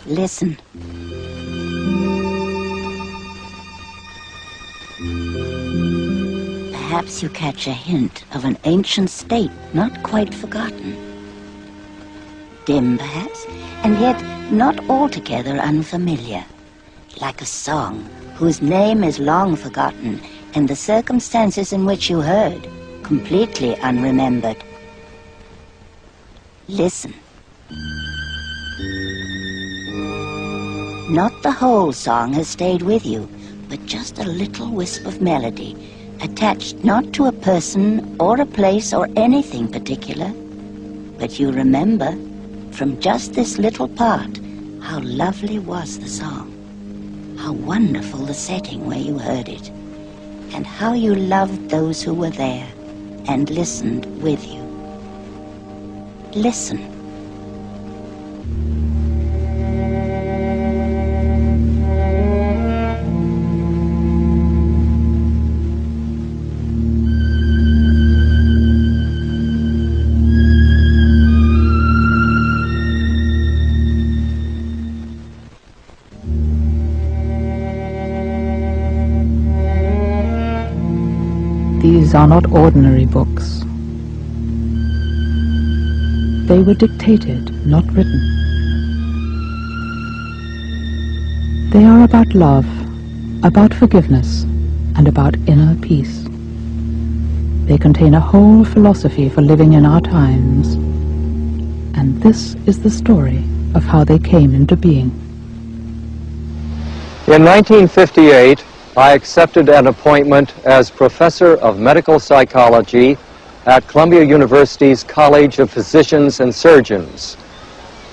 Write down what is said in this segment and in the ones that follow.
Listen. Perhaps you catch a hint of an ancient state not quite forgotten. Dim, perhaps, and yet not altogether unfamiliar. Like a song whose name is long forgotten and the circumstances in which you heard completely unremembered. Listen. Not the whole song has stayed with you, but just a little wisp of melody, attached not to a person or a place or anything particular, but you remember from just this little part how lovely was the song, how wonderful the setting where you heard it, and how you loved those who were there and listened with you. Listen. These are not ordinary books. They were dictated, not written. They are about love, about forgiveness, and about inner peace. They contain a whole philosophy for living in our times, and this is the story of how they came into being. In 1958, I accepted an appointment as professor of medical psychology at Columbia University's College of Physicians and Surgeons.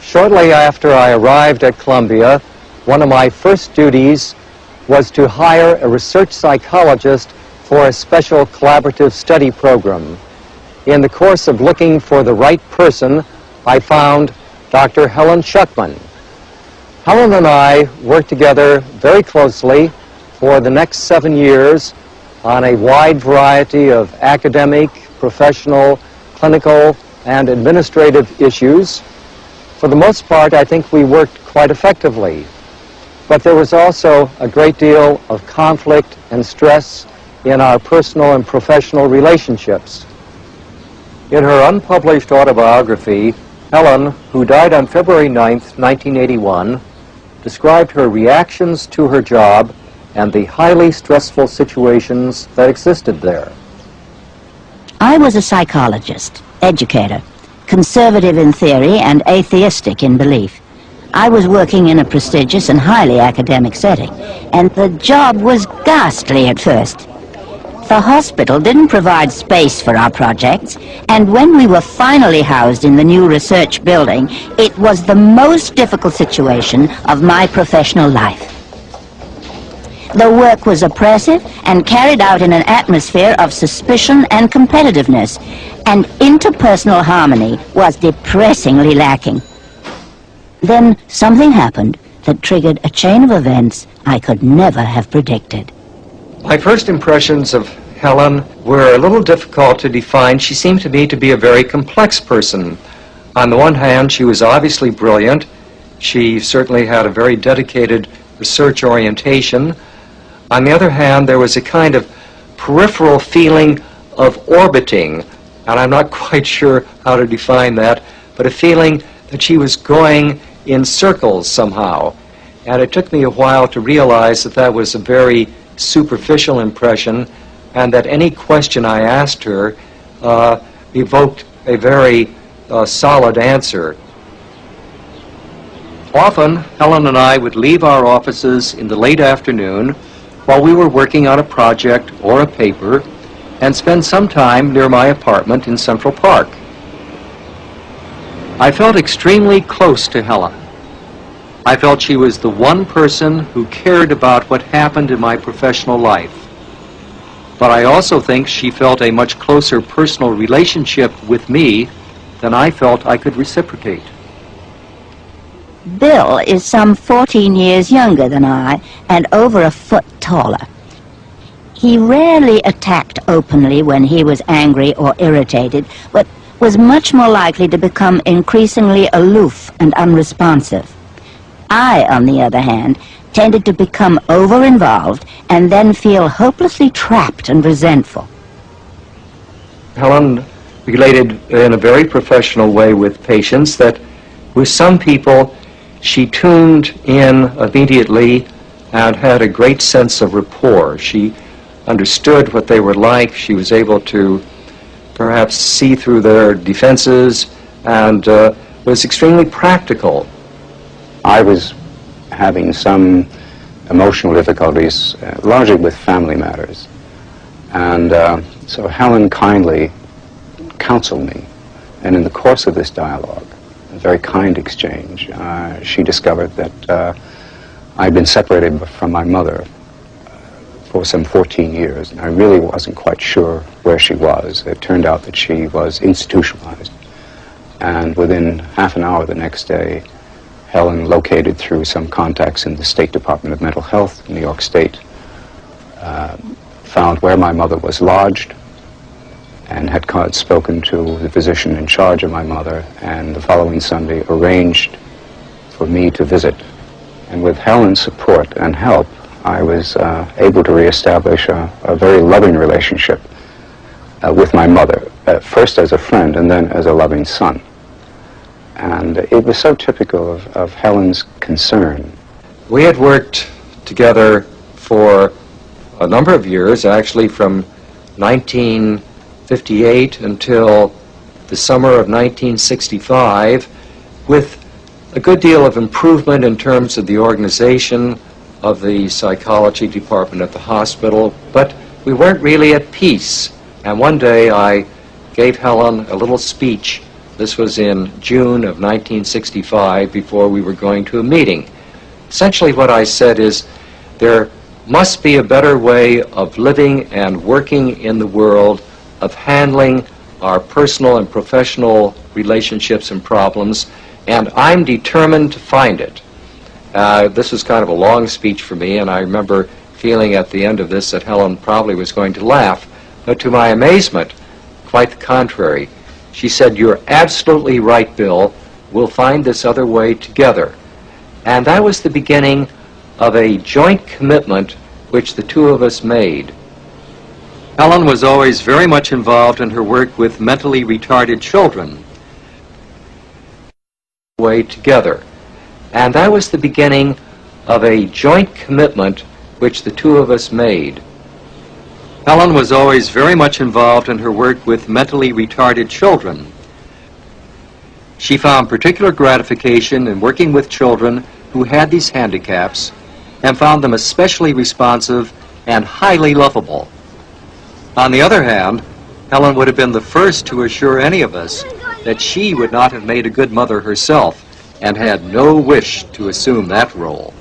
Shortly after I arrived at Columbia, one of my first duties was to hire a research psychologist for a special collaborative study program. In the course of looking for the right person, I found Dr. Helen Schucman. Helen and I worked together very closely for the next 7 years on a wide variety of academic, professional, clinical, and administrative issues. For the most part, I think we worked quite effectively. But there was also a great deal of conflict and stress in our personal and professional relationships. In her unpublished autobiography, Helen, who died on February 9th, 1981, described her reactions to her job and the highly stressful situations that existed there. I was a psychologist, educator, conservative in theory and atheistic in belief. I was working in a prestigious and highly academic setting, and the job was ghastly at first. The hospital didn't provide space for our projects, and when we were finally housed in the new research building, it was the most difficult situation of my professional life. The work was oppressive and carried out in an atmosphere of suspicion and competitiveness, and interpersonal harmony was depressingly lacking. Then something happened that triggered a chain of events I could never have predicted. My first impressions of Helen were a little difficult to define. She seemed to me to be a very complex person. On the one hand, she was obviously brilliant. She certainly had a very dedicated research orientation. On the other hand, there was a kind of peripheral feeling of orbiting, and I'm not quite sure how to define that, but a feeling that she was going in circles somehow. And it took me a while to realize that that was a very superficial impression, and that any question I asked her evoked a very solid answer. Often, Helen and I would leave our offices in the late afternoon while we were working on a project or a paper, and spend some time near my apartment in Central Park. I felt extremely close to Helen. I felt she was the one person who cared about what happened in my professional life. But I also think she felt a much closer personal relationship with me than I felt I could reciprocate. Bill is some 14 years younger than I and over a foot taller. He rarely attacked openly when he was angry or irritated, but was much more likely to become increasingly aloof and unresponsive. I, on the other hand, tended to become over-involved and then feel hopelessly trapped and resentful. Helen related in a very professional way with patients that with some people she tuned in immediately and had a great sense of rapport. She understood what they were like. She was able to perhaps see through their defenses and was extremely practical. I was having some emotional difficulties, largely with family matters. And so Helen kindly counseled me. And in the course of this dialogue, a very kind exchange, she discovered that I'd been separated from my mother for some 14 years. And I really wasn't quite sure where she was. It turned out that she was institutionalized. And within half an hour the next day, Helen, located through some contacts in the State Department of Mental Health, New York State, found where my mother was lodged and had spoken to the physician in charge of my mother, and the following Sunday arranged for me to visit. And with Helen's support and help, I was able to reestablish a very loving relationship with my mother, first as a friend and then as a loving son. And it was so typical of Helen's concern. We had worked together for a number of years, actually from 1958 until the summer of 1965, with a good deal of improvement in terms of the organization of the psychology department at the hospital, but we weren't really at peace. And one day I gave Helen a little speech. This was in June of 1965, before we were going to a meeting. Essentially what I said is, there must be a better way of living and working in the world, of handling our personal and professional relationships and problems, and I'm determined to find it. This was kind of a long speech for me, and I remember feeling at the end of this that Helen probably was going to laugh, but to my amazement, quite the contrary. She said, "You're absolutely right, Bill. We'll find this other way together." And that was the beginning of a joint commitment which the two of us made. Helen was always very much involved in her work with mentally retarded children. Way together. And that was the beginning of a joint commitment which the two of us made. Helen was always very much involved in her work with mentally retarded children. She found particular gratification in working with children who had these handicaps and found them especially responsive and highly lovable. On the other hand, Helen would have been the first to assure any of us that she would not have made a good mother herself and had no wish to assume that role.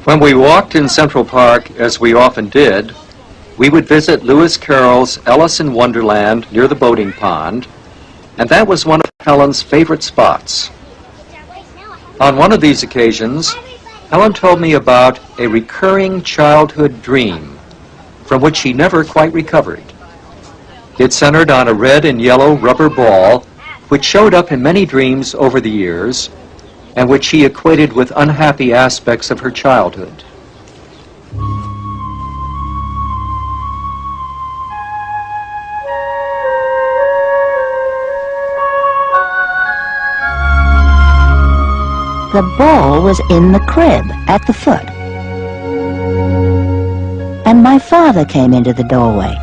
When we walked in Central Park, as we often did, we would visit Lewis Carroll's Alice in Wonderland near the boating pond, and that was one of Helen's favorite spots. On one of these occasions, Helen told me about a recurring childhood dream from which she never quite recovered. It centered on a red and yellow rubber ball which showed up in many dreams over the years and which she equated with unhappy aspects of her childhood. The ball was in the crib at the foot. And my father came into the doorway,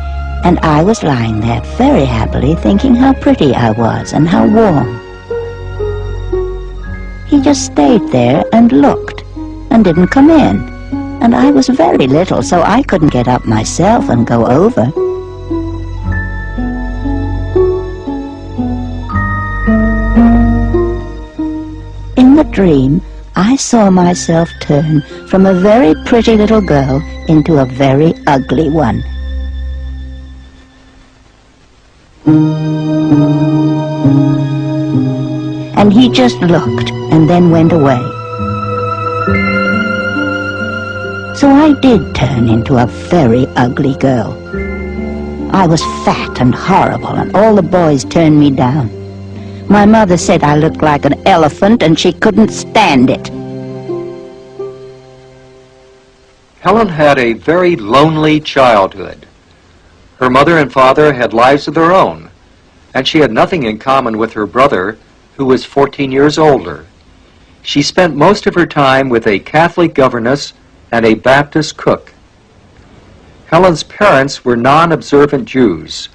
and I was lying there very happily thinking how pretty I was and how warm. He just stayed there and looked and didn't come in, and I was very little, so I couldn't get up myself and go over. In the dream, I saw myself turn from a very pretty little girl into a very ugly one. And he just looked and then went away. So I did turn into a very ugly girl. I was fat and horrible, and all the boys turned me down. My mother said I looked like an elephant, and she couldn't stand it. Helen had a very lonely childhood. Her mother and father had lives of their own, and she had nothing in common with her brother, who was 14 years older. She spent most of her time with a Catholic governess and a Baptist cook. Helen's parents were non-observant Jews,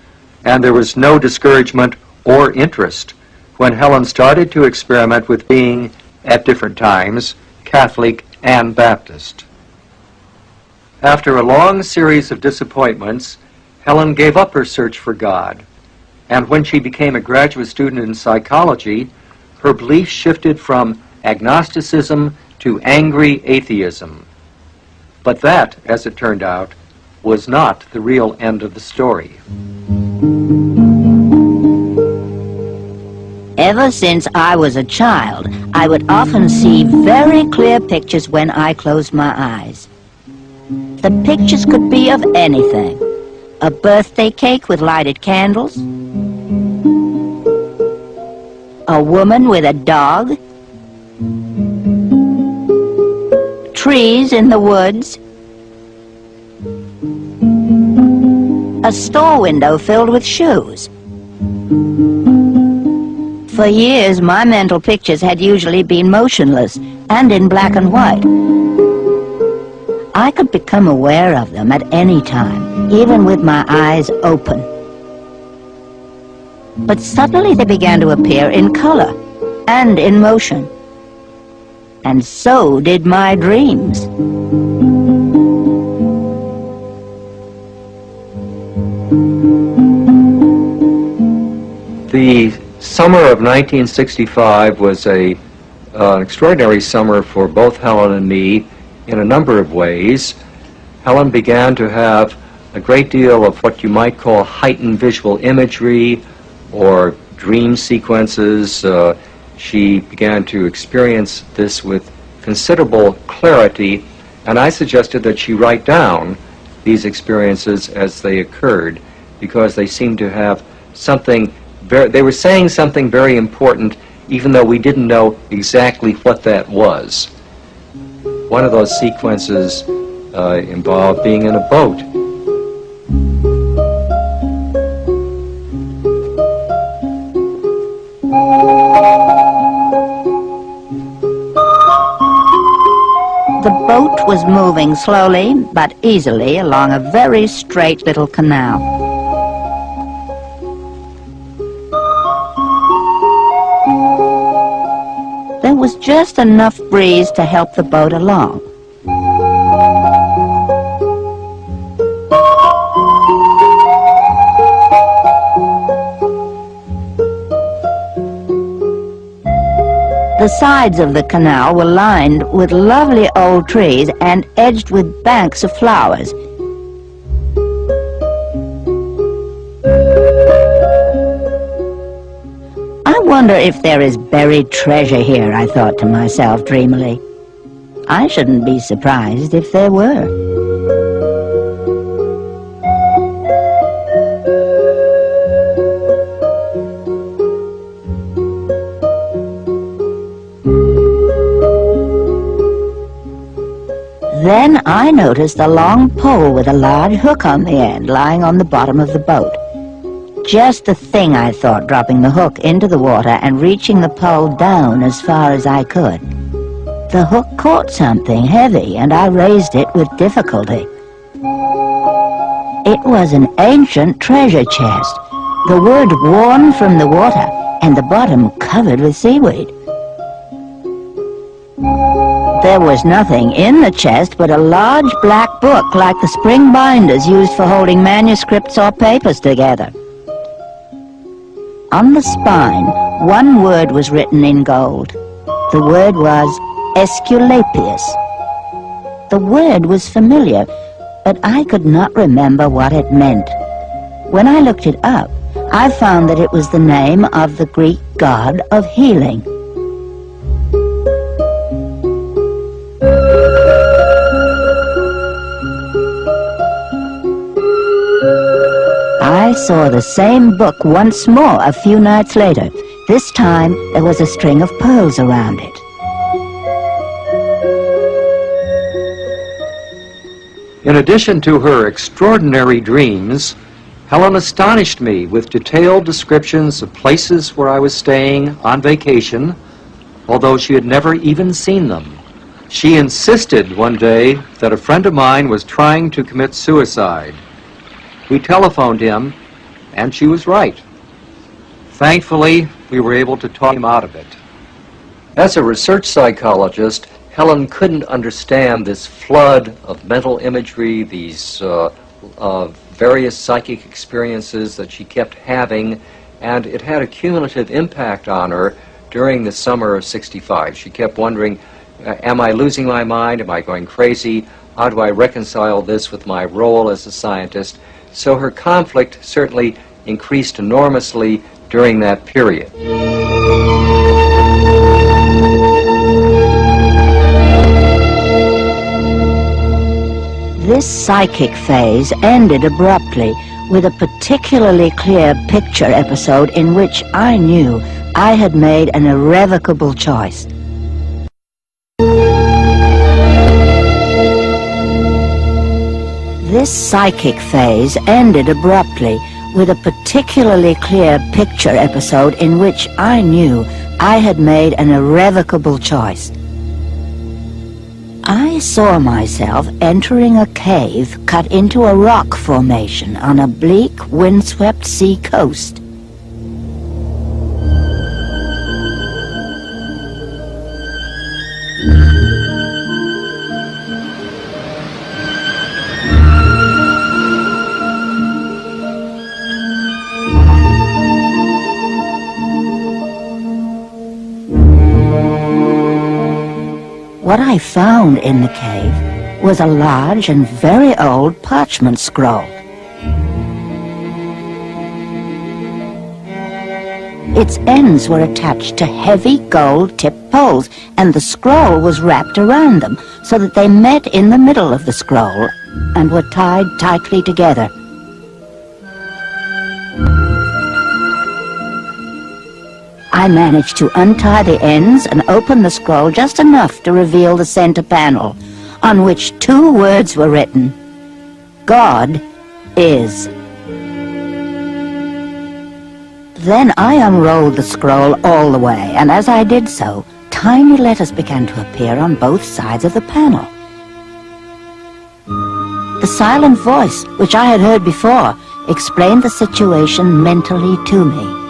and there was no discouragement or interest when Helen started to experiment with being, at different times, Catholic and Baptist. After a long series of disappointments, Helen gave up her search for God, and when she became a graduate student in psychology, her beliefs shifted from agnosticism to angry atheism. But that, as it turned out, was not the real end of the story. Ever since I was a child, I would often see very clear pictures when I closed my eyes. The pictures could be of anything. A birthday cake with lighted candles, a woman with a dog, trees in the woods, a store window filled with shoes. For years, my mental pictures had usually been motionless and in black and white. I could become aware of them at any time, even with my eyes open. But suddenly they began to appear in color and in motion. And so did my dreams. The summer of 1965 was an extraordinary summer for both Helen and me in a number of ways. Helen began to have a great deal of what you might call heightened visual imagery or dream sequences. She began to experience this with considerable clarity, and I suggested that she write down these experiences as they occurred, because they seemed to have something they were saying something very important, even though we didn't know exactly what that was. One of those sequences involved being in a boat. The boat was moving slowly but easily along a very straight little canal. There was just enough breeze to help the boat along. The sides of the canal were lined with lovely old trees and edged with banks of flowers. I wonder if there is buried treasure here, I thought to myself dreamily. I shouldn't be surprised if there were. Then I noticed a long pole with a large hook on the end lying on the bottom of the boat. Just the thing, I thought, dropping the hook into the water and reaching the pole down as far as I could. The hook caught something heavy, and I raised it with difficulty. It was an ancient treasure chest, the wood worn from the water, and the bottom covered with seaweed. There was nothing in the chest but a large black book like the spring binders used for holding manuscripts or papers together. On the spine, one word was written in gold. The word was Esculapius. The word was familiar, but I could not remember what it meant. When I looked it up, I found that it was the name of the Greek god of healing. I saw the same book once more a few nights later. This time, there was a string of pearls around it. In addition to her extraordinary dreams, Helen astonished me with detailed descriptions of places where I was staying on vacation, although she had never even seen them. She insisted one day that a friend of mine was trying to commit suicide. We telephoned him, and she was right. Thankfully, we were able to talk him out of it. As a research psychologist, Helen couldn't understand this flood of mental imagery, these various psychic experiences that she kept having, and it had a cumulative impact on her during the summer of '65. She kept wondering, am I losing my mind? Am I going crazy? How do I reconcile this with my role as a scientist? So her conflict certainly increased enormously during that period. This psychic phase ended abruptly with a particularly clear picture episode in which I knew I had made an irrevocable choice. This psychic phase ended abruptly with a particularly clear picture episode in which I knew I had made an irrevocable choice. I saw myself entering a cave cut into a rock formation on a bleak, windswept sea coast. What I found in the cave was a large and very old parchment scroll. Its ends were attached to heavy gold-tipped poles, and the scroll was wrapped around them so that they met in the middle of the scroll and were tied tightly together. I managed to untie the ends and open the scroll just enough to reveal the center panel, on which 2 words were written: God is. Then I unrolled the scroll all the way, and as I did so, tiny letters began to appear on both sides of the panel. The silent voice, which I had heard before, explained the situation mentally to me.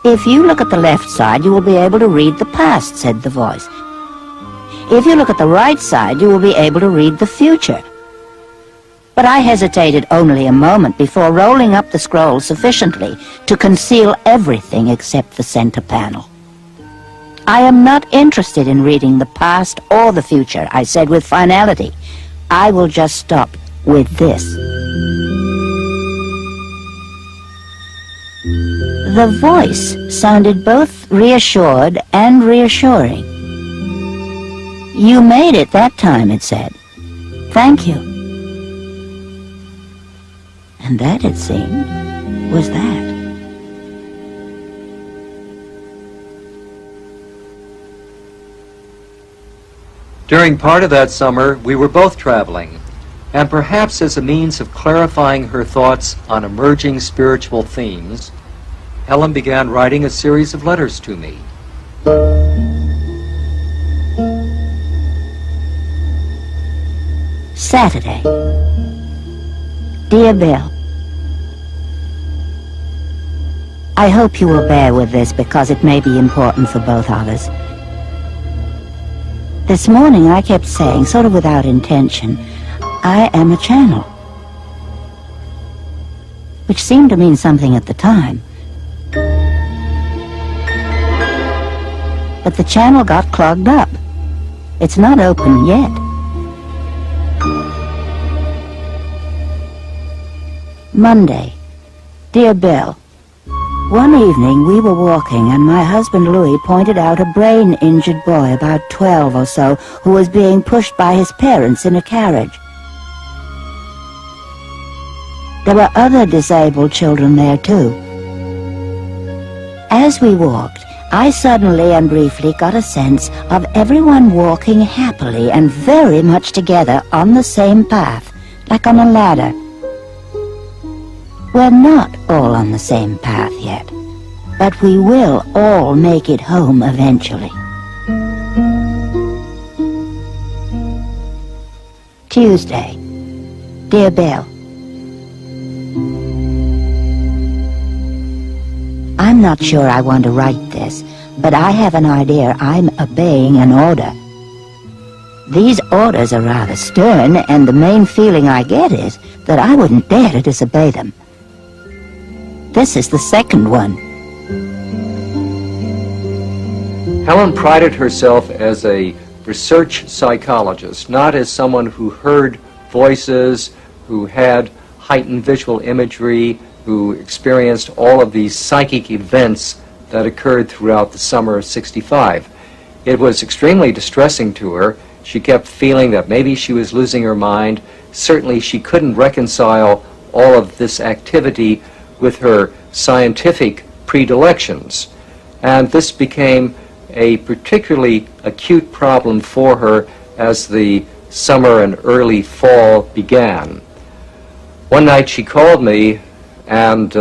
If you look at the left side, you will be able to read the past, said the voice. If you look at the right side, you will be able to read the future. But I hesitated only a moment before rolling up the scroll sufficiently to conceal everything except the center panel. I am not interested in reading the past or the future, I said with finality. I will just stop with this. The voice sounded both reassured and reassuring. You made it that time, it said. Thank you. And that, it seemed, was that. During part of that summer, we were both traveling, and perhaps as a means of clarifying her thoughts on emerging spiritual themes, Helen began writing a series of letters to me. Saturday. Dear Bill, I hope you will bear with this because it may be important for both of us. This morning I kept saying, sort of without intention, I am a channel, which seemed to mean something at the time. But the channel got clogged up. It's not open yet. Monday. Dear Bill, one evening we were walking and my husband Louis pointed out a brain-injured boy about 12 or so who was being pushed by his parents in a carriage. There were other disabled children there too. As we walked, I suddenly and briefly got a sense of everyone walking happily and very much together on the same path, like on a ladder. We're not all on the same path yet, but we will all make it home eventually. Tuesday. Dear Bill, I'm not sure I want to write this, but I have an idea I'm obeying an order. These orders are rather stern, and the main feeling I get is that I wouldn't dare to disobey them. This is the second one. Helen prided herself as a research psychologist, not as someone who heard voices, who had heightened visual imagery, who experienced all of these psychic events that occurred throughout the summer of '65. It was extremely distressing to her. She kept feeling that maybe she was losing her mind. Certainly she couldn't reconcile all of this activity with her scientific predilections. And this became a particularly acute problem for her as the summer and early fall began. One night she called me, and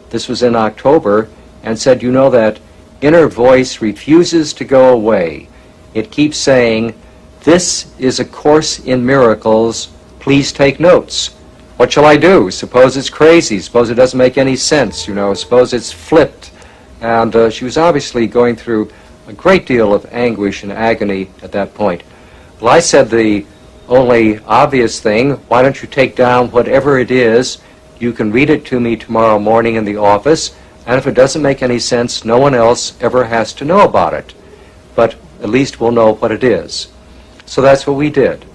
this was in October, and said, "You know, that inner voice refuses to go away. It keeps saying, 'This is a course in miracles, please take notes.' What shall I do? Suppose it's crazy, suppose it doesn't make any sense, you know, suppose it's flipped." And she was obviously going through a great deal of anguish and agony at that point. Well, I said the only obvious thing, why don't you take down whatever it is, you can read it to me tomorrow morning in the office, and if it doesn't make any sense, no one else ever has to know about it. But at least we'll know what it is. So that's what we did.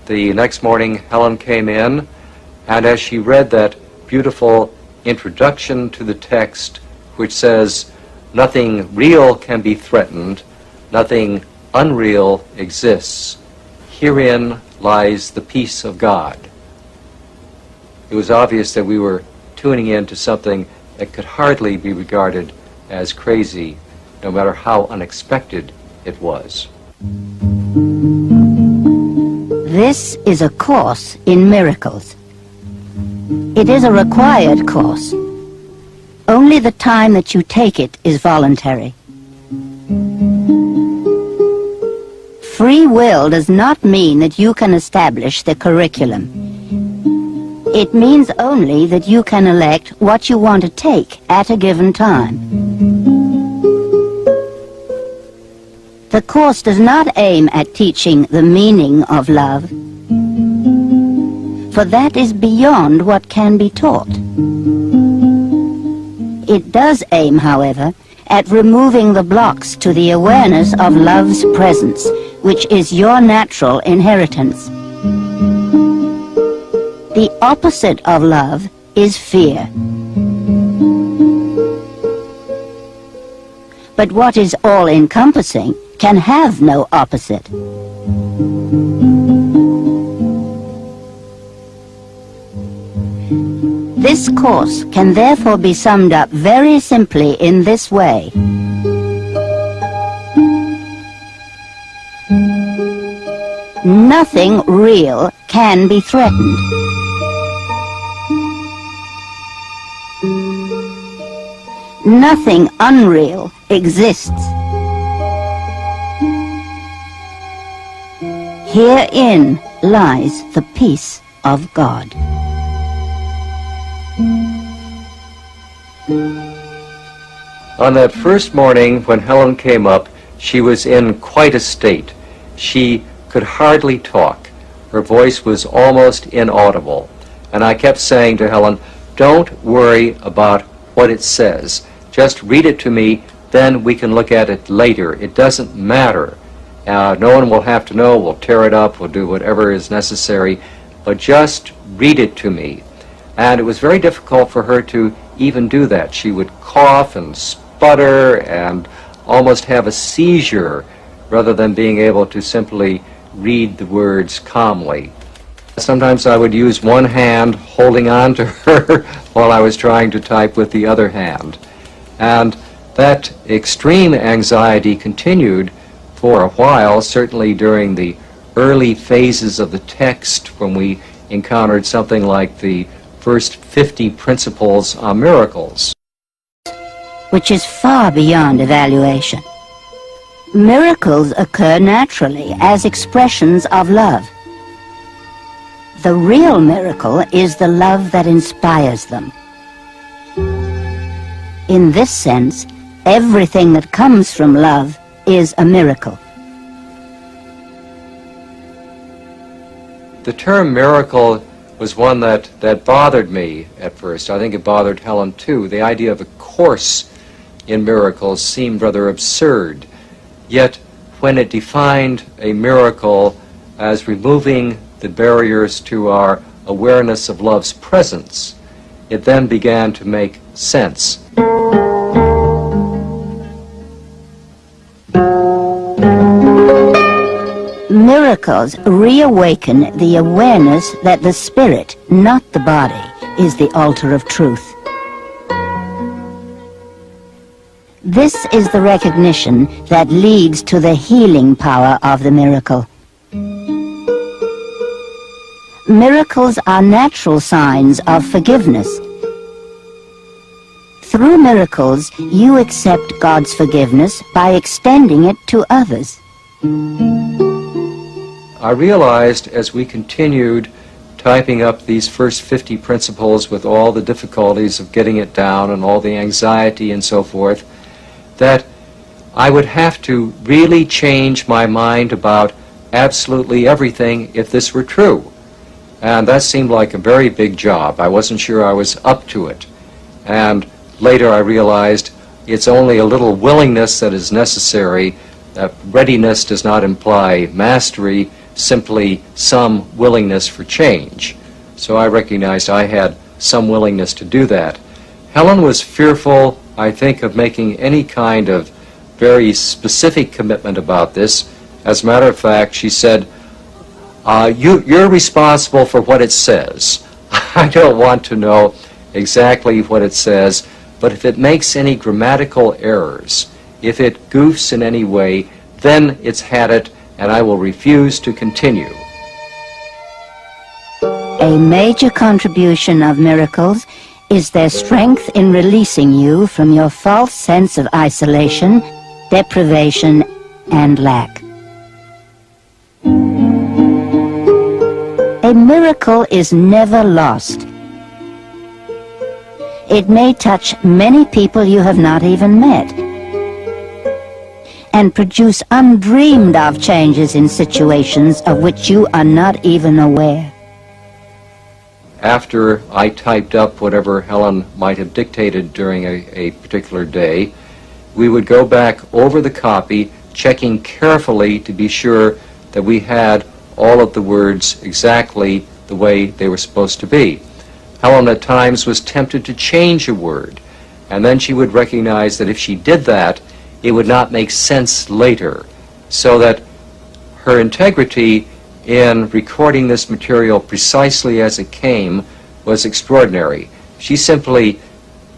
The next morning, Helen came in, and as she read that beautiful introduction to the text, which says, "Nothing real can be threatened, nothing unreal exists. Herein lies the peace of God." It was obvious that we were tuning in to something that could hardly be regarded as crazy, no matter how unexpected it was. This is a course in miracles. It is a required course. Only the time that you take it is voluntary. Free will does not mean that you can establish the curriculum. It means only that you can elect what you want to take at a given time. The course does not aim at teaching the meaning of love, for that is beyond what can be taught. It does aim, however, at removing the blocks to the awareness of love's presence, which is your natural inheritance. The opposite of love is fear. But what is all-encompassing can have no opposite. This course can therefore be summed up very simply in this way. Nothing real can be threatened. Nothing unreal exists. Herein lies the peace of God. On that first morning when Helen came up, she was in quite a state. She could hardly talk. Her voice was almost inaudible. And I kept saying to Helen, "Don't worry about what it says. Just read it to me, then we can look at it later. It doesn't matter. No one will have to know. We'll tear it up. We'll do whatever is necessary. But just read it to me." And it was very difficult for her to even do that. She would cough and sputter and almost have a seizure rather than being able to simply read the words calmly. Sometimes I would use one hand holding on to her while I was trying to type with the other hand. And that extreme anxiety continued for a while, certainly during the early phases of the text when we encountered something like the first 50 principles on miracles. Which is far beyond evaluation. Miracles occur naturally as expressions of love. The real miracle is the love that inspires them. In this sense, everything that comes from love is a miracle. The term miracle was one that bothered me at first. I think it bothered Helen too. The idea of a course in miracles seemed rather absurd. Yet when it defined a miracle as removing the barriers to our awareness of love's presence, it then began to make sense. Miracles reawaken the awareness that the spirit, not the body, is the altar of truth. This is the recognition that leads to the healing power of the miracle. Miracles are natural signs of forgiveness. Through miracles, you accept God's forgiveness by extending it to others. I realized as we continued typing up these first 50 principles with all the difficulties of getting it down and all the anxiety and so forth, that I would have to really change my mind about absolutely everything if this were true. And that seemed like a very big job. I wasn't sure I was up to it. And later I realized it's only a little willingness that is necessary. That readiness does not imply mastery, simply some willingness for change. So I recognized I had some willingness to do that. Helen was fearful, I think, of making any kind of very specific commitment about this. As a matter of fact, she said, you're responsible for what it says. I don't want to know exactly what it says, but if it makes any grammatical errors, if it goofs in any way, then it's had it, and I will refuse to continue. A major contribution of miracles is their strength in releasing you from your false sense of isolation, deprivation, and lack. A miracle is never lost. It may touch many people you have not even met, and produce undreamed of changes in situations of which you are not even aware. After I typed up whatever Helen might have dictated during a particular day, we would go back over the copy, checking carefully to be sure that we had all of the words exactly the way they were supposed to be. Helen at times was tempted to change a word, and then she would recognize that if she did that, it would not make sense later, so that her integrity in recording this material precisely as it came was extraordinary. She simply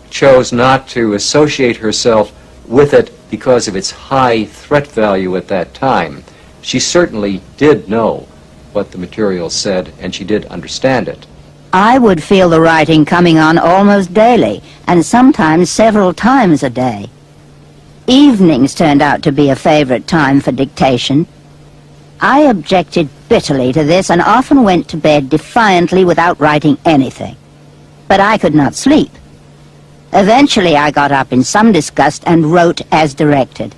chose not to associate herself with it because of its high threat value at that time. She certainly did know what the material said, and she did understand it. I would feel the writing coming on almost daily, and sometimes several times a day. Evenings turned out to be a favorite time for dictation. I objected bitterly to this and often went to bed defiantly without writing anything. But I could not sleep. Eventually I got up in some disgust and wrote as directed.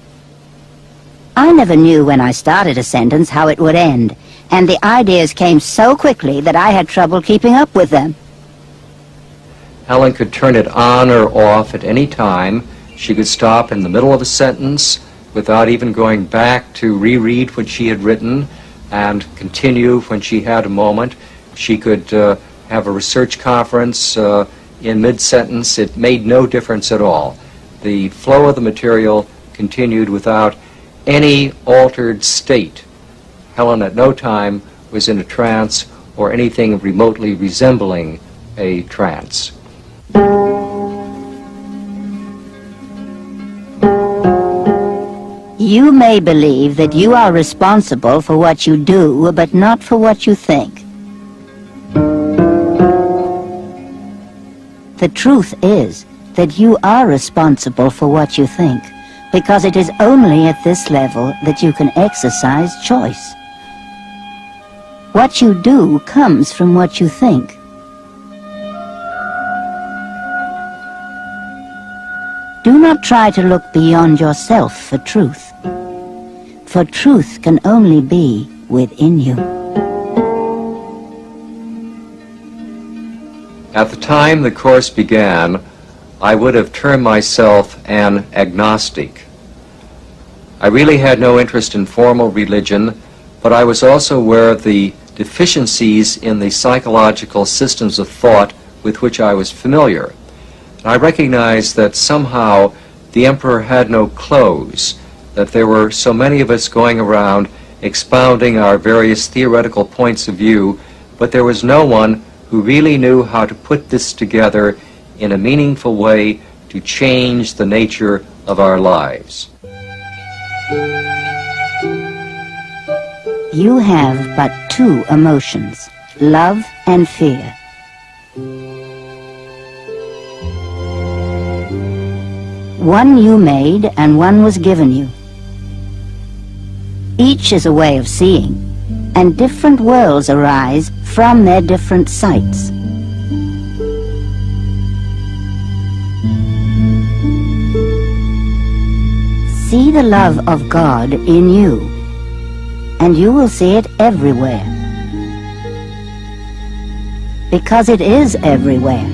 I never knew when I started a sentence how it would end, and the ideas came so quickly that I had trouble keeping up with them. Helen could turn it on or off at any time. She could stop in the middle of a sentence without even going back to reread what she had written and continue when she had a moment. She could have a research conference in mid-sentence. It made no difference at all. The flow of the material continued without any altered state. Helen at no time was in a trance or anything remotely resembling a trance. You may believe that you are responsible for what you do, but not for what you think. The truth is that you are responsible for what you think, because it is only at this level that you can exercise choice. What you do comes from what you think. Do not try to look beyond yourself for truth, for truth can only be within you. At the time the course began, I would have termed myself an agnostic. I really had no interest in formal religion, but I was also aware of the deficiencies in the psychological systems of thought with which I was familiar. I recognized that somehow the emperor had no clothes, that there were so many of us going around expounding our various theoretical points of view, but there was no one who really knew how to put this together in a meaningful way to change the nature of our lives. You have but two emotions, love and fear. One you made and one was given you. Each is a way of seeing, and different worlds arise from their different sights. See the love of God in you, and you will see it everywhere, because it is everywhere.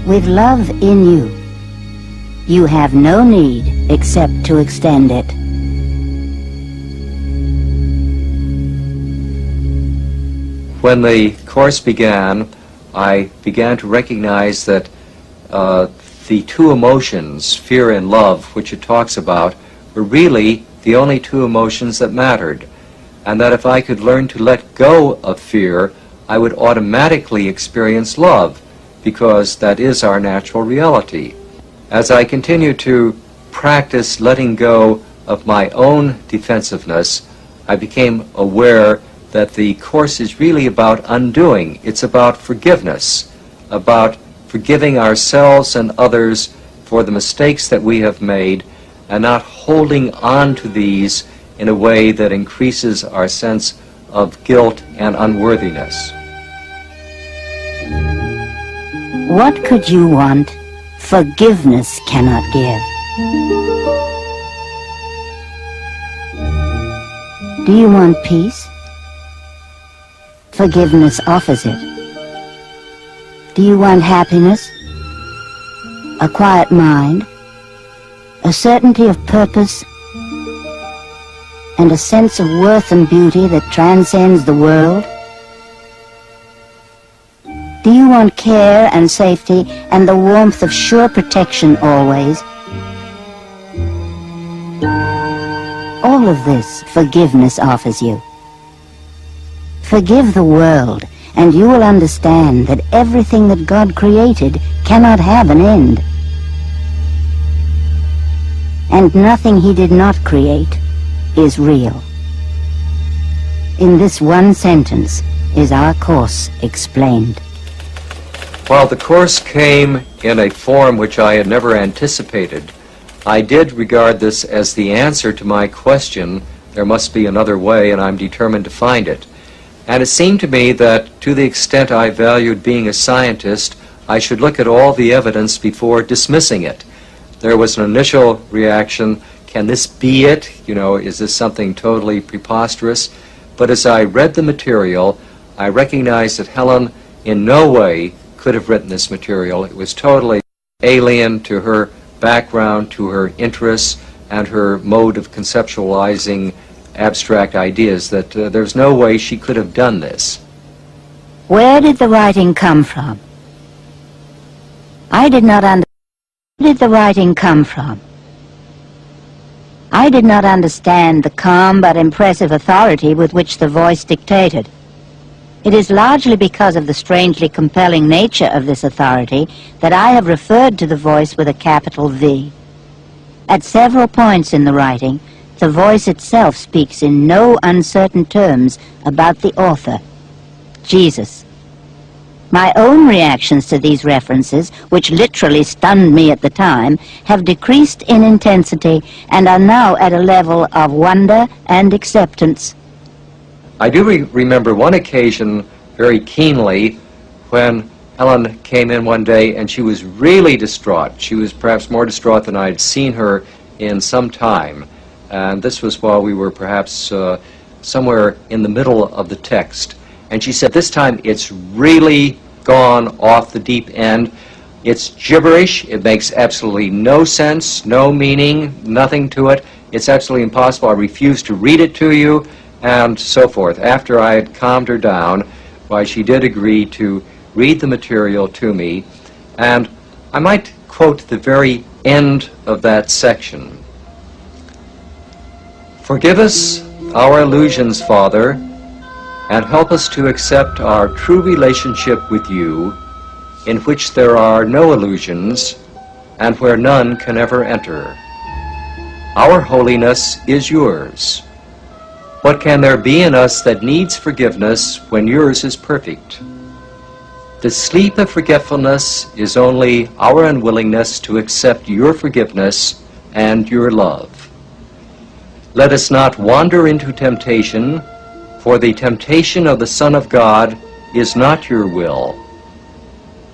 With love in you, you have no need except to extend it. When the course began, I began to recognize that the two emotions, fear and love, which it talks about, were really the only two emotions that mattered, and that if I could learn to let go of fear, I would automatically experience love, because that is our natural reality. As I continued to practice letting go of my own defensiveness, I became aware that the course is really about undoing. It's about forgiveness, about forgiving ourselves and others for the mistakes that we have made, and not holding on to these in a way that increases our sense of guilt and unworthiness. What could you want? Forgiveness cannot give. Do you want peace? Forgiveness offers it. Do you want happiness? A quiet mind? A certainty of purpose? And a sense of worth and beauty that transcends the world? Do you want care and safety and the warmth of sure protection always? All of this forgiveness offers you. Forgive the world, and you will understand that everything that God created cannot have an end. And nothing He did not create is real. In this one sentence is our course explained. While the course came in a form which I had never anticipated, I did regard this as the answer to my question, there must be another way, and I'm determined to find it. And it seemed to me that to the extent I valued being a scientist, I should look at all the evidence before dismissing it. There was an initial reaction, can this be it? You know, is this something totally preposterous? But as I read the material, I recognized that Helen in no way could have written this material. It was totally alien to her background, to her interests, and her mode of conceptualizing abstract ideas, that there's no way she could have done this. Where did the writing come from? I did not understand. Where did the writing come from? I did not understand the calm but impressive authority with which the voice dictated. It is largely because of the strangely compelling nature of this authority that I have referred to the voice with a capital V. At several points in the writing, the voice itself speaks in no uncertain terms about the author, Jesus. My own reactions to these references, which literally stunned me at the time, have decreased in intensity and are now at a level of wonder and acceptance. I do remember one occasion very keenly when Helen came in one day and she was really distraught. She was perhaps more distraught than I had seen her in some time. And this was while we were perhaps somewhere in the middle of the text. And she said, this time it's really gone off the deep end. It's gibberish. It makes absolutely no sense, no meaning, nothing to it. It's absolutely impossible. I refuse to read it to you, and so forth. After I had calmed her down, why, she did agree to read the material to me. And I might quote the very end of that section. Forgive us our illusions, Father, and help us to accept our true relationship with you, in which there are no illusions, and where none can ever enter. Our holiness is yours. What can there be in us that needs forgiveness when yours is perfect? The sleep of forgetfulness is only our unwillingness to accept your forgiveness and your love. Let us not wander into temptation, for the temptation of the Son of God is not your will.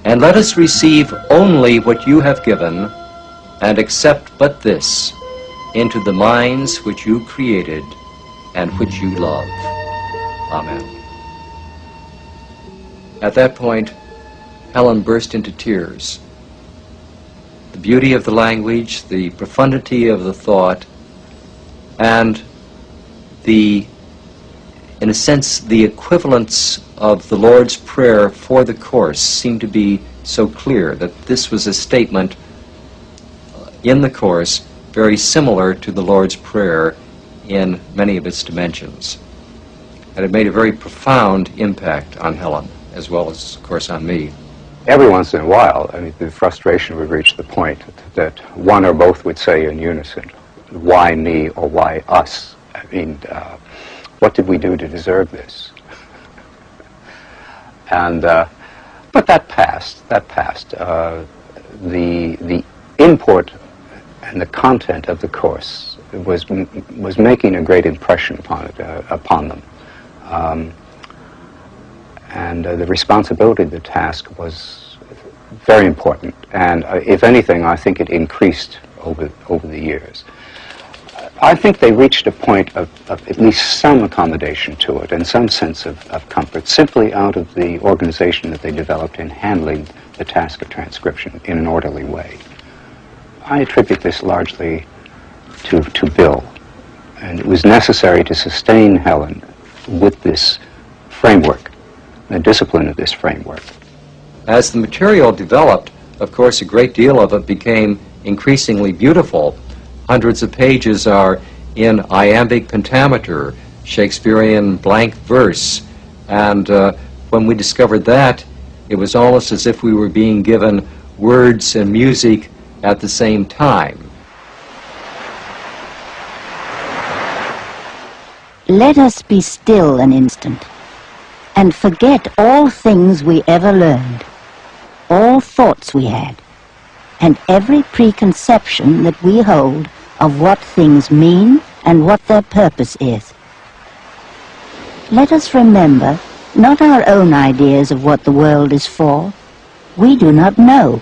And let us receive only what you have given, and accept but this into the minds which you created and which you love. Amen. At that point, Helen burst into tears. The beauty of the language, the profundity of the thought, and in a sense, the equivalence of the Lord's Prayer for the Course seemed to be so clear that this was a statement in the Course very similar to the Lord's Prayer in many of its dimensions. And it made a very profound impact on Helen, as well as, of course, on me. Every once in a while, I mean, the frustration would reach the point that one or both would say in unison, why me or why us? I mean, what did we do to deserve this? And but that passed. The import and the content of the course was making a great impression upon them, and the responsibility of the task was very important. And if anything, I think it increased over the years. I think they reached a point of at least some accommodation to it and some sense of comfort, simply out of the organization that they developed in handling the task of transcription in an orderly way. I attribute this largely to Bill, and it was necessary to sustain Helen with this framework, the discipline of this framework. As the material developed, of course, a great deal of it became increasingly beautiful. Hundreds of pages are in iambic pentameter, Shakespearean blank verse, and when we discovered that, it was almost as if we were being given words and music at the same time. Let us be still an instant, and forget all things we ever learned, all thoughts we had, and every preconception that we hold of what things mean and what their purpose is. Let us remember not our own ideas of what the world is for. We do not know.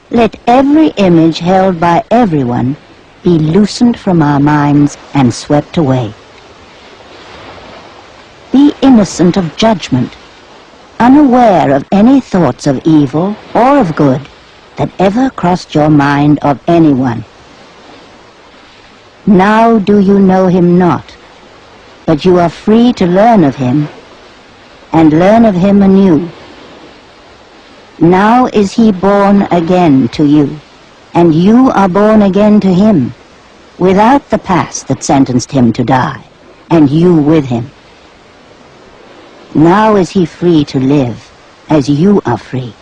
Let every image held by everyone be loosened from our minds and swept away. Be innocent of judgment, unaware of any thoughts of evil or of good that ever crossed your mind of anyone. Now do you know him not, but you are free to learn of him, and learn of him anew. Now is he born again to you, and you are born again to him. without the past that sentenced him to die, and you with him. Now is he free to live, as you are free,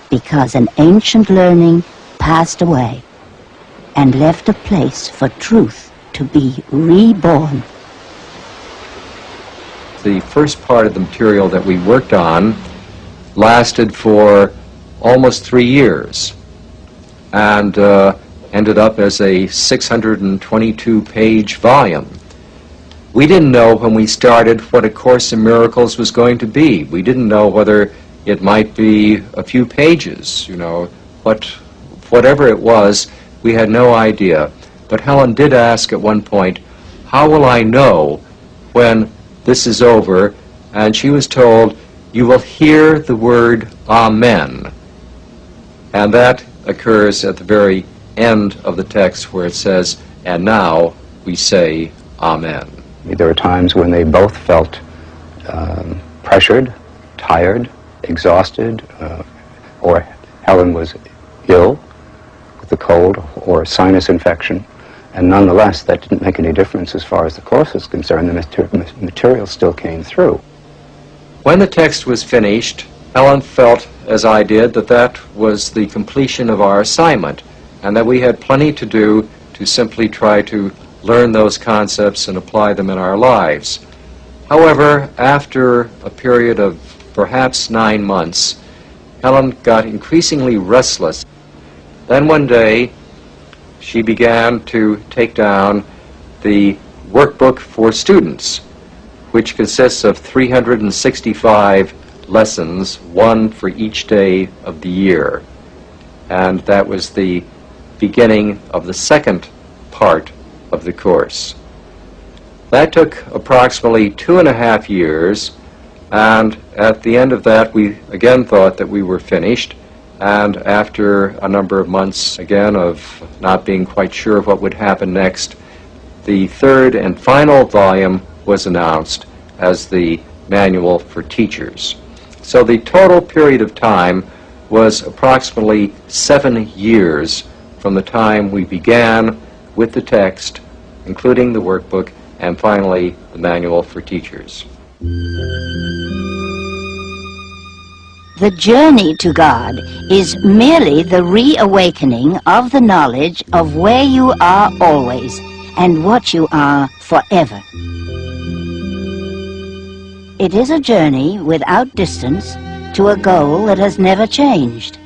because an ancient learning passed away, and left a place for truth to be reborn. The first part of the material that we worked on lasted for almost 3 years, and ended up as a 622-page volume. We didn't know when we started what A Course in Miracles was going to be. We didn't know whether it might be a few pages, you know, whatever it was, we had no idea. But Helen did ask at one point, how will I know when this is over? And she was told, you will hear the word Amen. And that occurs at the very end of the text where it says, and now we say Amen. There were times when they both felt pressured, tired, exhausted, or Helen was ill with a cold or a sinus infection, and nonetheless that didn't make any difference as far as the course was concerned. The material still came through. When the text was finished, Helen felt, as I did, that that was the completion of our assignment, and that we had plenty to do to simply try to learn those concepts and apply them in our lives. However, after a period of perhaps 9 months, Helen got increasingly restless. Then one day, she began to take down the workbook for students, which consists of 365 lessons, one for each day of the year. And that was the beginning of the second part of the course. That took approximately 2.5 years, and at the end of that we again thought that we were finished, and after a number of months again of not being quite sure what would happen next, the third and final volume was announced as the manual for teachers. So the total period of time was approximately 7 years from the time we began with the text, including the workbook, and finally the manual for teachers. The journey to God is merely the reawakening of the knowledge of where you are always and what you are forever. It is a journey without distance to a goal that has never changed.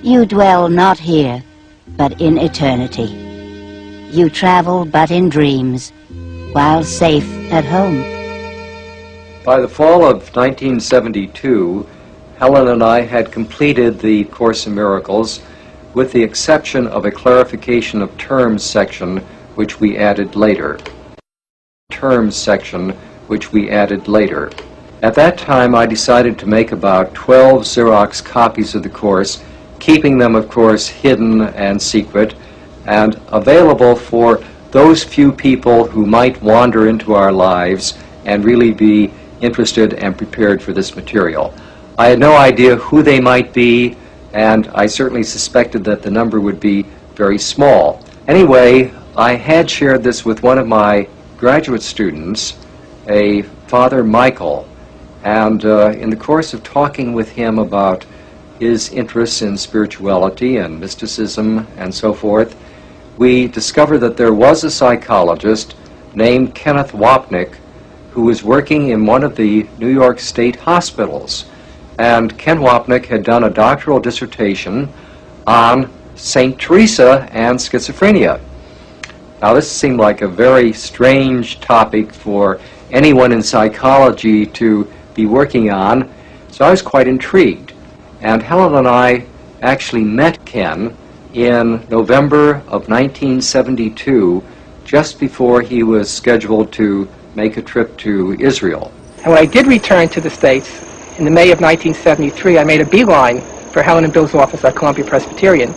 You dwell not here, but in eternity. You travel but in dreams, while safe at home. By the fall of 1972, Helen and I had completed the Course in Miracles, with the exception of a clarification of terms section, which we added later. Terms section, which we added later. At that time, I decided to make about 12 Xerox copies of the course, keeping them, of course, hidden and secret, and available for those few people who might wander into our lives and really be interested and prepared for this material. I had no idea who they might be, and I certainly suspected that the number would be very small. Anyway, I had shared this with one of my graduate students, a Father Michael, and in the course of talking with him about his interests in spirituality and mysticism and so forth, we discovered that there was a psychologist named Kenneth Wapnick who was working in one of the New York State hospitals. And Ken Wapnick had done a doctoral dissertation on St. Teresa and schizophrenia. Now, this seemed like a very strange topic for anyone in psychology to be working on, so I was quite intrigued. And Helen and I actually met Ken in November of 1972, just before he was scheduled to make a trip to Israel. And when I did return to the States, in the May of 1973, I made a beeline for Helen and Bill's office at Columbia Presbyterian,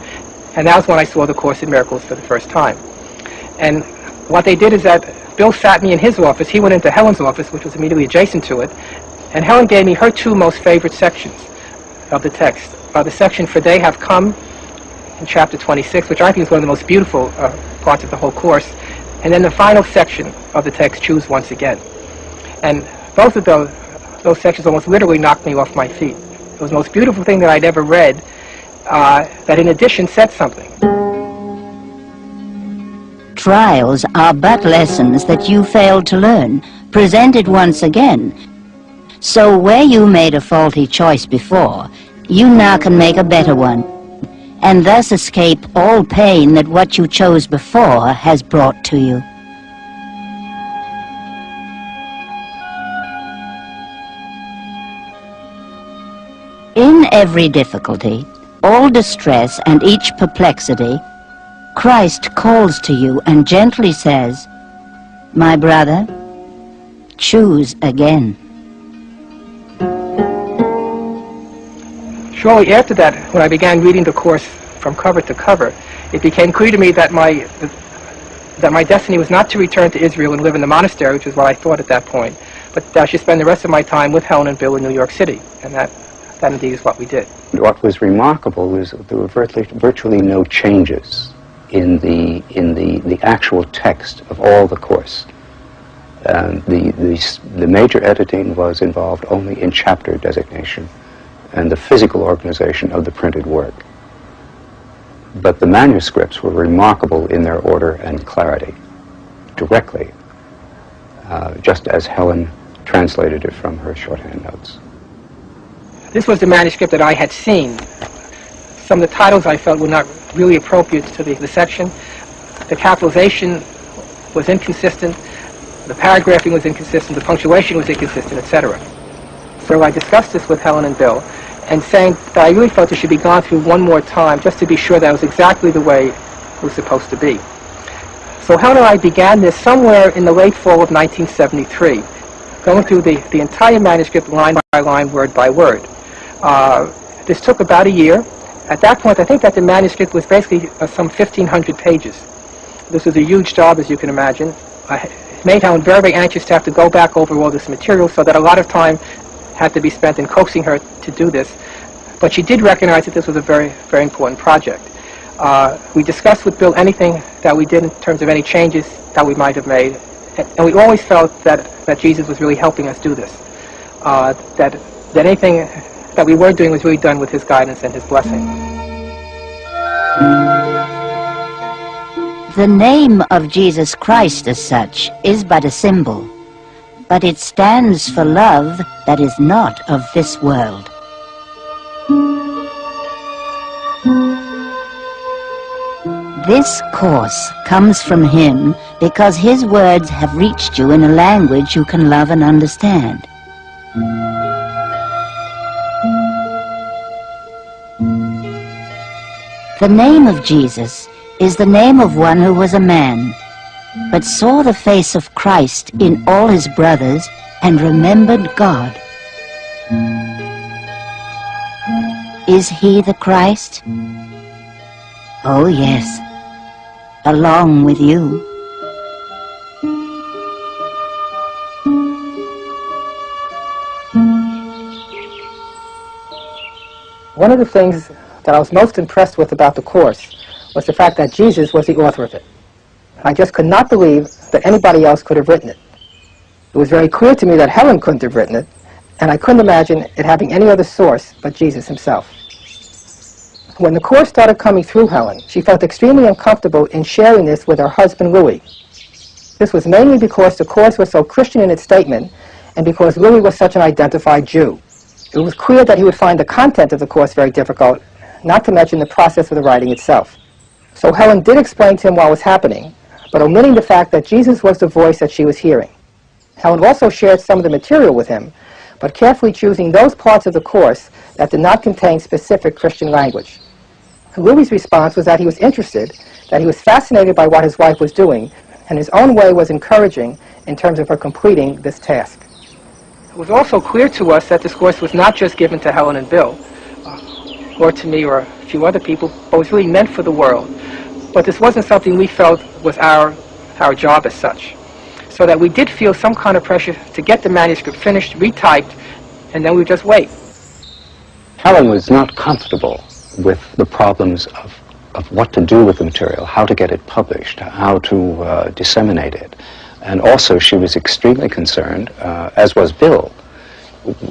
and that was when I saw the Course in Miracles for the first time. And what they did is that Bill sat me in his office, he went into Helen's office, which was immediately adjacent to it, and Helen gave me her two most favorite sections of the text. The section, "For they have come," in chapter 26, which I think is one of the most beautiful parts of the whole course, and then the final section of the text, Choose Once Again. And both of those sections almost literally knocked me off my feet. It was the most beautiful thing that I'd ever read, that in addition said something. Trials are but lessons that you failed to learn, presented once again. So where you made a faulty choice before, you now can make a better one, and thus escape all pain that what you chose before has brought to you. In every difficulty, all distress and each perplexity, Christ calls to you and gently says, "My brother, choose again." Shortly after that, when I began reading the course from cover to cover, it became clear to me that my destiny was not to return to Israel and live in the monastery, which is what I thought at that point, but that I should spend the rest of my time with Helen and Bill in New York City, and that indeed is what we did. What was remarkable was that there were virtually no changes in the actual text of all the course. The major editing was involved only in chapter designation and the physical organization of the printed work. But the manuscripts were remarkable in their order and clarity, directly, just as Helen translated it from her shorthand notes. This was the manuscript that I had seen. Some of the titles I felt were not really appropriate to the section. The capitalization was inconsistent, the paragraphing was inconsistent, the punctuation was inconsistent, etc. So I discussed this with Helen and Bill, and saying that I really felt it should be gone through one more time just to be sure that it was exactly the way it was supposed to be. So Helen and I began this somewhere in the late fall of 1973, going through the entire manuscript line by line, word by word. This took about a year. At that point, I think that the manuscript was basically some 1,500 pages. This was a huge job, as you can imagine. It made Helen very, very anxious to have to go back over all this material, so that a lot of time had to be spent in coaxing her to do this. But she did recognize that this was a very, very important project. We discussed with Bill anything that we did in terms of any changes that we might have made, and we always felt that Jesus was really helping us do this. That anything that we were doing was really done with his guidance and his blessing. The name of Jesus Christ as such is but a symbol, but it stands for love that is not of this world. This course comes from him because his words have reached you in a language you can love and understand. The name of Jesus is the name of one who was a man, but saw the face of Christ in all his brothers and remembered God. Is he the Christ? Oh yes, along with you. One of the things that I was most impressed with about the course was the fact that Jesus was the author of it. I just could not believe that anybody else could have written it. It was very clear to me that Helen couldn't have written it, and I couldn't imagine it having any other source but Jesus himself. When the course started coming through Helen, she felt extremely uncomfortable in sharing this with her husband, Louis. This was mainly because the course was so Christian in its statement, and because Louis was such an identified Jew. It was clear that he would find the content of the course very difficult, not to mention the process of the writing itself. So Helen did explain to him what was happening, but omitting the fact that Jesus was the voice that she was hearing. Helen also shared some of the material with him, but carefully choosing those parts of the course that did not contain specific Christian language. Louis' response was that he was interested, that he was fascinated by what his wife was doing, and his own way was encouraging in terms of her completing this task. It was also clear to us that this course was not just given to Helen and Bill, or to me or a few other people, but was really meant for the world. But this wasn't something we felt was our job as such. So that we did feel some kind of pressure to get the manuscript finished, retyped, and then we would just wait. Helen was not comfortable with the problems of what to do with the material, how to get it published, how to disseminate it. And also she was extremely concerned, as was Bill,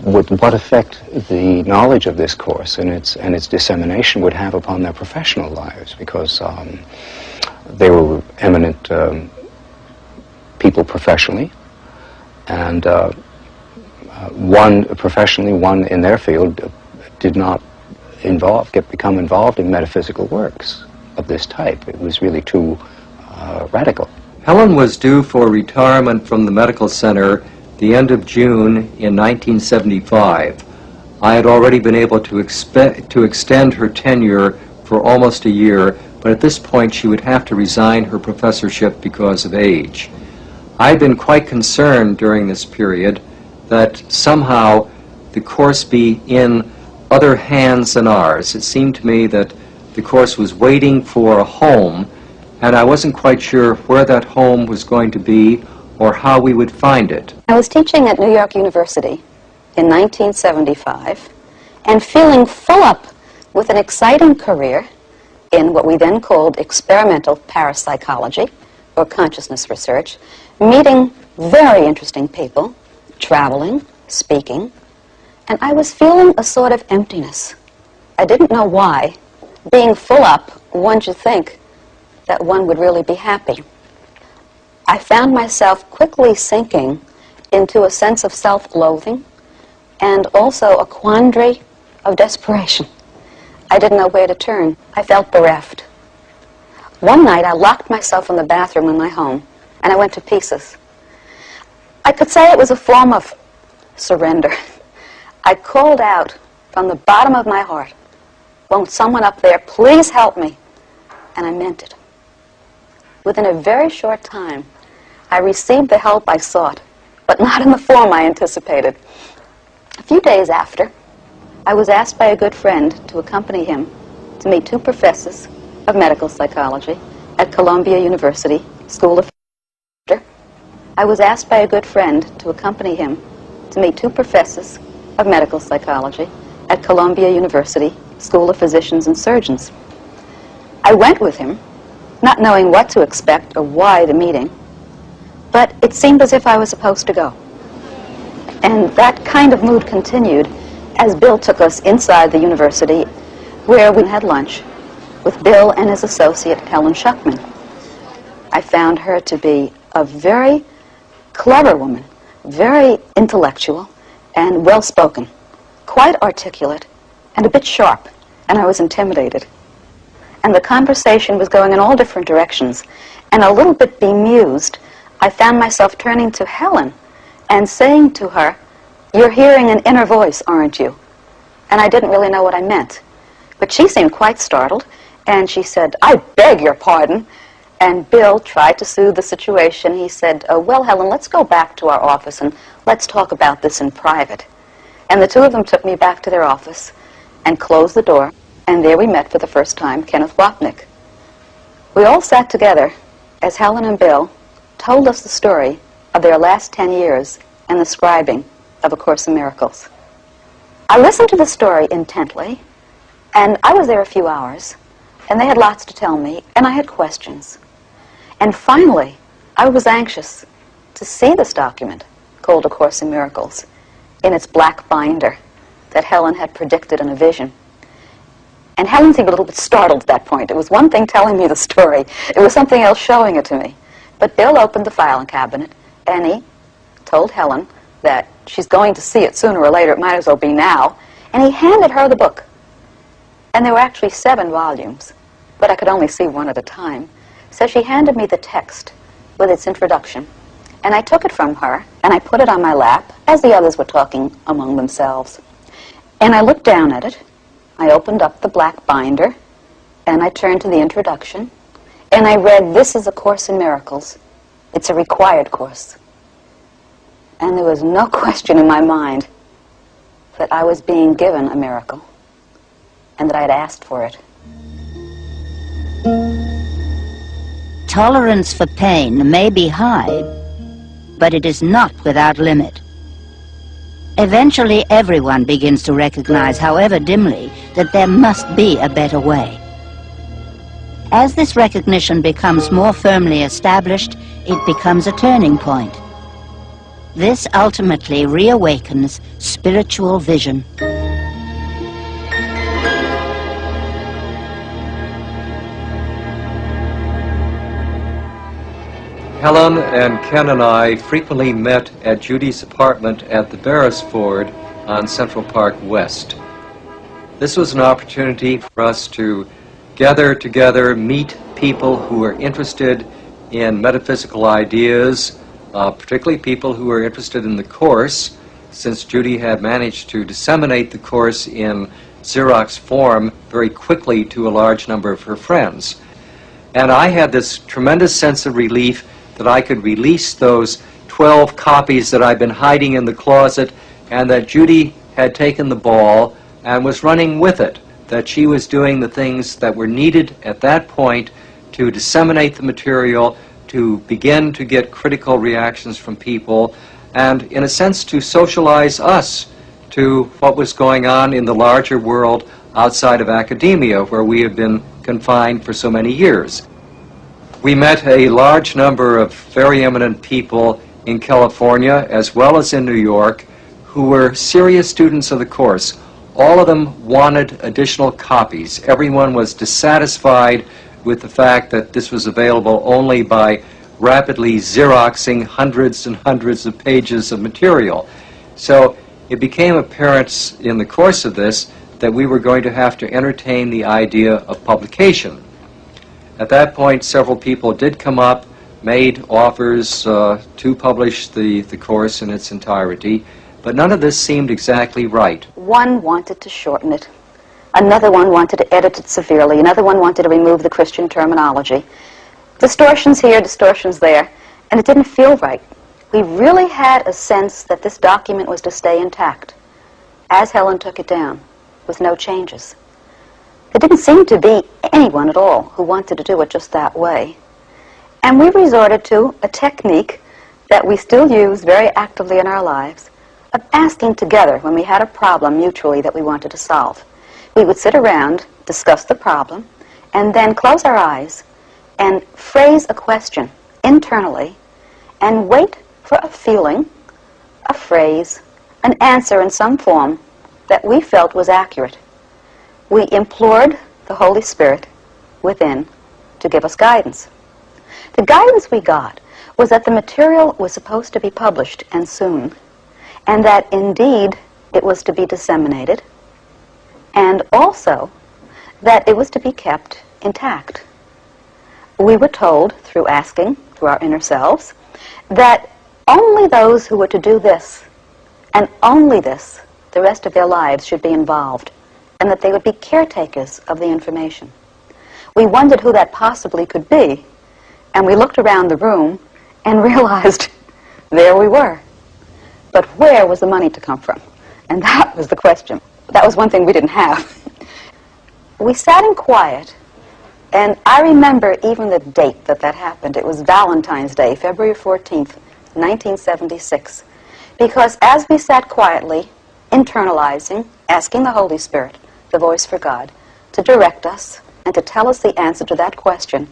with what effect the knowledge of this course and its dissemination would have upon their professional lives, because they were eminent people professionally, and one professionally, one in their field did not become involved in metaphysical works of this type. It was really too radical. Helen was due for retirement from the medical center the end of June in 1975. I had already been able to extend her tenure for almost a year, but at this point she would have to resign her professorship because of age. I had been quite concerned during this period that somehow the course be in other hands than ours. It seemed to me that the course was waiting for a home, and I wasn't quite sure where that home was going to be or how we would find it. I was teaching at New York University in 1975 and feeling full up with an exciting career in what we then called experimental parapsychology or consciousness research, meeting very interesting people, traveling, speaking, and I was feeling a sort of emptiness. I didn't know why. Being full up, one should think that one would really be happy. I found myself quickly sinking into a sense of self-loathing and also a quandary of desperation. I didn't know where to turn. I felt bereft. One night I locked myself in the bathroom in my home and I went to pieces. I could say it was a form of surrender. I called out from the bottom of my heart, "Won't someone up there please help me?" And I meant it. Within a very short time, I received the help I sought, but not in the form I anticipated. A few days after, I was asked by a good friend to accompany him to meet two professors of medical psychology at Columbia University School of I was asked by a good friend to accompany him to meet two professors of medical psychology at Columbia University School of Physicians and Surgeons. I went with him, not knowing what to expect or why the meeting, but it seemed as if I was supposed to go. And that kind of mood continued as Bill took us inside the university, where we had lunch with Bill and his associate, Helen Schucman. I found her to be a very clever woman, very intellectual and well-spoken, quite articulate and a bit sharp, and I was intimidated. And the conversation was going in all different directions, and a little bit bemused, I found myself turning to Helen and saying to her, "You're hearing an inner voice, aren't you?" And I didn't really know what I meant. But she seemed quite startled, and she said, "I beg your pardon." And Bill tried to soothe the situation. He said, "Well, Helen, let's go back to our office and let's talk about this in private." And the two of them took me back to their office and closed the door, and there we met for the first time Kenneth Wapnick. We all sat together as Helen and Bill told us the story of their last 10 years in the scribing of A Course in Miracles. I listened to the story intently, and I was there a few hours, and they had lots to tell me, and I had questions. And finally, I was anxious to see this document called A Course in Miracles in its black binder that Helen had predicted in a vision. And Helen seemed a little bit startled at that point. It was one thing telling me the story. It was something else showing it to me. But Bill opened the filing cabinet, and he told Helen that she's going to see it sooner or later. It might as well be now. And he handed her the book. And there were actually 7 volumes, but I could only see one at a time. So she handed me the text with its introduction. And I took it from her, and I put it on my lap, as the others were talking among themselves. And I looked down at it. I opened up the black binder, and I turned to the introduction, and I read, "This is A Course in Miracles. It's a required course." And there was no question in my mind that I was being given a miracle, and that I had asked for it. Tolerance for pain may be high, but it is not without limit. Eventually, everyone begins to recognize, however dimly, that there must be a better way. As this recognition becomes more firmly established, it becomes a turning point. This ultimately reawakens spiritual vision. Helen and Ken and I frequently met at Judy's apartment at the Beresford on Central Park West. This was an opportunity for us to gather together, meet people who are interested in metaphysical ideas, particularly people who are interested in the Course, since Judy had managed to disseminate the Course in Xerox form very quickly to a large number of her friends. And I had this tremendous sense of relief that I could release those 12 copies that I'd been hiding in the closet, and that Judy had taken the ball and was running with it, that she was doing the things that were needed at that point to disseminate the material, to begin to get critical reactions from people, and in a sense to socialize us to what was going on in the larger world outside of academia, where we had been confined for so many years. We met a large number of very eminent people in California as well as in New York who were serious students of the Course. All of them wanted additional copies. Everyone was dissatisfied with the fact that this was available only by rapidly Xeroxing hundreds and hundreds of pages of material. So it became apparent in the course of this that we were going to have to entertain the idea of publication. At that point, several people did come up, made offers to publish the Course in its entirety, but none of this seemed exactly right. One wanted to shorten it. Another one wanted to edit it severely. Another one wanted to remove the Christian terminology. Distortions here, distortions there, and it didn't feel right. We really had a sense that this document was to stay intact, as Helen took it down, with no changes. There didn't seem to be anyone at all who wanted to do it just that way. And we resorted to a technique that we still use very actively in our lives of asking together when we had a problem mutually that we wanted to solve. We would sit around, discuss the problem, and then close our eyes and phrase a question internally and wait for a feeling, a phrase, an answer in some form that we felt was accurate. We implored the Holy Spirit within to give us guidance. The guidance we got was that the material was supposed to be published, and soon, and that indeed it was to be disseminated, and also that it was to be kept intact. We were told, through asking, through our inner selves, that only those who were to do this, and only this, the rest of their lives should be involved, and that they would be caretakers of the information. We wondered who that possibly could be, and we looked around the room and realized there we were. But where was the money to come from? And that was the question. That was one thing we didn't have. We sat in quiet, and I remember even the date that happened. It was Valentine's Day, February 14th, 1976. Because as we sat quietly, internalizing, asking the Holy Spirit, the voice for God, to direct us and to tell us the answer to that question,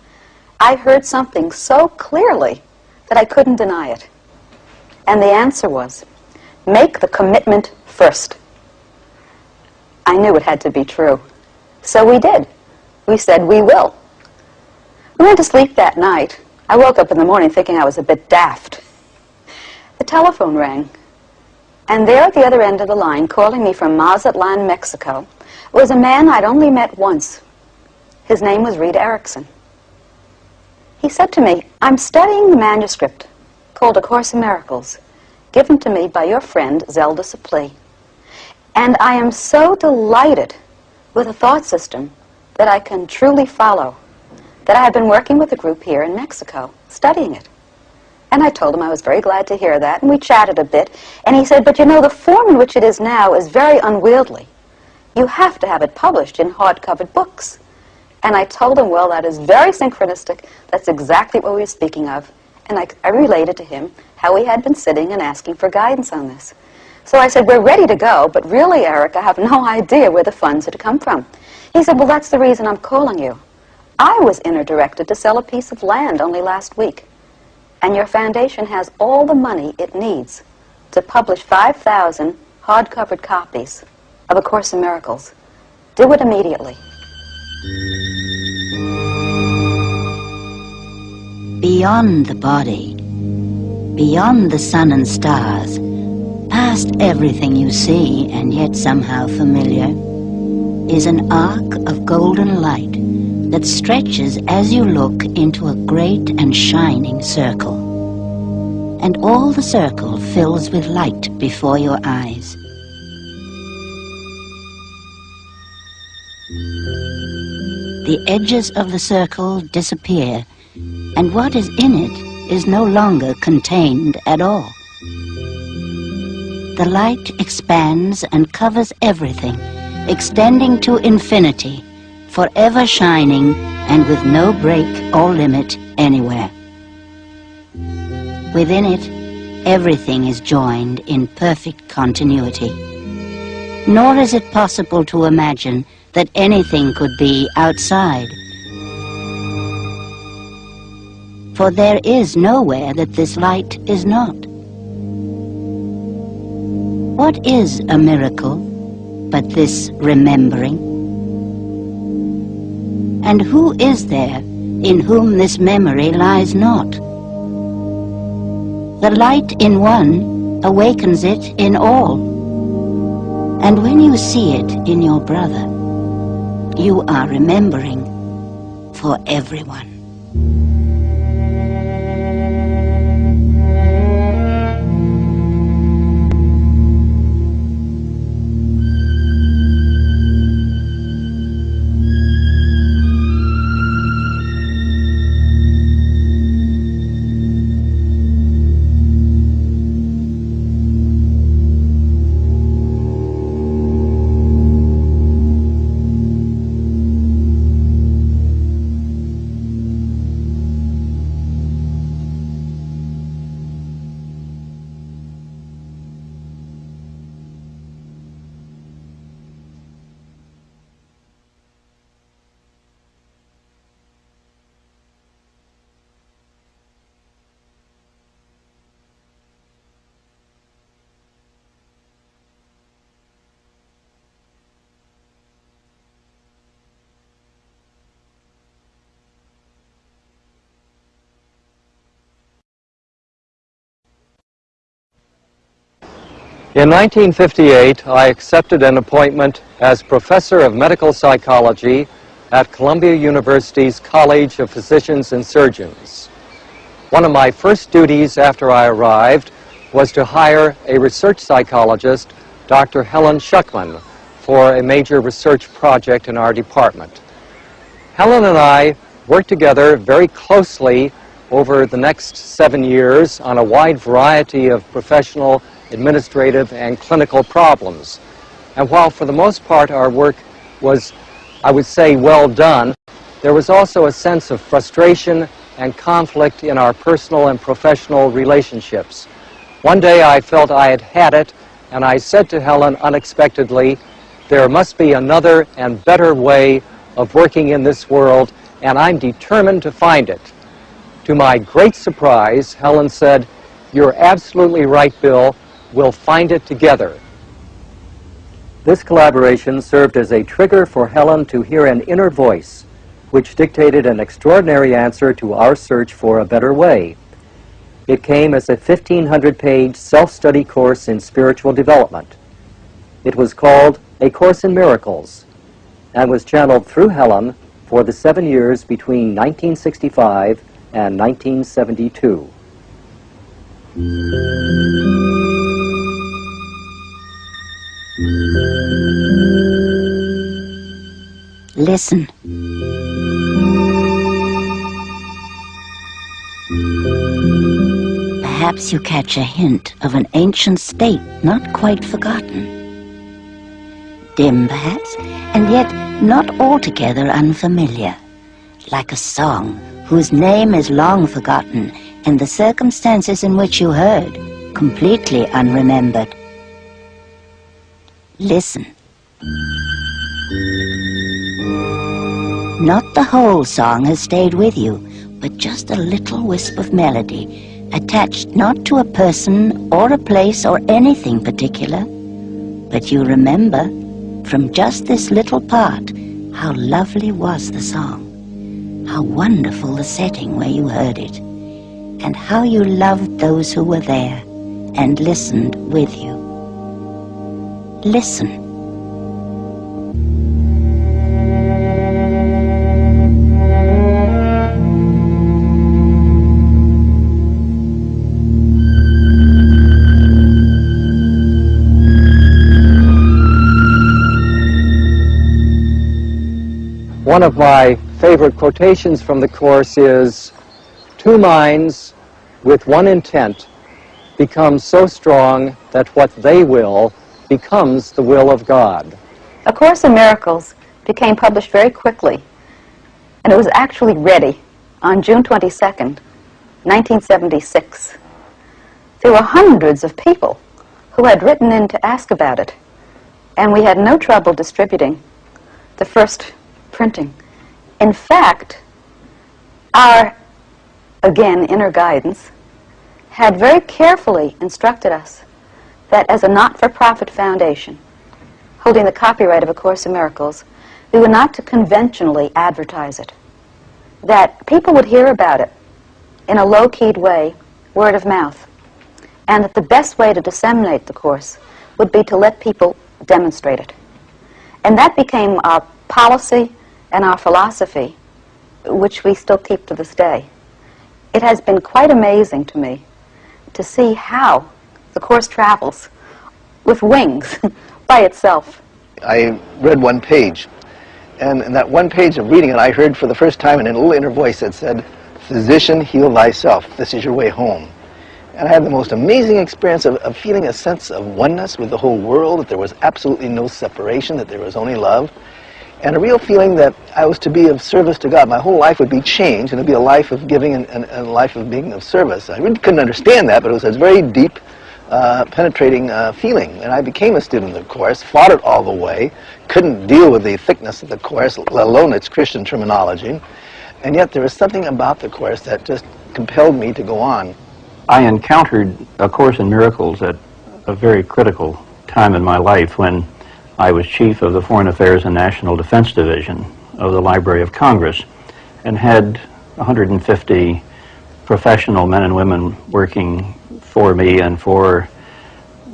I heard something so clearly that I couldn't deny it. And the answer was, make the commitment first. I knew it had to be true. So we did. We said, we will. We went to sleep that night. I woke up in the morning thinking I was a bit daft. The telephone rang. And there at the other end of the line, calling me from Mazatlan, Mexico, was a man I'd only met once. His name was Reed Erickson. He said to me, I'm studying the manuscript called A Course in Miracles, given to me by your friend Zelda Supplee. And I am so delighted with a thought system that I can truly follow, that I have been working with a group here in Mexico, studying it. And I told him I was very glad to hear that, and we chatted a bit. And he said, but you know, the form in which it is now is very unwieldy. You have to have it published in hard-covered books. And I told him, well, that is very synchronistic. That's exactly what we were speaking of. And I related to him how we had been sitting and asking for guidance on this. So I said, we're ready to go, but really, Eric, I have no idea where the funds are to come from. He said, well, that's the reason I'm calling you. I was inter-directed to sell a piece of land only last week, and your foundation has all the money it needs to publish 5,000 hard-covered copies of A Course in Miracles. Do it immediately. Beyond the body, beyond the sun and stars, past everything you see and yet somehow familiar, is an arc of golden light that stretches as you look into a great and shining circle. And all the circle fills with light before your eyes. The edges of the circle disappear, and what is in it is no longer contained at all. The light expands and covers everything, extending to infinity, forever shining and with no break or limit anywhere. Within it, everything is joined in perfect continuity. Nor is it possible to imagine that anything could be outside. For there is nowhere that this light is not. What is a miracle but this remembering? And who is there in whom this memory lies not? The light in one awakens it in all. And when you see it in your brother, you are remembering for everyone. In 1958, I accepted an appointment as professor of medical psychology at Columbia University's College of Physicians and Surgeons. One of my first duties after I arrived was to hire a research psychologist, Dr. Helen Schucman, for a major research project in our department. Helen and I worked together very closely over the next 7 years on a wide variety of professional, administrative, and clinical problems. And while for the most part our work was, I would say, well done, there was also a sense of frustration and conflict in our personal and professional relationships. One day I felt I had had it, and I said to Helen unexpectedly, "There must be another and better way of working in this world, and I'm determined to find it." To my great surprise, Helen said, "You're absolutely right, Bill. We'll find it together." This collaboration served as a trigger for Helen to hear an inner voice, which dictated an extraordinary answer to our search for a better way. It came as a 1,500-page self-study course in spiritual development. It was called A Course in Miracles, and was channeled through Helen for the 7 years between 1965 and 1972. Listen. Perhaps you catch a hint of an ancient state not quite forgotten. Dim, perhaps, and yet not altogether unfamiliar. Like a song whose name is long forgotten and the circumstances in which you heard completely unremembered. Listen. Not the whole song has stayed with you, but just a little wisp of melody, attached not to a person or a place or anything particular, but you remember, from just this little part, how lovely was the song, how wonderful the setting where you heard it, and how you loved those who were there and listened with you. Listen. One of my favorite quotations from the Course is, "Two minds with one intent become so strong that what they will becomes the will of God." A Course in Miracles became published very quickly, and it was actually ready on June 22nd, 1976. There were hundreds of people who had written in to ask about it, and we had no trouble distributing the first printing. In fact, our, again, inner guidance had very carefully instructed us that as a not-for-profit foundation holding the copyright of A Course in Miracles, we were not to conventionally advertise it, that people would hear about it in a low-keyed way, word of mouth, and that the best way to disseminate the Course would be to let people demonstrate it. And that became our policy and our philosophy, which we still keep to this day. It has been quite amazing to me to see how the Course travels with wings by itself. I read one page, and in that one page of reading it, I heard for the first time in a little inner voice that said, "Physician, heal thyself. This is your way home." And I had the most amazing experience of feeling a sense of oneness with the whole world, that there was absolutely no separation, that there was only love, and a real feeling that I was to be of service to God. My whole life would be changed, and it would be a life of giving and a life of being of service. I really couldn't understand that, but it was a very deep, penetrating feeling. And I became a student of the Course, fought it all the way, couldn't deal with the thickness of the Course, let alone its Christian terminology. And yet there was something about the Course that just compelled me to go on. I encountered A Course in Miracles at a very critical time in my life when I was chief of the Foreign Affairs and National Defense Division of the Library of Congress and had 150 professional men and women working for me and for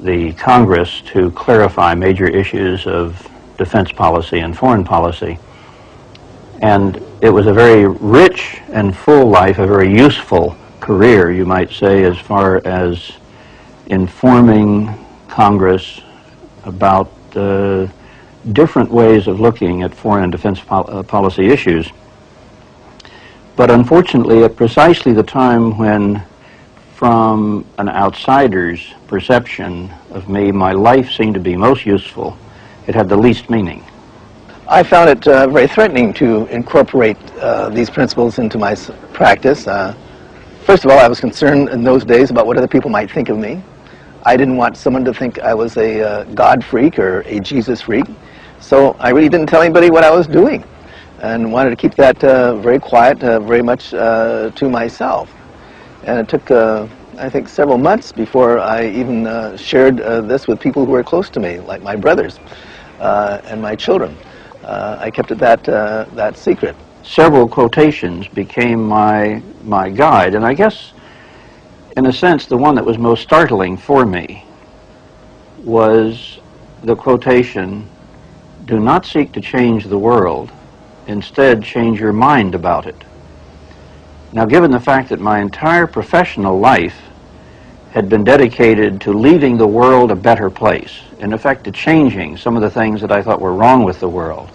the Congress to clarify major issues of defense policy and foreign policy. And it was a very rich and full life, a very useful career, you might say, as far as informing Congress about different ways of looking at foreign and defense policy issues. But unfortunately, at precisely the time when, from an outsider's perception of me, my life seemed to be most useful, it had the least meaning. I found it very threatening to incorporate these principles into my practice. First of all, I was concerned in those days about what other people might think of me. I didn't want someone to think I was a God freak or a Jesus freak, so I really didn't tell anybody what I was doing and wanted to keep that very quiet, very much to myself. And it took, I think, several months before I even shared this with people who were close to me, like my brothers and my children. I kept it that secret. Several quotations became my guide, and I guess in a sense, the one that was most startling for me was the quotation, "Do not seek to change the world, instead change your mind about it." Now, given the fact that my entire professional life had been dedicated to leaving the world a better place, in effect to changing some of the things that I thought were wrong with the world,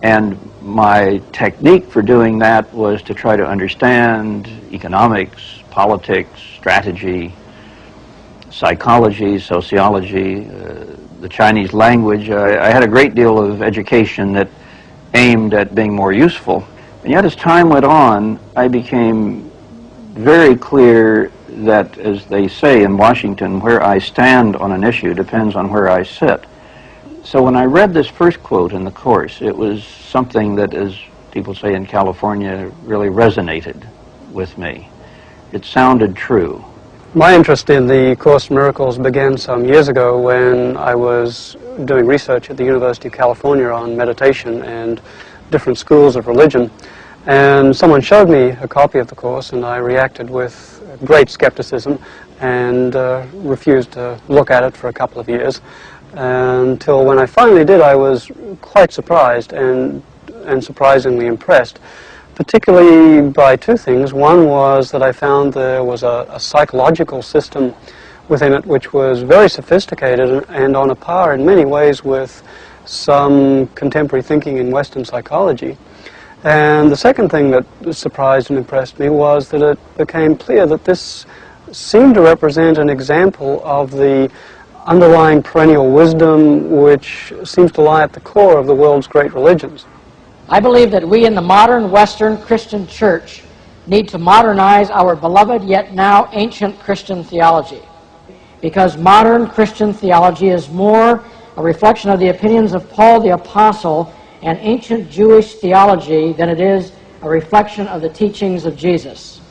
and my technique for doing that was to try to understand economics, politics, strategy, psychology, sociology, the Chinese language. I had a great deal of education that aimed at being more useful. And yet as time went on, I became very clear that, as they say in Washington, where I stand on an issue depends on where I sit. So when I read this first quote in the course, it was something that, as people say in California, really resonated with me. It sounded true. My interest in the Course in Miracles began some years ago when I was doing research at the University of California on meditation and different schools of religion. And someone showed me a copy of the Course, and I reacted with great skepticism and refused to look at it for a couple of years. Until when I finally did, I was quite surprised and surprisingly impressed, particularly by two things. One was that I found there was a psychological system within it which was very sophisticated and on a par in many ways with some contemporary thinking in Western psychology. And the second thing that surprised and impressed me was that it became clear that this seemed to represent an example of the underlying perennial wisdom which seems to lie at the core of the world's great religions. I believe that we in the modern Western Christian Church need to modernize our beloved yet now ancient Christian theology, because modern Christian theology is more a reflection of the opinions of Paul the Apostle and ancient Jewish theology than it is a reflection of the teachings of Jesus.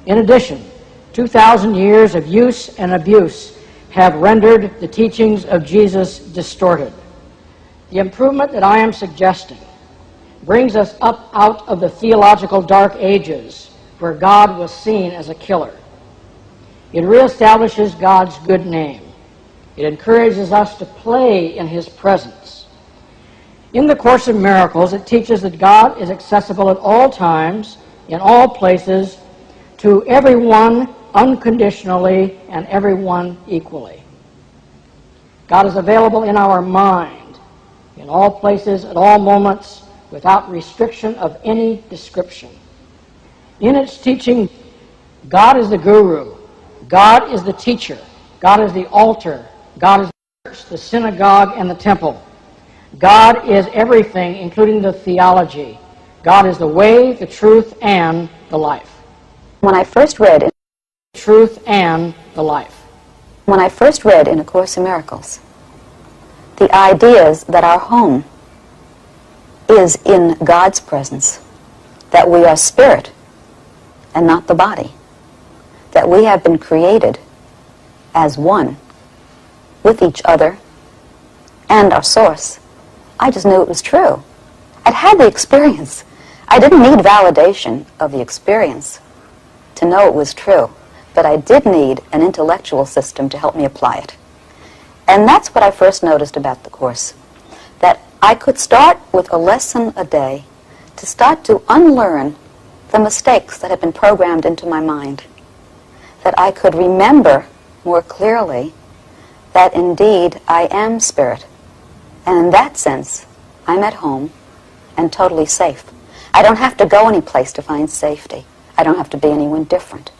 In addition, 2,000 years of use and abuse have rendered the teachings of Jesus distorted. The improvement that I am suggesting brings us up out of the theological dark ages where God was seen as a killer. It reestablishes God's good name. It encourages us to play in His presence. In the Course in Miracles, it teaches that God is accessible at all times, in all places, to everyone unconditionally and everyone equally. God is available in our mind, in all places, at all moments, without restriction of any description. In its teaching, God is the guru, God is the teacher, God is the altar, God is the church, the synagogue, and the temple. God is everything, including the theology. God is the way, the truth, and the life. When I first read Truth and the life. When I first read in A Course in Miracles, the ideas that our home is in God's presence, that we are spirit and not the body, that we have been created as one with each other and our source, I just knew it was true. I'd had the experience. I didn't need validation of the experience to know it was true, but I did need an intellectual system to help me apply it. And that's what I first noticed about the Course, that I could start with a lesson a day to start to unlearn the mistakes that had been programmed into my mind, that I could remember more clearly that indeed I am spirit, and in that sense I'm at home and totally safe. I don't have to go any place to find safety. I don't have to be anyone different.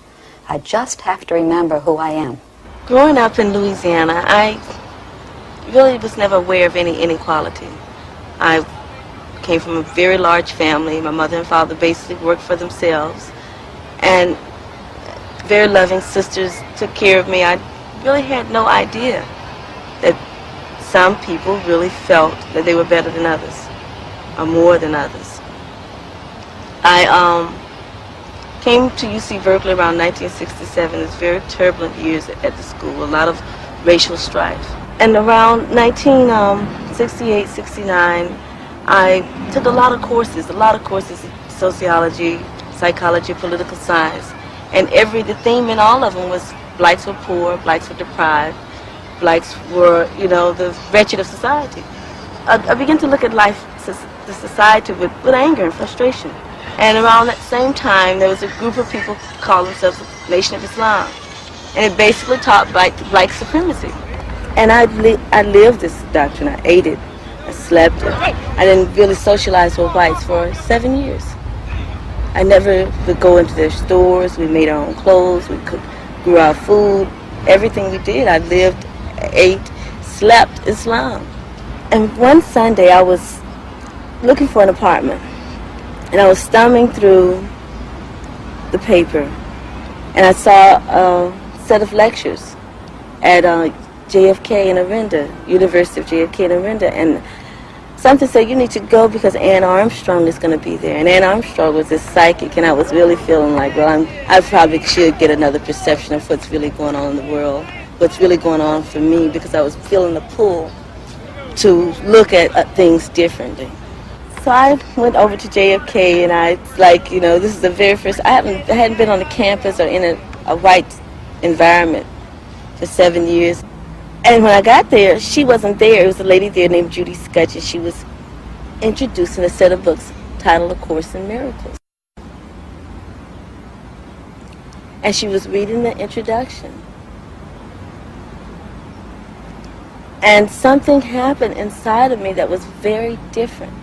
I just have to remember who I am. Growing up in Louisiana, I really was never aware of any inequality. I came from a very large family. My mother and father basically worked for themselves, and very loving sisters took care of me. I really had no idea that some people really felt that they were better than others, or more than others. I came to UC Berkeley around 1967. It's very turbulent years at the school, a lot of racial strife. And around 1968, 69, I took a lot of courses in sociology, psychology, political science. And the theme in all of them was blacks were poor, blacks were deprived, blacks were, the wretched of society. I began to look at life, the society with anger and frustration. And around that same time, there was a group of people called themselves the Nation of Islam. And it basically taught black supremacy. And I lived this doctrine. I ate it. I slept it. I didn't really socialize with whites for 7 years. I never would go into their stores. We made our own clothes. We grew our food. Everything we did, I lived, ate, slept Islam. And one Sunday, I was looking for an apartment. And I was thumbing through the paper, and I saw a set of lectures at JFK in Orinda, University of JFK in Orinda, and something said, you need to go because Ann Armstrong is going to be there. And Ann Armstrong was this psychic, and I was really feeling like, well, I probably should get another perception of what's really going on in the world, what's really going on for me, because I was feeling the pull to look at things differently. So I went over to JFK, and I, like, you know, this is the very first, I hadn't been on a campus or in a white environment for 7 years. And when I got there, she wasn't there. It was a lady there named Judy Scutch, and she was introducing a set of books titled A Course in Miracles. And she was reading the introduction. And something happened inside of me that was very different.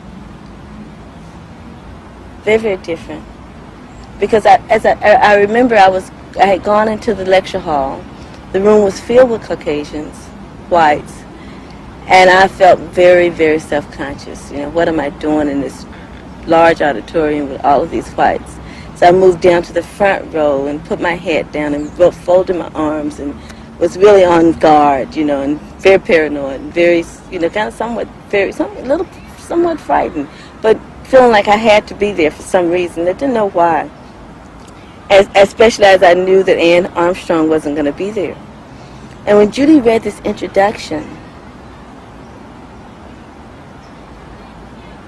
Very, very different. Because I remember I had gone into the lecture hall. The room was filled with Caucasians, whites, and I felt very, very self-conscious. You know, what am I doing in this large auditorium with all of these whites? So I moved down to the front row and put my head down and folded my arms and was really on guard, you know, and very paranoid, and very, you know, kind of somewhat frightened, but feeling like I had to be there for some reason. I didn't know why. Especially as I knew that Ann Armstrong wasn't going to be there. And when Judy read this introduction,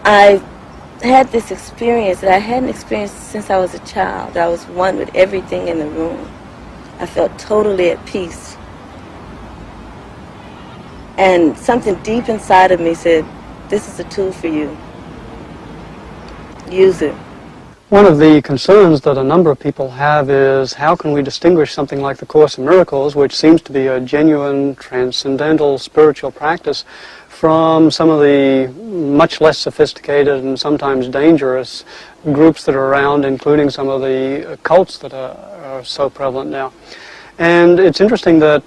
I had this experience that I hadn't experienced since I was a child. I was one with everything in the room. I felt totally at peace. And something deep inside of me said, this is a tool for you. Use it. One of the concerns that a number of people have is how can we distinguish something like the Course in Miracles, which seems to be a genuine, transcendental, spiritual practice, from some of the much less sophisticated and sometimes dangerous groups that are around, including some of the cults that are so prevalent now. And it's interesting that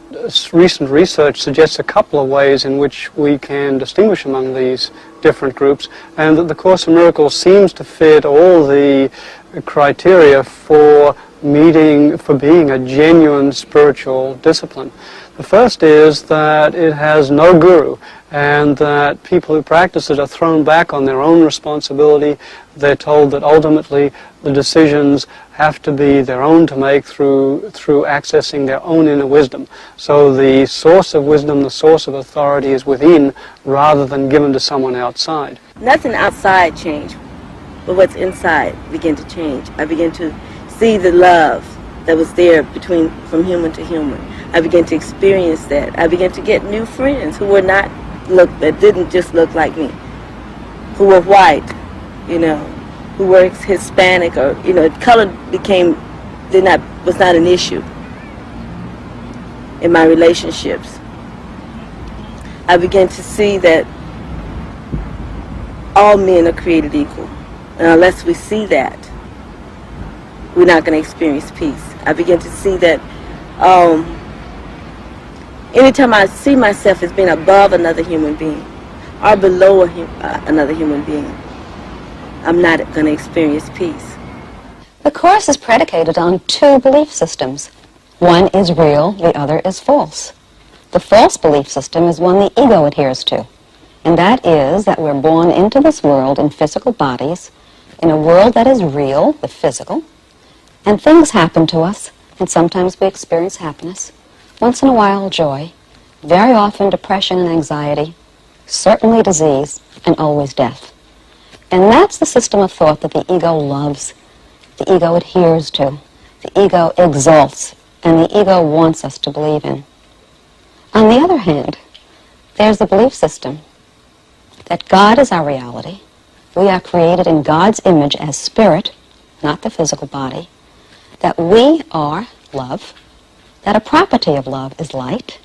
recent research suggests a couple of ways in which we can distinguish among these different groups, and that the Course in Miracles seems to fit all the criteria for being a genuine spiritual discipline. The first is that it has no guru, and that people who practice it are thrown back on their own responsibility. They're told that ultimately the decisions have to be their own to make through accessing their own inner wisdom. So the source of wisdom, the source of authority is within rather than given to someone outside. Nothing outside changed, but what's inside began to change. I began to see the love that was there from human to human. I began to experience that. I began to get new friends who were that didn't just look like me, who were white, you know, who were Hispanic, or, you know, color was not an issue in my relationships. I began to see that all men are created equal, and unless we see that, we're not going to experience peace. I began to see that anytime I see myself as being above another human being or below another human being, I'm not going to experience peace. The Course is predicated on two belief systems. One is real, the other is false. The false belief system is one the ego adheres to, and that is that we're born into this world in physical bodies, in a world that is real, the physical, and things happen to us, and sometimes we experience happiness, once in a while joy, very often depression and anxiety, certainly disease, and always death. And that's the system of thought that the ego loves, the ego adheres to, the ego exalts, and the ego wants us to believe in. On the other hand, there's the belief system that God is our reality. We are created in God's image as spirit, not the physical body, that we are love, that a property of love is light,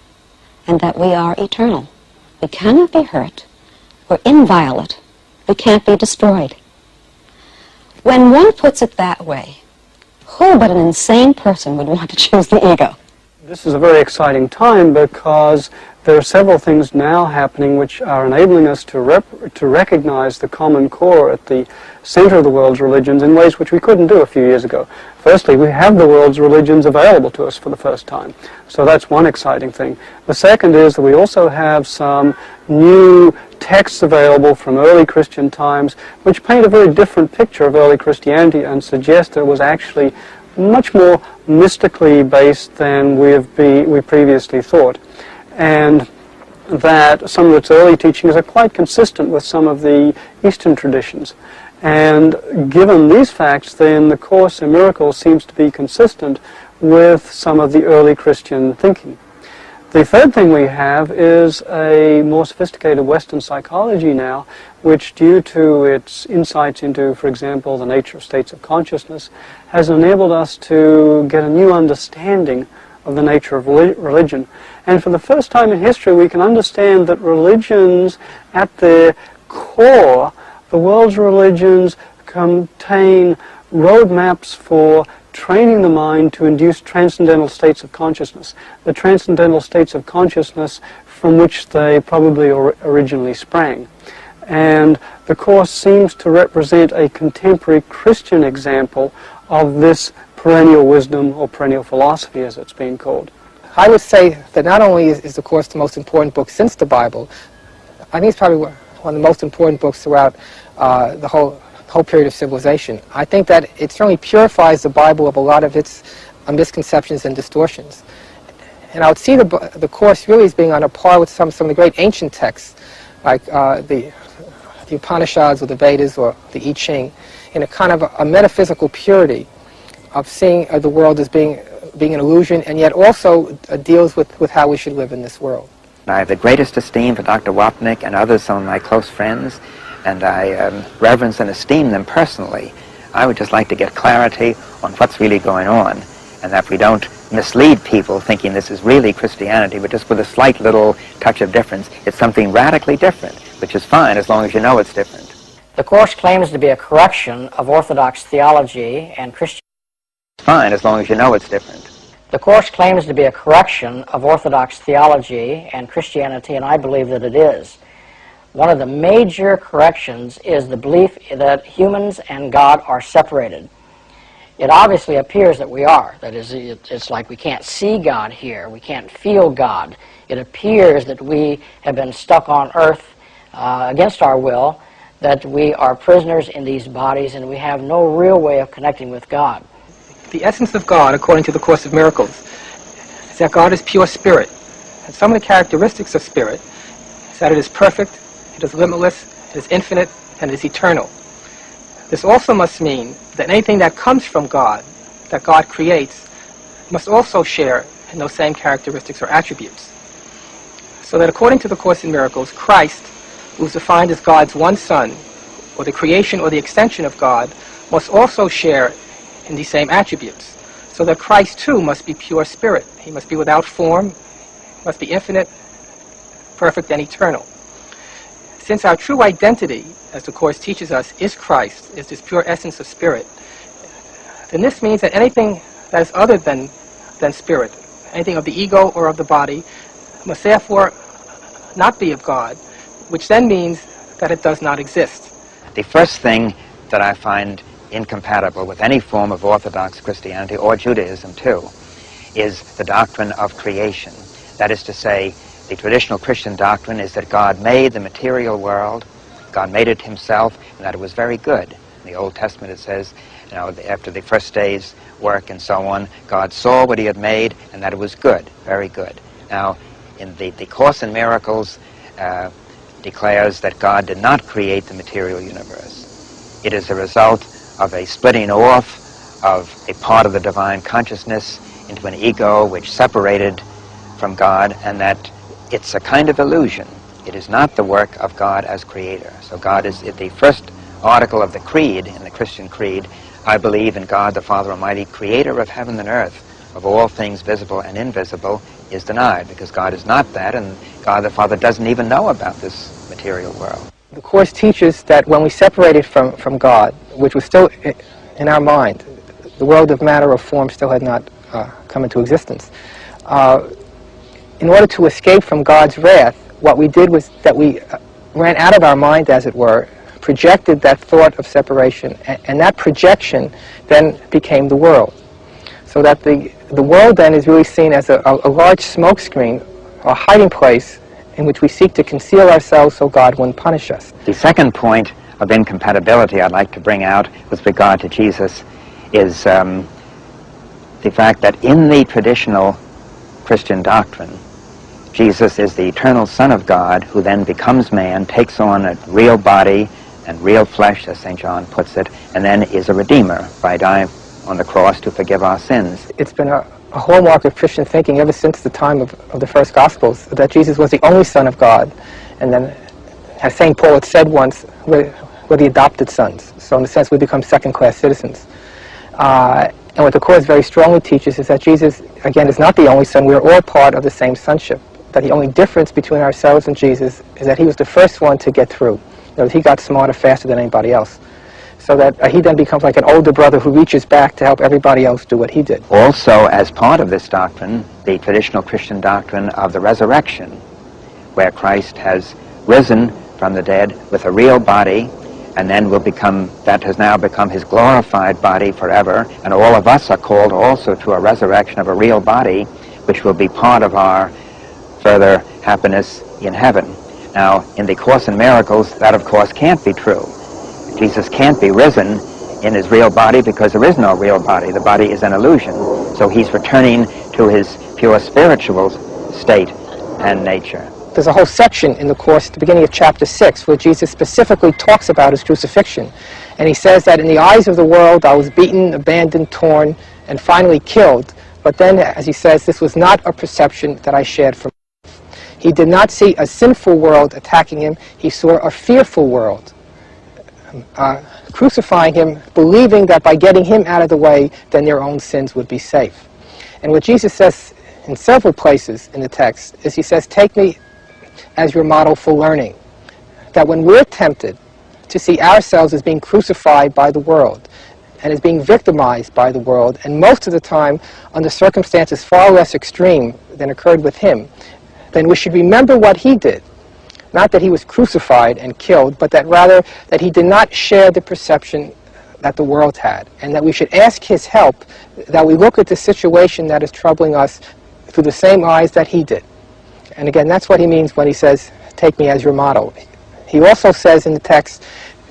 and that we are eternal. We cannot be hurt. We're inviolate. We can't be destroyed. When one puts it that way, who but an insane person would want to choose the ego? This is a very exciting time because there are several things now happening which are enabling us to recognize the common core at the center of the world's religions in ways which we couldn't do a few years ago. Firstly, we have the world's religions available to us for the first time. So that's one exciting thing. The second is that we also have some new texts available from early Christian times which paint a very different picture of early Christianity and suggest that it was actually much more mystically based than we previously thought, and that some of its early teachings are quite consistent with some of the Eastern traditions. And given these facts, then the Course in Miracles seems to be consistent with some of the early Christian thinking. The third thing we have is a more sophisticated Western psychology now, which, due to its insights into, for example, the nature of states of consciousness, has enabled us to get a new understanding of the nature of religion. And for the first time in history, we can understand that religions, at their core, the world's religions contain roadmaps for training the mind to induce transcendental states of consciousness, the transcendental states of consciousness from which they probably originally sprang. And the Course seems to represent a contemporary Christian example of this perennial wisdom, or perennial philosophy as it's being called. I would say that not only is the Course the most important book since the Bible, I think it's probably one of the most important books throughout the whole period of civilization. I think that it certainly purifies the Bible of a lot of its misconceptions and distortions. And I would see the Course really as being on a par with some of the great ancient texts, like the Upanishads or the Vedas or the I Ching, in a kind of a metaphysical purity of seeing the world as being an illusion, and yet also deals with how we should live in this world. I have the greatest esteem for Dr. Wapnick and others, some of my close friends, and I reverence and esteem them personally. I would just like to get clarity on what's really going on, and that we don't mislead people thinking this is really Christianity, but just with a slight little touch of difference. It's something radically different, which is fine as long as you know it's different. The Course claims to be a correction of Orthodox theology and Christianity. Fine as long as you know it's different. The Course claims to be a correction of Orthodox theology and Christianity, and I believe that it is. One of the major corrections is the belief that humans and God are separated. It obviously appears that we are. That is, it's like we can't see God here. We can't feel God. It appears that we have been stuck on earth against our will, that we are prisoners in these bodies, and we have no real way of connecting with God. The essence of God, according to the Course of Miracles, is that God is pure spirit. And some of the characteristics of spirit is that it is perfect, it is limitless, it is infinite, and it is eternal. This also must mean that anything that comes from God, that God creates, must also share in those same characteristics or attributes. So that according to the Course in Miracles, Christ, who is defined as God's one Son, or the creation or the extension of God, must also share in these same attributes. So that Christ too must be pure spirit. He must be without form, must be infinite, perfect, and eternal. Since our true identity, as the Course teaches us, is Christ, is this pure essence of spirit, then this means that anything that is other than spirit, anything of the ego or of the body, must therefore not be of God, which then means that it does not exist. The first thing that I find incompatible with any form of Orthodox Christianity, or Judaism too, is the doctrine of creation. That is to say, the traditional Christian doctrine is that God made the material world, God made it himself, and that it was very good. In the Old Testament it says, after the first day's work and so on, God saw what he had made and that it was good, very good. Now, in the Course in Miracles declares that God did not create the material universe. It is a result of a splitting off of a part of the divine consciousness into an ego which separated from God, and that it's a kind of illusion. It is not the work of God as creator. So God is, the first article of the creed, in the Christian creed, I believe in God the Father Almighty, creator of heaven and earth, of all things visible and invisible, is denied, because God is not that, and God the Father doesn't even know about this material world. The Course teaches that when we separated from God, which was still in our mind, the world of matter or form still had not come into existence, in order to escape from God's wrath, what we did was that we ran out of our mind, as it were, projected that thought of separation, and that projection then became the world. So that the world then is really seen as a large smoke screen, a hiding place in which we seek to conceal ourselves so God wouldn't punish us. The second point of incompatibility I'd like to bring out with regard to Jesus is the fact that in the traditional Christian doctrine, Jesus is the eternal Son of God who then becomes man, takes on a real body and real flesh, as St. John puts it, and then is a Redeemer by dying on the cross to forgive our sins. It's been a hallmark of Christian thinking ever since the time of the first Gospels that Jesus was the only Son of God. And then, as St. Paul had said once, we're the adopted sons. So in a sense, we become second-class citizens. And what the Course very strongly teaches is that Jesus, again, is not the only Son. We are all part of the same sonship. That the only difference between ourselves and Jesus is that he was the first one to get through. In other words, he got smarter faster than anybody else. So that he then becomes like an older brother who reaches back to help everybody else do what he did. Also, as part of this doctrine, the traditional Christian doctrine of the resurrection, where Christ has risen from the dead with a real body, and then that has now become his glorified body forever, and all of us are called also to a resurrection of a real body, which will be part of our further happiness in heaven. Now, in the Course in Miracles, that of course can't be true. Jesus can't be risen in his real body because there is no real body. The body is an illusion. So he's returning to his pure spiritual state and nature. There's a whole section in the Course at the beginning of chapter 6 where Jesus specifically talks about his crucifixion. And he says that in the eyes of the world I was beaten, abandoned, torn, and finally killed. But then, as he says, this was not a perception that I shared from myself. He did not see a sinful world attacking him. He saw a fearful world crucifying him, believing that by getting him out of the way, then their own sins would be safe. And what Jesus says in several places in the text is he says, take me as your model for learning. That when we're tempted to see ourselves as being crucified by the world and as being victimized by the world, and most of the time under circumstances far less extreme than occurred with him, then we should remember what he did. Not that he was crucified and killed, but that rather that he did not share the perception that the world had, and that we should ask his help, that we look at the situation that is troubling us through the same eyes that he did. And again, that's what he means when he says, take me as your model. He also says in the text,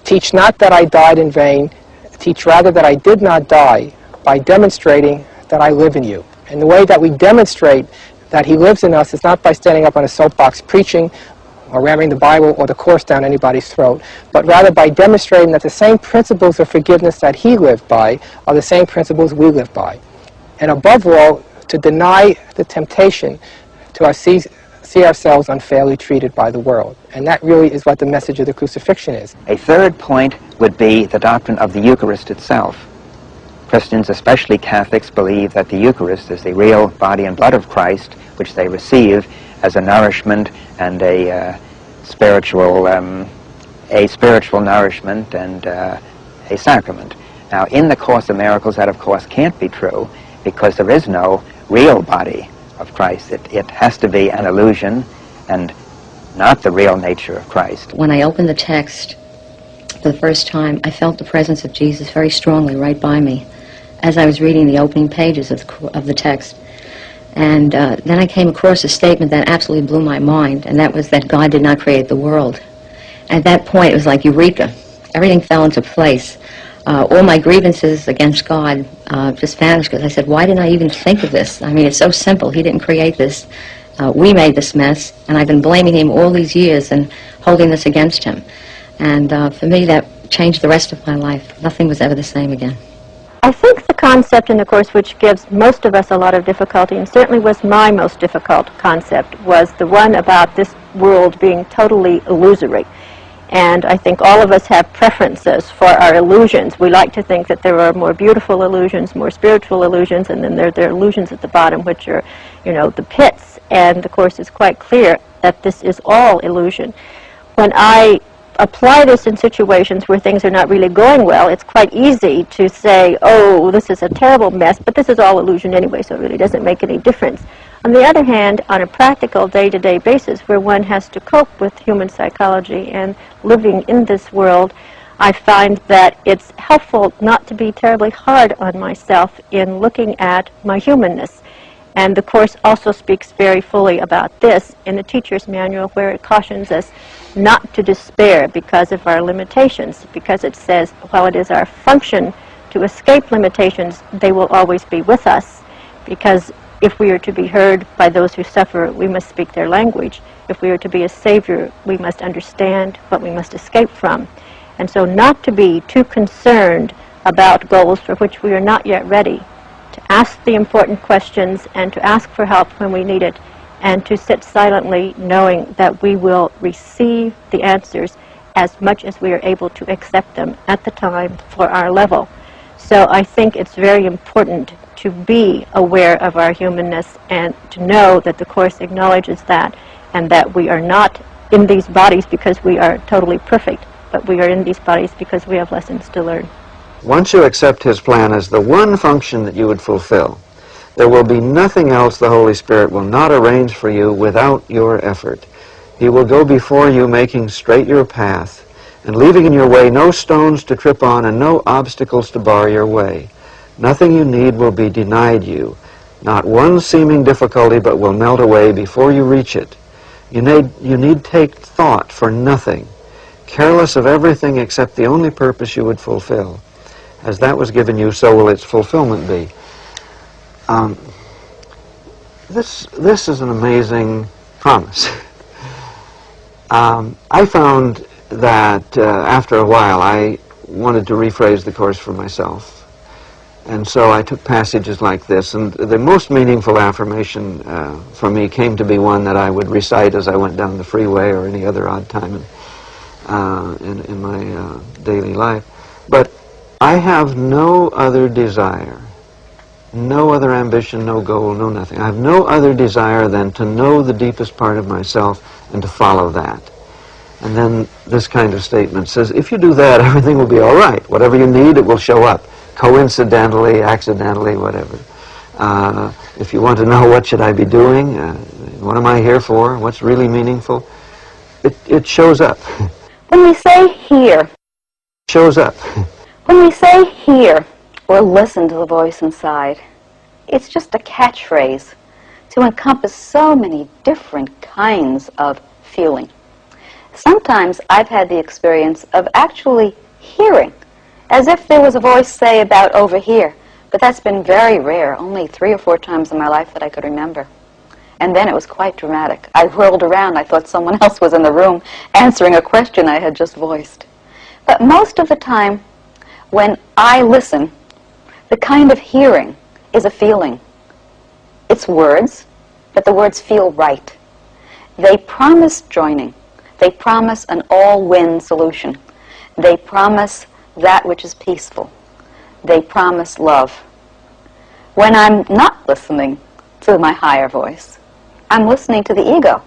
teach not that I died in vain, teach rather that I did not die, by demonstrating that I live in you. And the way that we demonstrate that he lives in us is not by standing up on a soapbox preaching or ramming the Bible or the Course down anybody's throat, but rather by demonstrating that the same principles of forgiveness that he lived by are the same principles we live by. And above all, to deny the temptation to see ourselves unfairly treated by the world. And that really is what the message of the crucifixion is. A third point would be the doctrine of the Eucharist itself. Christians, especially Catholics, believe that the Eucharist is the real body and blood of Christ, which they receive as a nourishment and a spiritual nourishment and a sacrament. Now, in the Course of Miracles, that of course can't be true, because there is no real body of Christ. It has to be an illusion and not the real nature of Christ. When I opened the text for the first time, I felt the presence of Jesus very strongly right by me as I was reading the opening pages of the text. And then I came across a statement that absolutely blew my mind, and that was that God did not create the world. At that point, it was like eureka. Everything fell into place. All my grievances against God just vanished, because I said, why didn't I even think of this? I mean, it's so simple. He didn't create this. We made this mess, and I've been blaming him all these years and holding this against him. And for me, that changed the rest of my life. Nothing was ever the same again. I think the concept in the Course which gives most of us a lot of difficulty, and certainly was my most difficult concept, was the one about this world being totally illusory. And I think all of us have preferences for our illusions. We like to think that there are more beautiful illusions, more spiritual illusions, and then there are illusions at the bottom, which are, the pits. And the Course is quite clear that this is all illusion. When I apply this in situations where things are not really going well, it's quite easy to say, oh, this is a terrible mess, but this is all illusion anyway, so it really doesn't make any difference. On the other hand, on a practical day-to-day basis where one has to cope with human psychology and living in this world, I find that it's helpful not to be terribly hard on myself in looking at my humanness. And the Course also speaks very fully about this in the teacher's manual, where it cautions us not to despair because of our limitations, because it says, while it is our function to escape limitations, they will always be with us, because if we are to be heard by those who suffer, we must speak their language. If we are to be a savior, we must understand what we must escape from. And so not to be too concerned about goals for which we are not yet ready, to ask the important questions and to ask for help when we need it, and to sit silently knowing that we will receive the answers as much as we are able to accept them at the time for our level. So I think it's very important to be aware of our humanness and to know that the Course acknowledges that, and that we are not in these bodies because we are totally perfect, but we are in these bodies because we have lessons to learn. Once you accept his plan as the one function that you would fulfill, there will be nothing else the Holy Spirit will not arrange for you without your effort. He will go before you, making straight your path, and leaving in your way no stones to trip on and no obstacles to bar your way. Nothing you need will be denied you. Not one seeming difficulty but will melt away before you reach it. You need take thought for nothing, careless of everything except the only purpose you would fulfill. As that was given you, so will its fulfillment be. This is an amazing promise. I found that after a while I wanted to rephrase the Course for myself. And so I took passages like this, and the most meaningful affirmation for me came to be one that I would recite as I went down the freeway or any other odd time in my daily life. But I have no other desire, no other ambition, no goal, no nothing. I have no other desire than to know the deepest part of myself and to follow that. And then this kind of statement says, if you do that, everything will be all right. Whatever you need, it will show up. Coincidentally, accidentally, whatever. If you want to know what should I be doing, what am I here for, what's really meaningful, it shows up. When we say here, It shows up. when we say hear or listen to the voice inside, it's just a catchphrase to encompass so many different kinds of feeling. Sometimes I've had the experience of actually hearing, as if there was a voice, say, about over here, but that's been very rare, only 3 or 4 times in my life that I could remember. And then it was quite dramatic. I whirled around. I thought someone else was in the room answering a question I had just voiced. But most of the time, when I listen, the kind of hearing is a feeling. It's words, but the words feel right. They promise joining. They promise an all-win solution. They promise that which is peaceful. They promise love. When I'm not listening to my higher voice, I'm listening to the ego.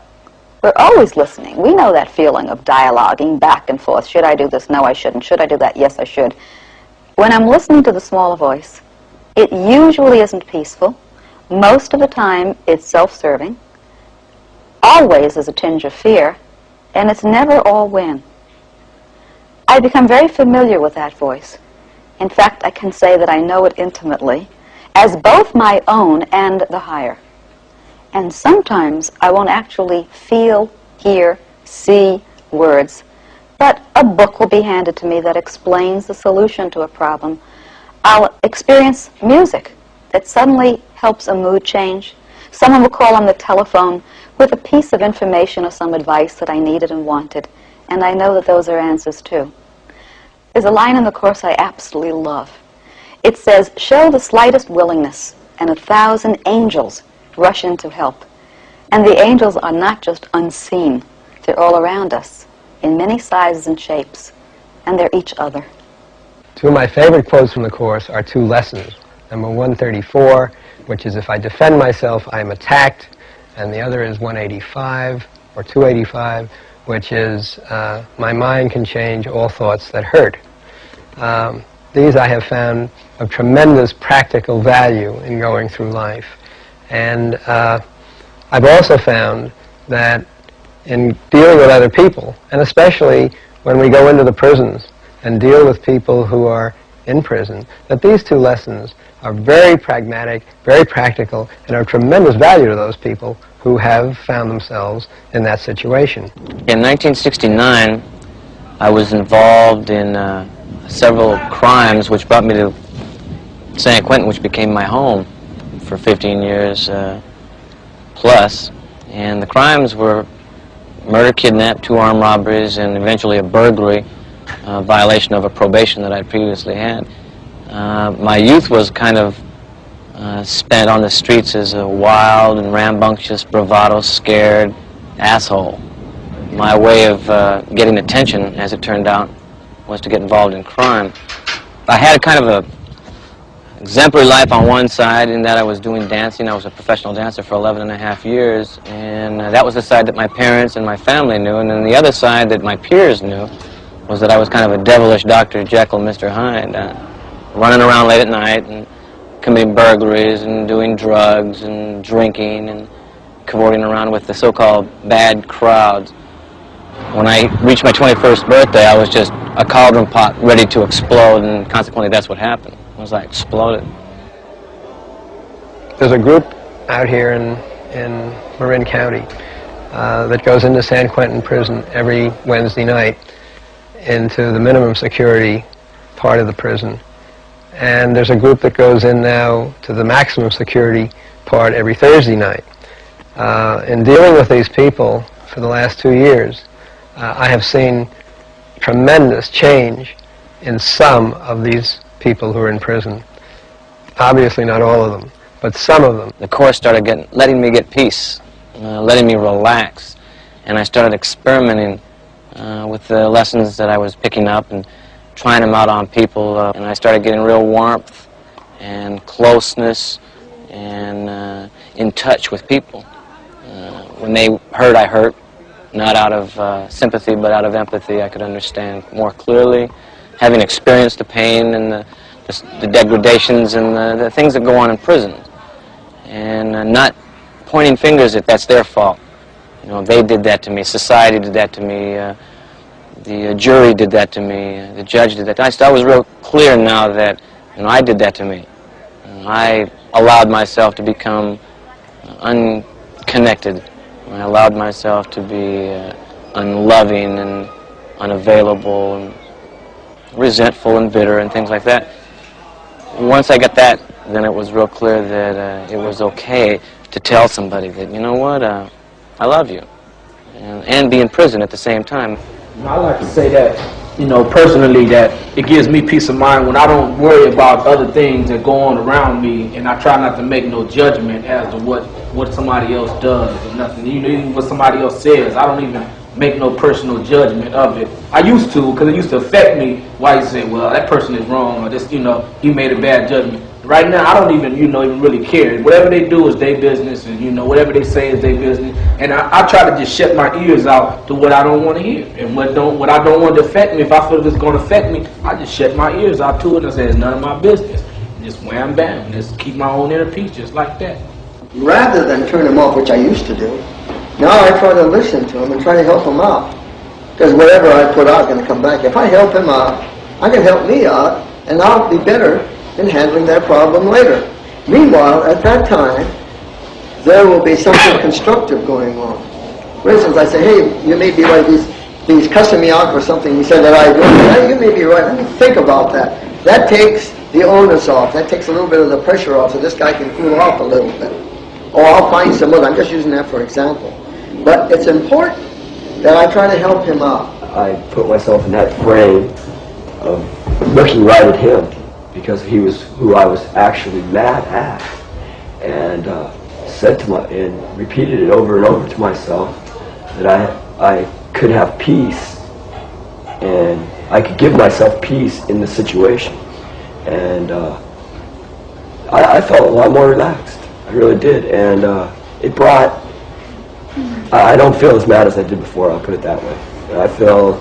We're always listening. We know that feeling of dialoguing back and forth. Should I do this? No, I shouldn't. Should I do that? Yes, I should. When I'm listening to the smaller voice, it usually isn't peaceful. Most of the time, it's self-serving. Always there's a tinge of fear, and it's never all win. I become very familiar with that voice. In fact, I can say that I know it intimately as both my own and the higher. And sometimes I won't actually feel, hear, see words, but a book will be handed to me that explains the solution to a problem. I'll experience music that suddenly helps a mood change. Someone will call on the telephone with a piece of information or some advice that I needed and wanted, and I know that those are answers too. There's a line in the Course I absolutely love. It says, show the slightest willingness, and 1,000 angels rush in to help. And the angels are not just unseen. They're all around us, in many sizes and shapes, and they're each other. 2 of my favorite quotes from the Course are 2 lessons. Number 134, which is, if I defend myself, I am attacked. And the other is 185, or 285, which is, my mind can change all thoughts that hurt. These I have found of tremendous practical value in going through life. And I've also found that in dealing with other people, and especially when we go into the prisons and deal with people who are in prison, that these two lessons are very pragmatic, very practical, and are of tremendous value to those people who have found themselves in that situation. In 1969, I was involved in several crimes which brought me to San Quentin, which became my home for 15 years plus. And the crimes were murder, kidnap, 2 armed robberies, and eventually a burglary, violation of a probation that I'd previously had. My youth was kind of spent on the streets as a wild and rambunctious, bravado, scared asshole. My way of getting attention, as it turned out, was to get involved in crime. I had kind of a exemplary life on one side in that I was doing dancing. I was a professional dancer for 11.5 years, and that was the side that my parents and my family knew. And then the other side that my peers knew was that I was kind of a devilish Dr. Jekyll, Mr. Hyde, running around late at night and committing burglaries and doing drugs and drinking and cavorting around with the so-called bad crowds. When I reached my 21st birthday, I was just a cauldron pot ready to explode, and consequently that's what happened. It was like exploded. There's a group out here in Marin County that goes into San Quentin prison every Wednesday night into the minimum security part of the prison. And there's a group that goes in now to the maximum security part every Thursday night. In dealing with these people for the last 2 years, I have seen tremendous change in some of these people who are in prison. Obviously not all of them, but some of them. The course started letting me get peace, letting me relax, and I started experimenting with the lessons that I was picking up and trying them out on people, and I started getting real warmth and closeness and in touch with people. When they hurt, I hurt, not out of sympathy but out of empathy. I could understand more clearly, having experienced the pain and the degradations and the things that go on in prison, and not pointing fingers at that's their fault. You know, they did that to me, society did that to me, the jury did that to me, the judge did that. I was real clear now that, you know, I did that to me. I allowed myself to become unconnected. I allowed myself to be unloving and unavailable and resentful and bitter and things like that. Once I got that, then it was real clear that it was okay to tell somebody that, you know what, I love you, and be in prison at the same time. I like to say that, you know, personally, that it gives me peace of mind when I don't worry about other things that go on around me, and I try not to make no judgment as to what somebody else does or nothing. You know, even what somebody else says, I don't even make no personal judgment of it. I used to, because it used to affect me. Why you say, well, that person is wrong, or this, you know, he made a bad judgment. Right now, I don't even, you know, even really care. Whatever they do is their business, and, you know, whatever they say is their business. And I try to just shut my ears out to what I don't want to hear. And what I don't want to affect me, if I feel it's going to affect me, I just shut my ears out to it and say it's none of my business. And just wham bam, just keep my own inner peace just like that. Rather than turn him off, which I used to do, now I try to listen to him and try to help him out. Because whatever I put out is going to come back. If I help him out, I can help me out, and I'll be better in handling that problem later. Meanwhile, at that time, there will be something constructive going on. For instance, I say, hey, you may be right, he's cussing me out for something he said that I do. Yeah, you may be right, let me think about that. That takes the onus off, that takes a little bit of the pressure off so this guy can cool off a little bit. Or I'll find some other, I'm just using that for example. But it's important that I try to help him out. I put myself in that frame of looking right at him, because he was who I was actually mad at, and said to and repeated it over and over to myself that I could have peace, and I could give myself peace in the situation, and I felt a lot more relaxed. I really did, and it brought. I don't feel as mad as I did before. I'll put it that way. And I feel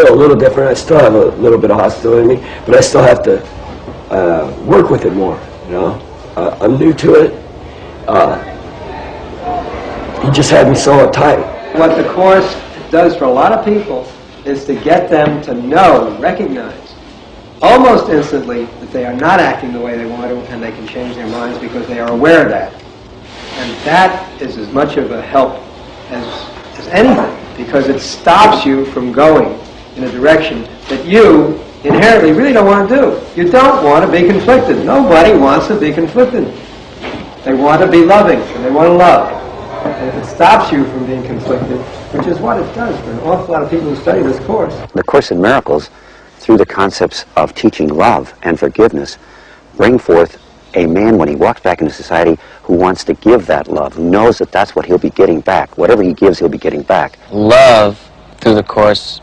a little different. I still have a little bit of hostility in me, but I still have to work with it more, you know. I'm new to it. he just had me so uptight. What the Course does for a lot of people is to get them to know, recognize, almost instantly, that they are not acting the way they want to, and they can change their minds because they are aware of that. And that is as much of a help as anything, because it stops you from going in a direction that you inherently really don't want to do. You don't want to be conflicted. Nobody wants to be conflicted. They want to be loving, and they want to love. And if it stops you from being conflicted, which is what it does for an awful lot of people who study this course. The Course in Miracles, through the concepts of teaching love and forgiveness, bring forth a man when he walks back into society who wants to give that love, who knows that that's what he'll be getting back. Whatever he gives, he'll be getting back. Love, through the Course,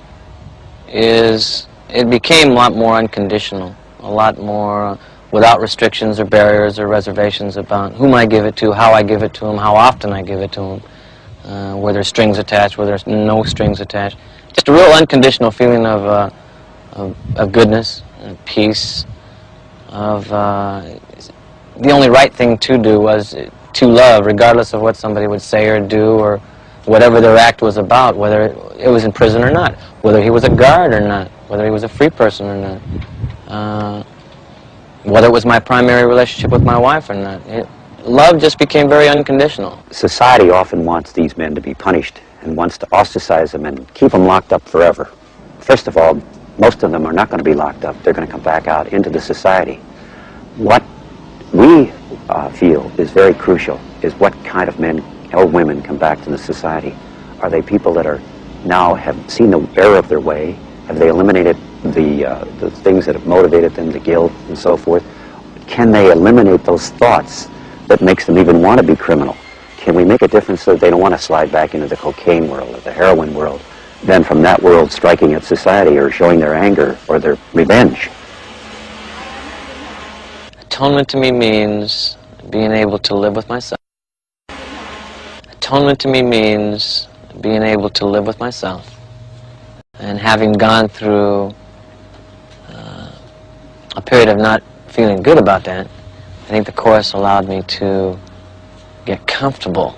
it became a lot more unconditional, a lot more without restrictions or barriers or reservations about whom I give it to, how I give it to him, how often I give it to him, where there's strings attached, where there's no strings attached. Just a real unconditional feeling of goodness, and peace, of the only right thing to do was to love, regardless of what somebody would say or do or whatever their act was about, whether it was in prison or not, whether he was a guard or not, whether he was a free person or not, whether it was my primary relationship with my wife or not. Love just became very unconditional. Society often wants these men to be punished and wants to ostracize them and keep them locked up forever. First of all, most of them are not going to be locked up. They're going to come back out into the society. What we feel is very crucial is what kind of men or women come back to the society. Are they people that are now have seen the error of their way? Have they eliminated the things that have motivated them, the guilt and so forth? Can they eliminate those thoughts that makes them even want to be criminal? Can we make a difference so that they don't want to slide back into the cocaine world or the heroin world, then from that world striking at society or showing their anger or their revenge? Atonement to me means being able to live with myself. Atonement to me means being able to live with myself. And having gone through a period of not feeling good about that, I think the Course allowed me to get comfortable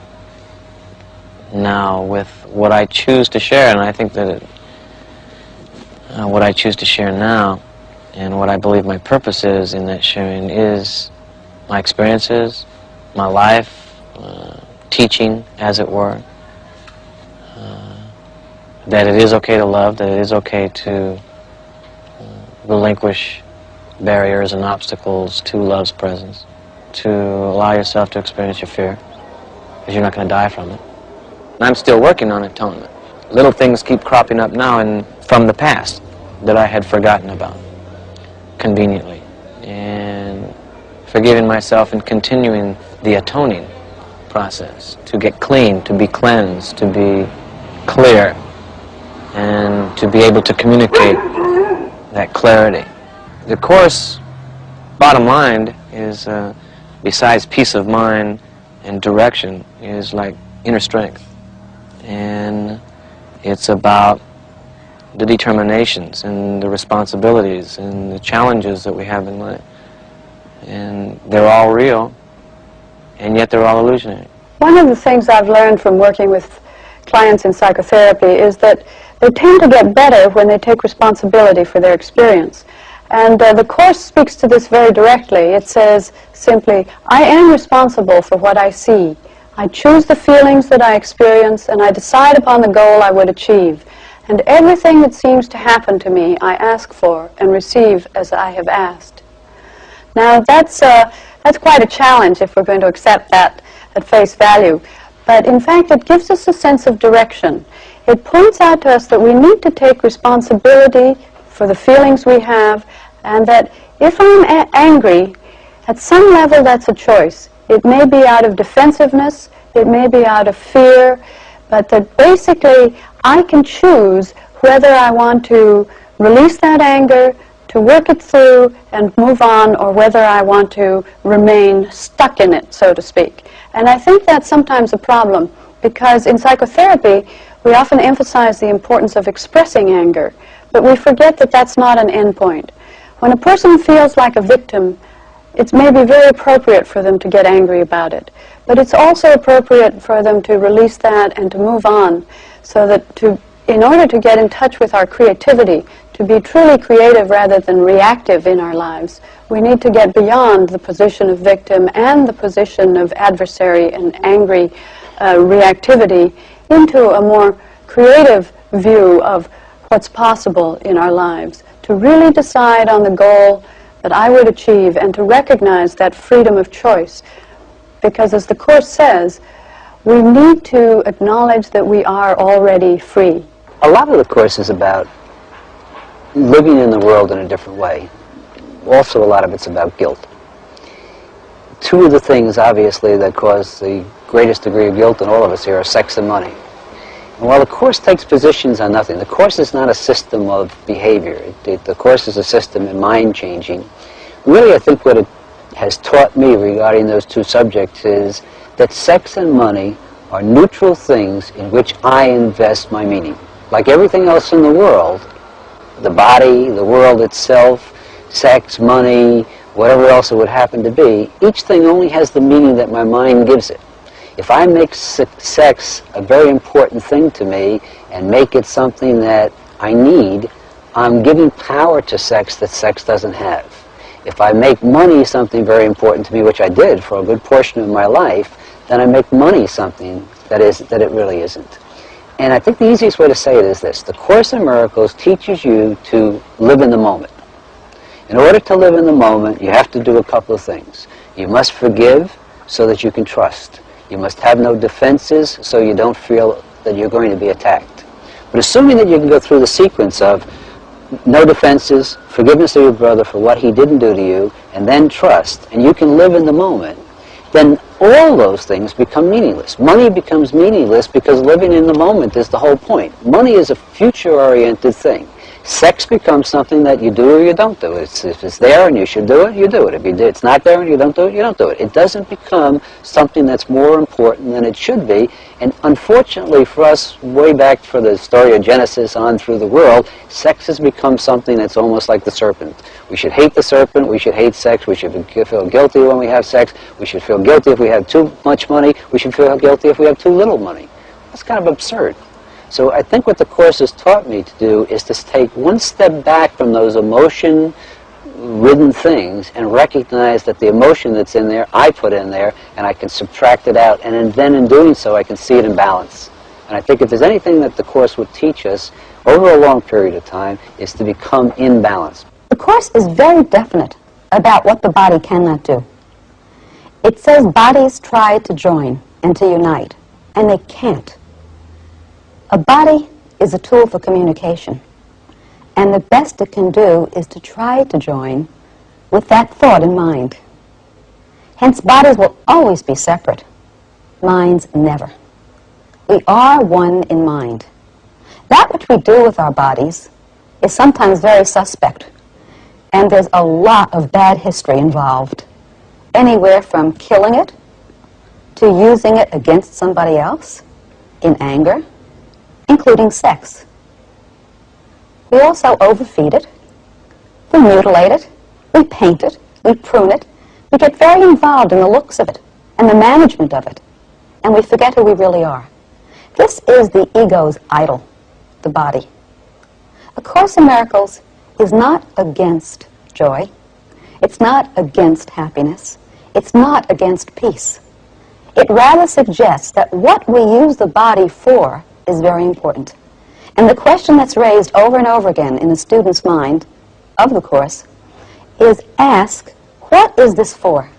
now with what I choose to share. And I think that what I choose to share now and what I believe my purpose is in that sharing is my experiences, my life, teaching, as it were. That it is okay to love, that it is okay to relinquish barriers and obstacles to love's presence, to allow yourself to experience your fear, because you're not going to die from it. And I'm still working on atonement. Little things keep cropping up now and from the past that I had forgotten about, conveniently. And forgiving myself and continuing the atoning process, to get clean, to be cleansed, to be clear, and to be able to communicate that clarity. The Course, bottom line, is besides peace of mind and direction, is like inner strength. And it's about the determinations and the responsibilities and the challenges that we have in life. And they're all real, and yet they're all illusionary. One of the things I've learned from working with clients in psychotherapy is that they tend to get better when they take responsibility for their experience. And the Course speaks to this very directly. It says simply, I am responsible for what I see. I choose the feelings that I experience, and I decide upon the goal I would achieve. And everything that seems to happen to me, I ask for and receive as I have asked. Now, that's quite a challenge if we're going to accept that at face value. But in fact, it gives us a sense of direction. It points out to us that we need to take responsibility for the feelings we have, and that if I'm angry, at some level that's a choice. It may be out of defensiveness, it may be out of fear, but that basically I can choose whether I want to release that anger, to work it through and move on, or whether I want to remain stuck in it, so to speak. And I think that's sometimes a problem, because in psychotherapy we often emphasize the importance of expressing anger, but we forget that that's not an end point. When a person feels like a victim, it may be very appropriate for them to get angry about it. But it's also appropriate for them to release that and to move on, so that in order to get in touch with our creativity, to be truly creative rather than reactive in our lives, we need to get beyond the position of victim and the position of adversary and angry reactivity into a more creative view of what's possible in our lives, to really decide on the goal that I would achieve and to recognize that freedom of choice. Because as the Course says, we need to acknowledge that we are already free. A lot of the Course is about living in the world in a different way. Also, a lot of it's about guilt. Two of the things, obviously, that cause the greatest degree of guilt in all of us here are sex and money. And while the Course takes positions on nothing, the Course is not a system of behavior. The Course is a system in mind-changing. Really, I think what it has taught me regarding those two subjects is that sex and money are neutral things in which I invest my meaning. Like everything else in the world, the body, the world itself, sex, money, whatever else it would happen to be, each thing only has the meaning that my mind gives it. If I make sex a very important thing to me and make it something that I need, I'm giving power to sex that sex doesn't have. If I make money something very important to me, which I did for a good portion of my life, then I make money something that it really isn't. And I think the easiest way to say it is this. The Course in Miracles teaches you to live in the moment. In order to live in the moment, you have to do a couple of things. You must forgive so that you can trust. You must have no defenses so you don't feel that you're going to be attacked. But assuming that you can go through the sequence of no defenses, forgiveness of your brother for what he didn't do to you, and then trust, and you can live in the moment, then all those things become meaningless. Money becomes meaningless because living in the moment is the whole point. Money is a future-oriented thing. Sex becomes something that you do or you don't do. If it's there and you should do it, you do it. If it's not there and you don't do it, you don't do it. It doesn't become something that's more important than it should be. And unfortunately for us, way back for the story of Genesis on through the world, sex has become something that's almost like the serpent. We should hate the serpent, we should hate sex, we should feel guilty when we have sex, we should feel guilty if we have too much money, we should feel guilty if we have too little money. That's kind of absurd. So I think what the Course has taught me to do is to take one step back from those emotion-ridden things and recognize that the emotion that's in there, I put in there, and I can subtract it out, and then in doing so, I can see it in balance. And I think if there's anything that the Course would teach us over a long period of time, is to become in balance. The Course is very definite about what the body cannot do. It says bodies try to join and to unite, and they can't. A body is a tool for communication, and the best it can do is to try to join with that thought in mind. Hence, bodies will always be separate, minds never. We are one in mind. That which we do with our bodies is sometimes very suspect, and there's a lot of bad history involved, anywhere from killing it to using it against somebody else in anger, including sex. We also overfeed it, we mutilate it, we paint it, we prune it, we get very involved in the looks of it and the management of it, and we forget who we really are. This is the ego's idol, the body. A Course in Miracles is not against joy, it's not against happiness, it's not against peace. It rather suggests that what we use the body for is very important. And the question that's raised over and over again in a student's mind of the Course is ask, what is this for?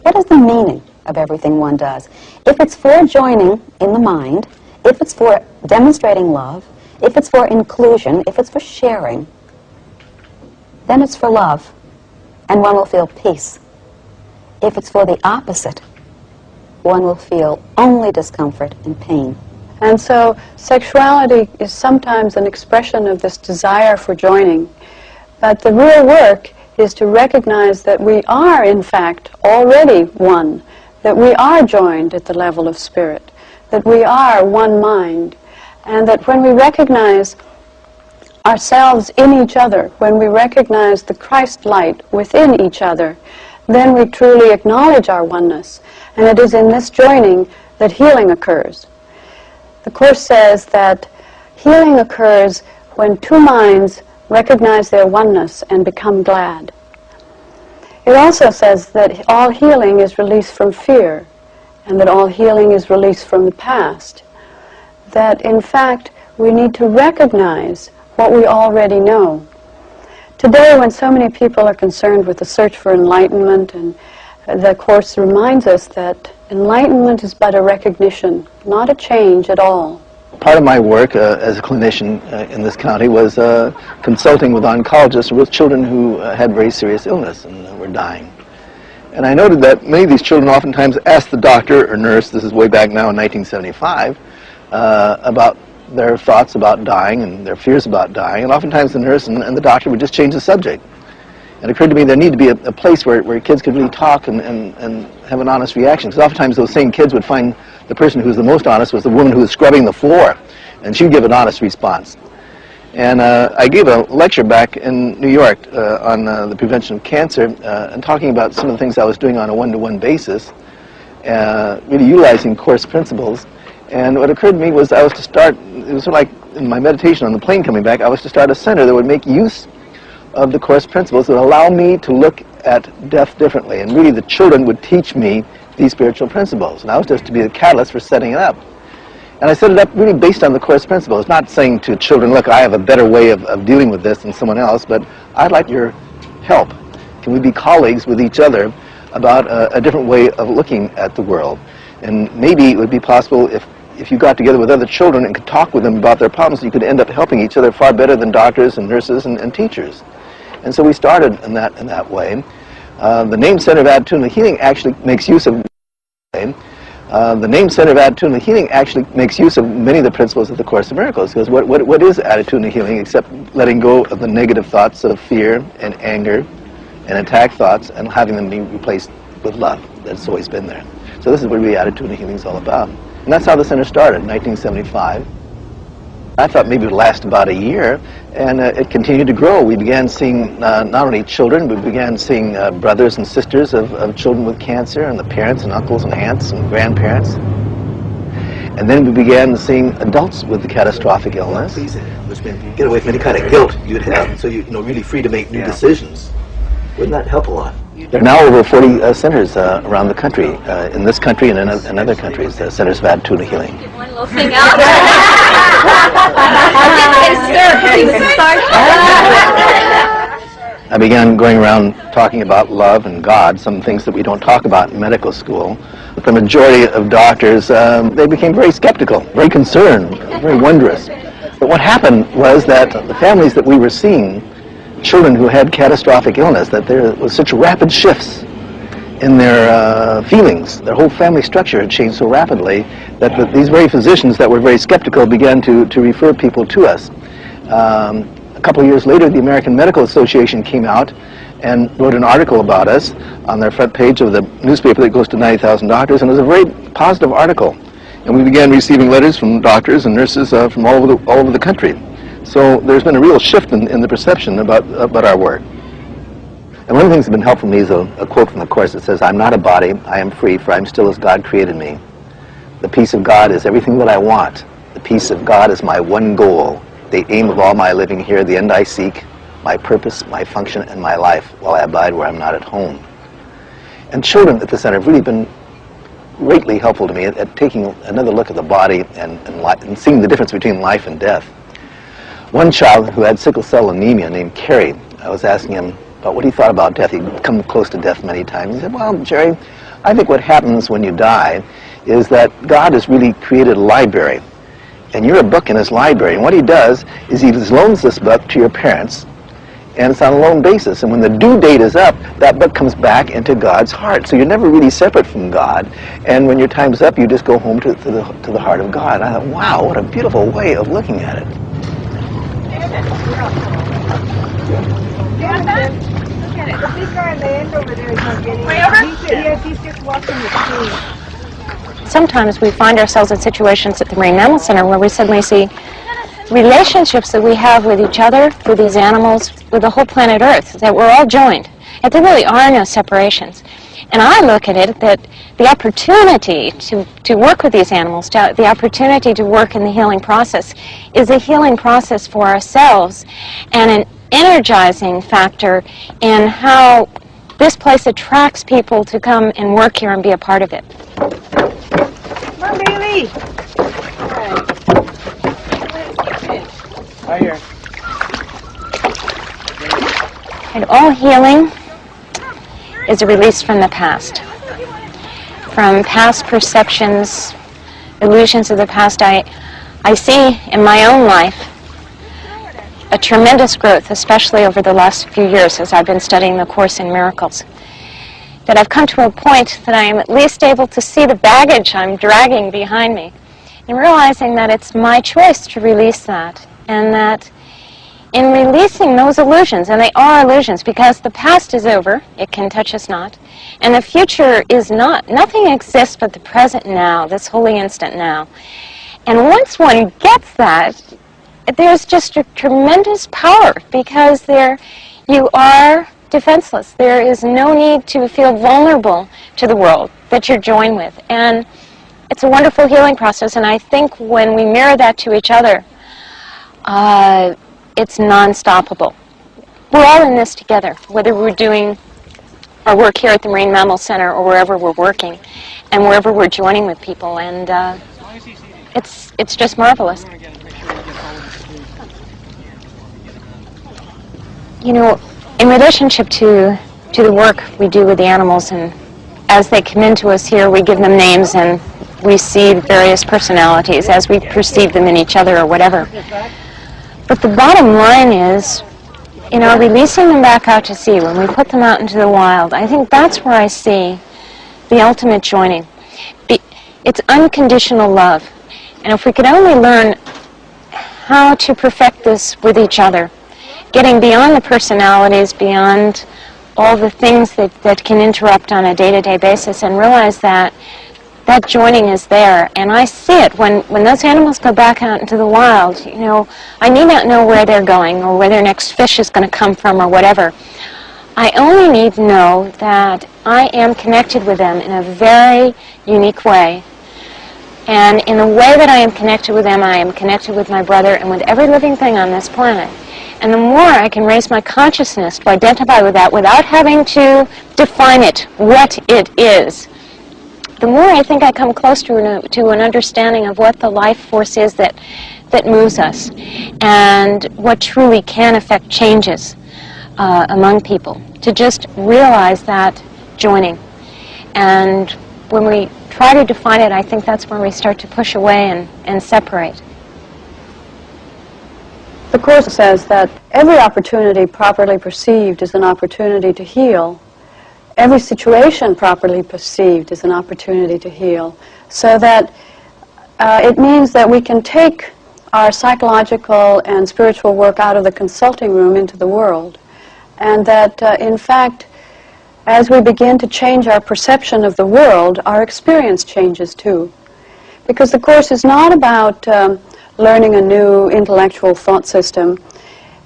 What is the meaning of everything one does? If it's for joining in the mind, if it's for demonstrating love, if it's for inclusion, if it's for sharing, then it's for love, and one will feel peace. If it's for the opposite, one will feel only discomfort and pain. And so sexuality is sometimes an expression of this desire for joining. But the real work is to recognize that we are, in fact, already one, that we are joined at the level of spirit, that we are one mind, and that when we recognize ourselves in each other, when we recognize the Christ light within each other, then we truly acknowledge our oneness. And it is in this joining that healing occurs. The Course says that healing occurs when two minds recognize their oneness and become glad. It also says that all healing is released from fear, and that all healing is released from the past. That, in fact, we need to recognize what we already know. Today, when so many people are concerned with the search for enlightenment, and the Course reminds us that enlightenment is but a recognition, not a change at all. Part of my work as a clinician in this county was consulting with oncologists with children who had very serious illness and were dying. And I noted that many of these children oftentimes asked the doctor or nurse, this is way back now in 1975, about their thoughts about dying and their fears about dying, and oftentimes the nurse and the doctor would just change the subject. It occurred to me there needed to be a place where kids could really talk and have an honest reaction, because oftentimes those same kids would find the person who was the most honest was the woman who was scrubbing the floor, and she'd give an honest response. And I gave a lecture back in New York on the prevention of cancer, and talking about some of the things I was doing on a one-to-one basis, really utilizing Course principles. And what occurred to me was I was to start, it was sort of like in my meditation on the plane coming back, I was to start a center that would make use of the Course principles that would allow me to look at death differently. And really the children would teach me these spiritual principles. And I was just to be the catalyst for setting it up. And I set it up really based on the Course principles, not saying to children, look, I have a better way of dealing with this than someone else, but I'd like your help. Can we be colleagues with each other about a different way of looking at the world? And maybe it would be possible if you got together with other children and could talk with them about their problems, you could end up helping each other far better than doctors and nurses and teachers. And so we started in that way. The name Center of Attitudinal Healing actually makes use of the name Center of Attitudinal Healing actually makes use of many of the principles of the Course in Miracles. Because what is attitudinal healing except letting go of the negative thoughts of fear and anger and attack thoughts and having them be replaced with love that's always been there. So this is what really attitudinal healing is all about. And that's how the center started in 1975. I thought maybe it would last about a year, and it continued to grow. We began seeing not only children, we began seeing brothers and sisters of children with cancer, and the parents and uncles and aunts and grandparents. And then we began seeing adults with the catastrophic illness. Get away from any kind of guilt you'd have, so you're really free to make new decisions. Wouldn't that help a lot? There are now over 40 centers around the country, in this country and in other countries, centers of attitudinal healing. One little thing out. I began going around talking about love and God, some things that we don't talk about in medical school. The majority of doctors, they became very skeptical, very concerned, very wondrous. But what happened was that the families that we were seeing, children who had catastrophic illness, that there was such rapid shifts in their feelings. Their whole family structure had changed so rapidly that these very physicians that were very skeptical began to refer people to us. A couple of years later, the American Medical Association came out and wrote an article about us on their front page of the newspaper that goes to 90,000 doctors, and it was a very positive article. And we began receiving letters from doctors and nurses from all over the country. So there's been a real shift in the perception about our work. And one of the things that's been helpful to me is a quote from the Course that says, "I'm not a body, I am free, for I am still as God created me. The peace of God is everything that I want. The peace of God is my one goal, the aim of all my living here, the end I seek, my purpose, my function, and my life, while I abide where I'm not at home." And children at the center have really been greatly helpful to me at taking another look at the body and seeing the difference between life and death. One child who had sickle cell anemia named Kerry, I was asking him about what he thought about death. He'd come close to death many times. He said, "Well, Jerry, I think what happens when you die is that God has really created a library, and you're a book in his library. And what he does is he loans this book to your parents, and it's on a loan basis. And when the due date is up, that book comes back into God's heart. So you're never really separate from God. And when your time's up, you just go home to the heart of God." I thought, wow, what a beautiful way of looking at it. Sometimes we find ourselves in situations at the Marine Mammal Center where we suddenly see relationships that we have with each other, with these animals, with the whole planet Earth, that we're all joined. That there really are no separations. And I look at it that the opportunity to work with these animals, the opportunity to work in the healing process, is a healing process for ourselves and an energizing factor in how this place attracts people to come and work here and be a part of it. Come on, Bailey. Right here. And all healing is a release from the past. From past perceptions, illusions of the past. I see in my own life a tremendous growth, especially over the last few years as I've been studying the Course in Miracles, that I've come to a point that I am at least able to see the baggage I'm dragging behind me and realizing that it's my choice to release that, and that in releasing those illusions, and they are illusions because the past is over, it can touch us not, and the future is not. Nothing exists but the present now, this holy instant now. And once one gets that, there's just a tremendous power because you are defenseless. There is no need to feel vulnerable to the world that you're joined with. And it's a wonderful healing process, and I think when we mirror that to each other, it's non-stoppable. We're all in this together, whether we're doing our work here at the Marine Mammal Center or wherever we're working and wherever we're joining with people, and it's just marvelous. You know, in relationship to the work we do with the animals, and as they come into us here, we give them names and we see various personalities as we perceive them in each other or whatever. But the bottom line is, you know, releasing them back out to sea, when we put them out into the wild, I think that's where I see the ultimate joining. It's unconditional love. And if we could only learn how to perfect this with each other, getting beyond the personalities, beyond all the things that can interrupt on a day-to-day basis, and realize that that joining is there. And I see it when those animals go back out into the wild. You know, I need not know where they're going or where their next fish is going to come from or whatever. I only need to know that I am connected with them in a very unique way. And in the way that I am connected with them, I am connected with my brother and with every living thing on this planet. And the more I can raise my consciousness to identify with that without having to define it, what it is, the more I think I come close to an understanding of what the life force is that moves us and what truly can affect changes among people. To just realize that joining. And when we try to define it, I think that's when we start to push away and separate. The Course says that every opportunity properly perceived is an opportunity to heal. Every situation properly perceived is an opportunity to heal. So that it means that we can take our psychological and spiritual work out of the consulting room into the world. And that, in fact, as we begin to change our perception of the world, our experience changes too. Because the Course is not about learning a new intellectual thought system.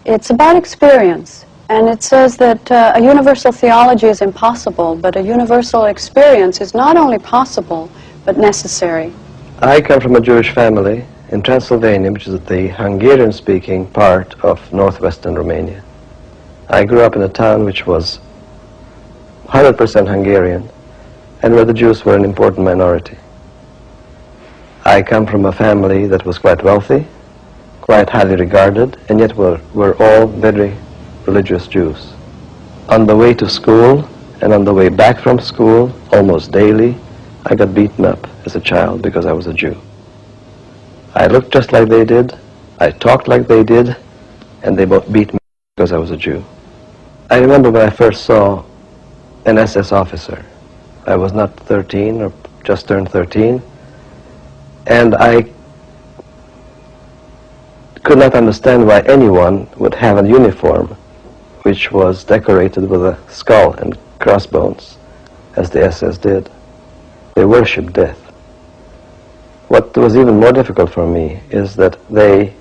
It's about experience. And it says that a universal theology is impossible, but a universal experience is not only possible, but necessary. I come from a Jewish family in Transylvania, which is the Hungarian-speaking part of northwestern Romania. I grew up in a town which was 100% Hungarian, and where the Jews were an important minority. I come from a family that was quite wealthy, quite highly regarded, and yet were all very religious Jews. On the way to school and on the way back from school, almost daily, I got beaten up as a child because I was a Jew. I looked just like they did, I talked like they did, and they both beat me because I was a Jew. I remember when I first saw an SS officer. I was not 13 or just turned 13, and I could not understand why anyone would have a uniform which was decorated with a skull and crossbones, as the SS did. They worshipped death. What was even more difficult for me is that they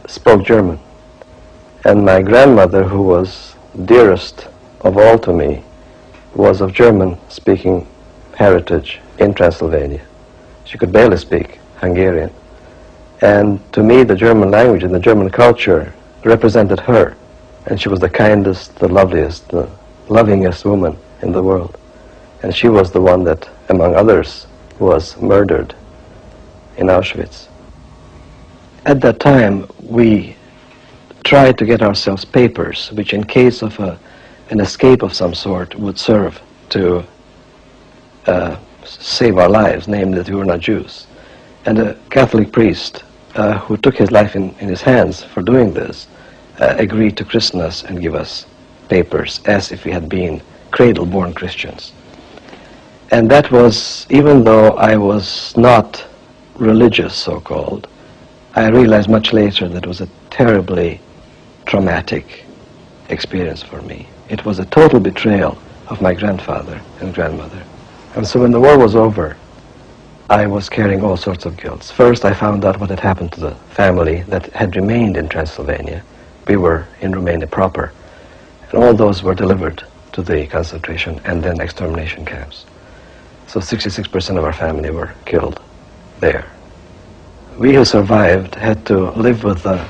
spoke German, And my grandmother, who was dearest of all to me, was of German-speaking heritage in Transylvania. She could barely speak Hungarian. And to me, the German language and the German culture represented her. And she was the kindest, the loveliest, the lovingest woman in the world. And she was the one that, among others, was murdered in Auschwitz. At that time, we tried to get ourselves papers, which in case of an escape of some sort would serve to save our lives, namely that we were not Jews. And a Catholic priest who took his life in his hands for doing this agreed to christen us and give us papers as if we had been cradle-born Christians. And that was, even though I was not religious, so-called, I realized much later that it was a terribly traumatic experience for me. It was a total betrayal of my grandfather and grandmother. And so when the war was over, I was carrying all sorts of guilt. First, I found out what had happened to the family that had remained in Transylvania. We were in Romania proper. And all those were delivered to the concentration and then extermination camps. So 66% of our family were killed there. We who survived had to live with the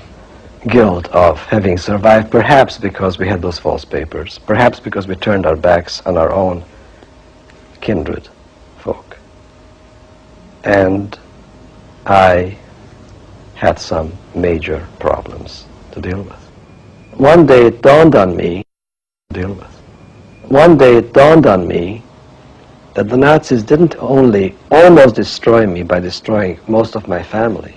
guilt of having survived, perhaps because we had those false papers, perhaps because we turned our backs on our own kindred folk. And I had some major problems to deal with. One day it dawned on me that the Nazis didn't only almost destroy me by destroying most of my family,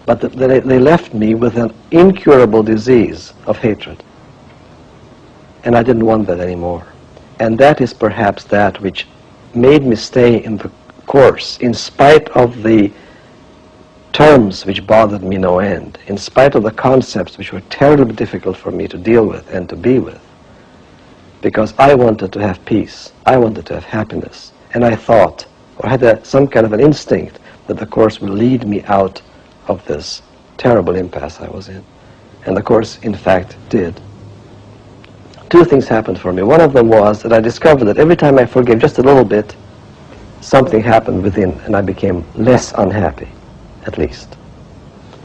but that they left me with an incurable disease of hatred. And I didn't want that anymore. And that is perhaps that which made me stay in the course, in spite of the terms which bothered me no end, in spite of the concepts which were terribly difficult for me to deal with and to be with. Because I wanted to have peace, I wanted to have happiness, and I thought, or had some kind of an instinct, that the Course would lead me out of this terrible impasse I was in. And the Course, in fact, did. Two things happened for me. One of them was that I discovered that every time I forgave just a little bit, something happened within, and I became less unhappy, at least.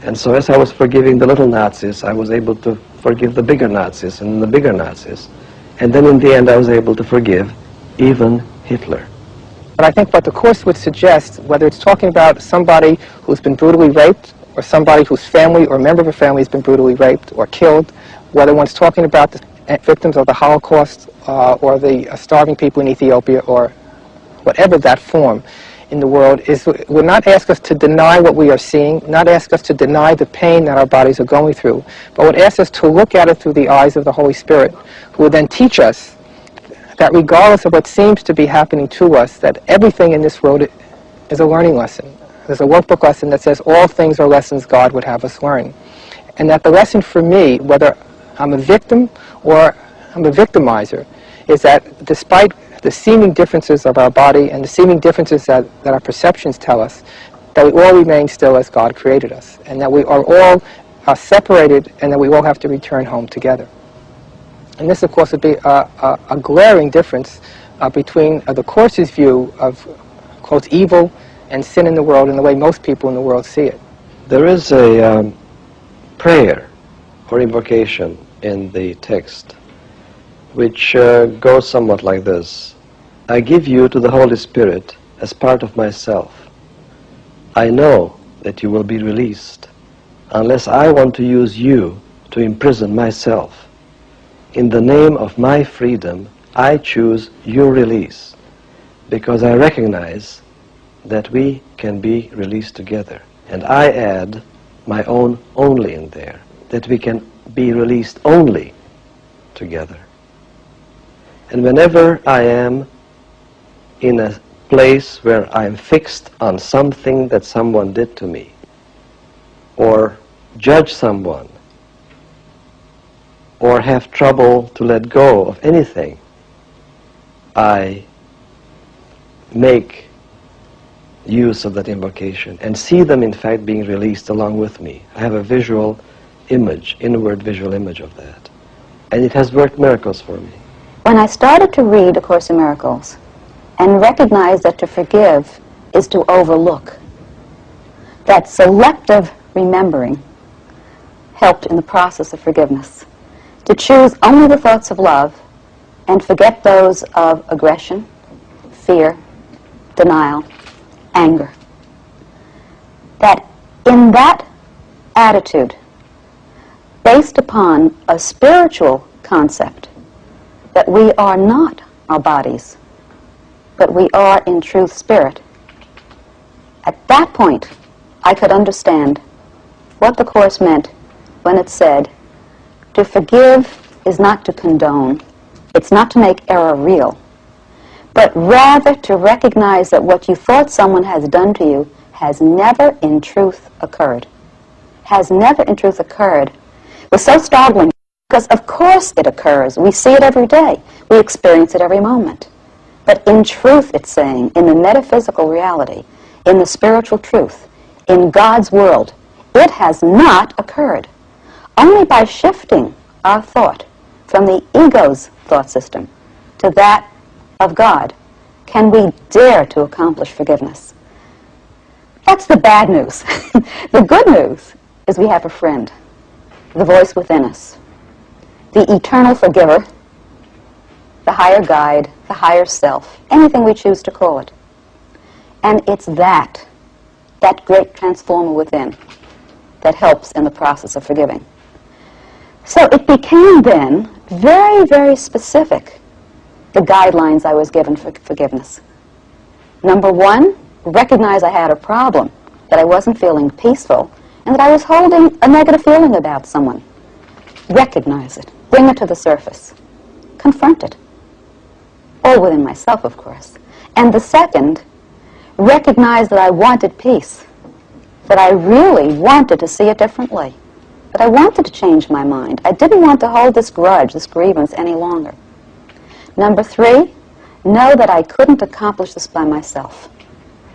And so as I was forgiving the little Nazis, I was able to forgive the bigger Nazis and the bigger Nazis. And then in the end, I was able to forgive even Hitler. But I think what the Course would suggest, whether it's talking about somebody who's been brutally raped, or somebody whose family or member of a family has been brutally raped or killed, whether one's talking about the victims of the Holocaust or the starving people in Ethiopia, or whatever that form in the world, would not ask us to deny what we are seeing, not ask us to deny the pain that our bodies are going through, but would ask us to look at it through the eyes of the Holy Spirit, who would then teach us that regardless of what seems to be happening to us, that everything in this world is a learning lesson. There's a workbook lesson that says all things are lessons God would have us learn. And that the lesson for me, whether I'm a victim or I'm a victimizer, is that despite the seeming differences of our body and the seeming differences that our perceptions tell us, that we all remain still as God created us, and that we are all separated, and that we all have to return home together. And this, of course, would be a glaring difference between the Course's view of, quote, evil and sin in the world and the way most people in the world see it. There is a prayer or invocation in the text which goes somewhat like this. I give you to the Holy Spirit as part of myself. I know that you will be released unless I want to use you to imprison myself. In the name of my freedom, I choose your release, because I recognize that we can be released together. And I add my own only in there, that we can be released only together. And whenever I am in a place where I am fixed on something that someone did to me, or judge someone, or have trouble to let go of anything, I make use of that invocation and see them in fact being released along with me. I have a visual image, inward visual image of that. And it has worked miracles for me. When I started to read A Course in Miracles and recognized that to forgive is to overlook, that selective remembering helped in the process of forgiveness. To choose only the thoughts of love and forget those of aggression, fear, denial, anger. That in that attitude, based upon a spiritual concept, that we are not our bodies, but we are in truth spirit, at that point I could understand what the Course meant when it said, to forgive is not to condone, it's not to make error real, but rather to recognize that what you thought someone has done to you has never in truth occurred. Has never in truth occurred. It was so startling because of course it occurs. We see it every day. We experience it every moment. But in truth, it's saying, in the metaphysical reality, in the spiritual truth, in God's world, it has not occurred. Only by shifting our thought from the ego's thought system to that of God can we dare to accomplish forgiveness. That's the bad news. The good news is we have a friend, the voice within us, the eternal forgiver, the higher guide, the higher self, anything we choose to call it. And it's that great transformer within, that helps in the process of forgiving. So it became then very, very specific, the guidelines I was given for forgiveness. Number one, recognize I had a problem, that I wasn't feeling peaceful, and that I was holding a negative feeling about someone. Recognize it. Bring it to the surface. Confront it. All within myself, of course. And the second, recognize that I wanted peace, that I really wanted to see it differently, that I wanted to change my mind. I didn't want to hold this grudge, this grievance any longer. Number three, know that I couldn't accomplish this by myself,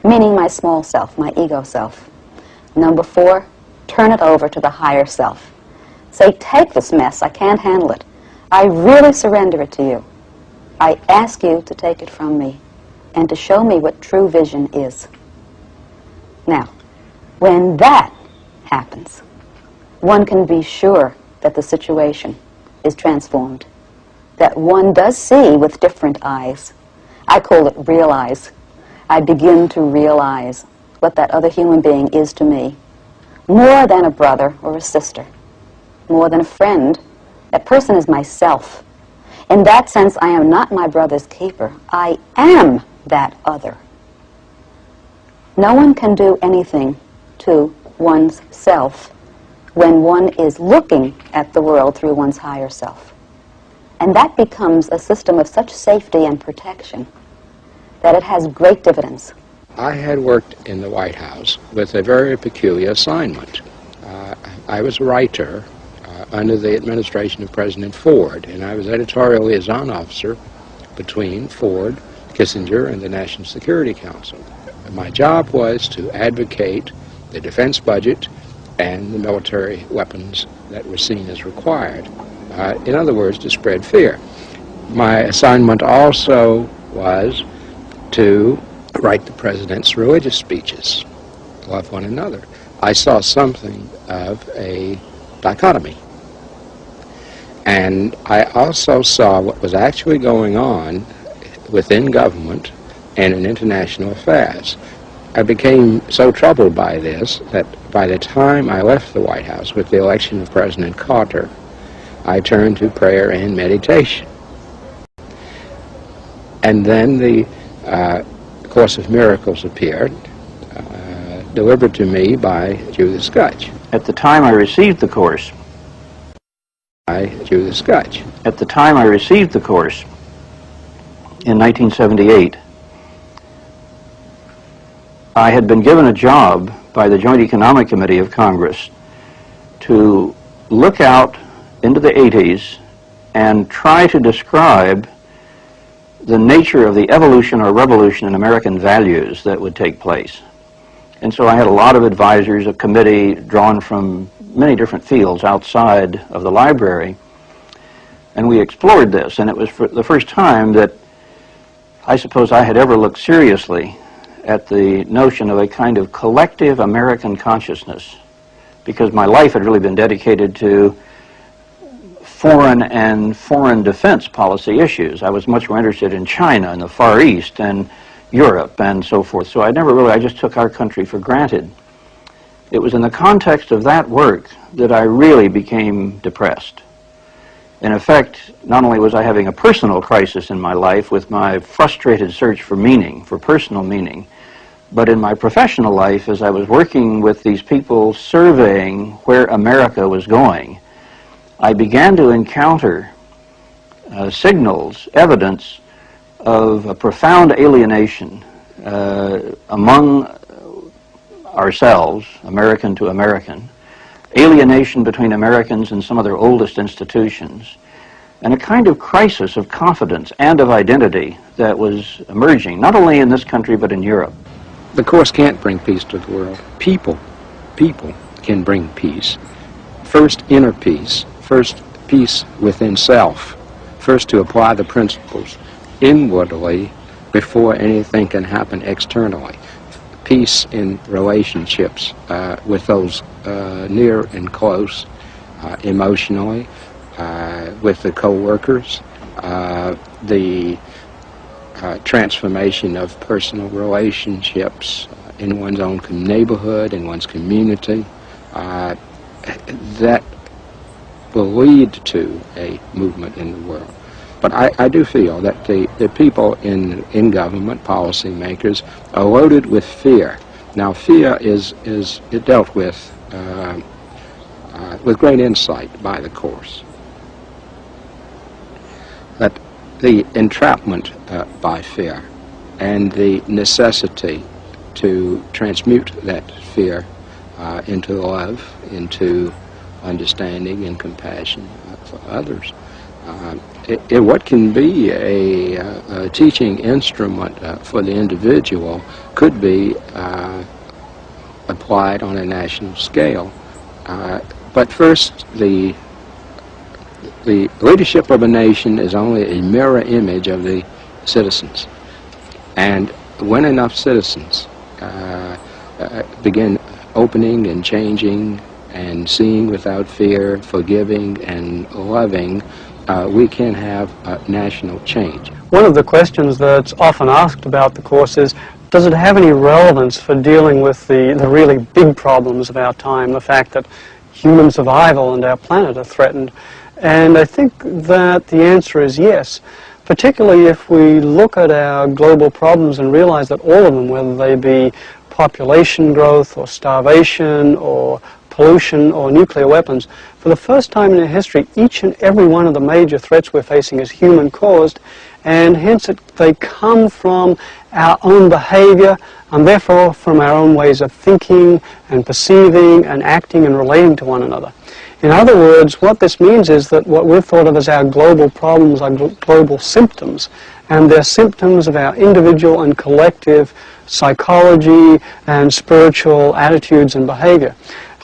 meaning my small self, my ego self. Number four, turn it over to the higher self. Say, take this mess, I can't handle it. I really surrender it to you. I ask you to take it from me and to show me what true vision is. Now, when that happens, one can be sure that the situation is transformed, that one does see with different eyes. I call it realize. I begin to realize what that other human being is to me, more than a brother or a sister, more than a friend. That person is myself. In that sense, I am not my brother's keeper. I am that other. No one can do anything to one's self when one is looking at the world through one's higher self. And that becomes a system of such safety and protection that it has great dividends. I had worked in the White House with a very peculiar assignment. I was a writer under the administration of President Ford, and I was editorial liaison officer between Ford, Kissinger, and the National Security Council. My job was to advocate the defense budget and the military weapons that were seen as required. In other words, to spread fear. My assignment also was to write the president's religious speeches, love one another. I saw something of a dichotomy. And I also saw what was actually going on within government and in international affairs. I became so troubled by this that by the time I left the White House with the election of President Carter, I turned to prayer and meditation. And then the Course of Miracles appeared, delivered to me by Judith Scutch. At the time I received the Course, At the time I received the Course in 1978, I had been given a job by the Joint Economic Committee of Congress to look out into the 80s and try to describe the nature of the evolution or revolution in American values that would take place. And so I had a lot of advisors, a committee drawn from many different fields outside of the library, And we explored this, and it was for the first time that I suppose I had ever looked seriously at the notion of a kind of collective American consciousness, because my life had really been dedicated to foreign and foreign defense policy issues. I was much more interested in China and the Far East and Europe and so forth. So I just took our country for granted. It was in the context of that work that I really became depressed. In effect, not only was I having a personal crisis in my life with my frustrated search for meaning, for personal meaning, but in my professional life, as I was working with these people surveying where America was going, I began to encounter signals, evidence of a profound alienation among ourselves, American to American, alienation between Americans and some of their oldest institutions, and a kind of crisis of confidence and of identity that was emerging, not only in this country but in Europe. The Course can't bring peace to the world. People can bring peace. First, inner peace. First, peace within self. First, to apply the principles inwardly before anything can happen externally. Peace in relationships with those near and close, emotionally, with the co-workers, the transformation of personal relationships in one's own neighborhood, in one's community, that will lead to a movement in the world. But I do feel that the people in government, policymakers, are loaded with fear. Now, fear is dealt with great insight by the Course. That the entrapment by fear and the necessity to transmute that fear into love, into understanding and compassion for others. What can be a teaching instrument for the individual could be applied on a national scale. But first, the leadership of a nation is only a mirror image of the citizens. And when enough citizens begin opening and changing and seeing without fear, forgiving and loving, we can have national change. One of the questions that's often asked about the Course is, does it have any relevance for dealing with the really big problems of our time, the fact that human survival and our planet are threatened? And I think that the answer is yes, particularly if we look at our global problems and realize that all of them, whether they be population growth or starvation or pollution or nuclear weapons, for the first time in our history, each and every one of the major threats we're facing is human-caused, and hence they come from our own behavior and therefore from our own ways of thinking and perceiving and acting and relating to one another. In other words, what this means is that what we've thought of as our global problems are global symptoms, and they're symptoms of our individual and collective psychology and spiritual attitudes and behavior.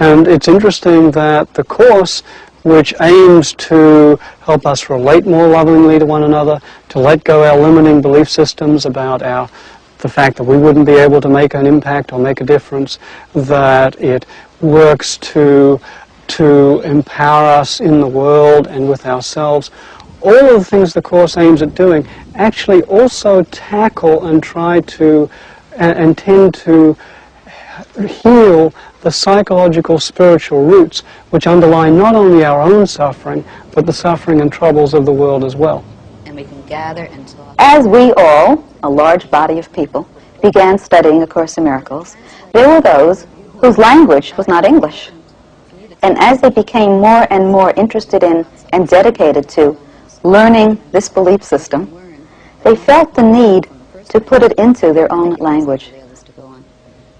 And it's interesting that the Course, which aims to help us relate more lovingly to one another, to let go our limiting belief systems about the fact that we wouldn't be able to make an impact or make a difference, that it works to empower us in the world and with ourselves. All of the things the Course aims at doing actually also tackle and try to and tend to heal the psychological, spiritual roots which underlie not only our own suffering, but the suffering and troubles of the world as well. And we can gather and talk. As we all, a large body of people, began studying A Course in Miracles, there were those whose language was not English. And as they became more and more interested in and dedicated to learning this belief system, they felt the need to put it into their own language.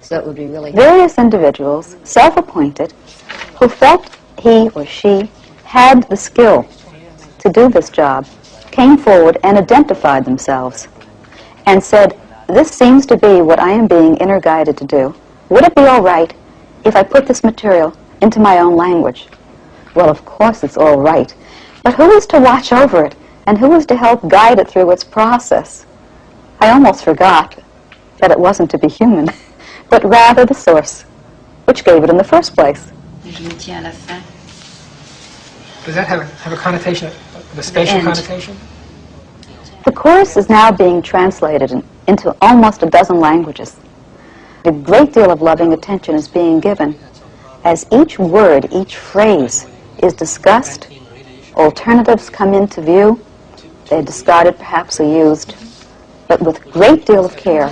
So it would be really Various individuals, self-appointed, who felt he or she had the skill to do this job, came forward and identified themselves and said, "This seems to be what I am being inner guided to do. Would it be all right if I put this material into my own language?" Well, of course it's all right, But who is to watch over it, and who is to help guide it through its process? I almost forgot that it wasn't to be human, but rather the source, which gave it in the first place. Does that have a connotation, a spatial connotation? The course is now being translated into almost a dozen languages. A great deal of loving attention is being given as each word, each phrase is discussed, alternatives come into view, they're discarded, perhaps are used, but with great deal of care,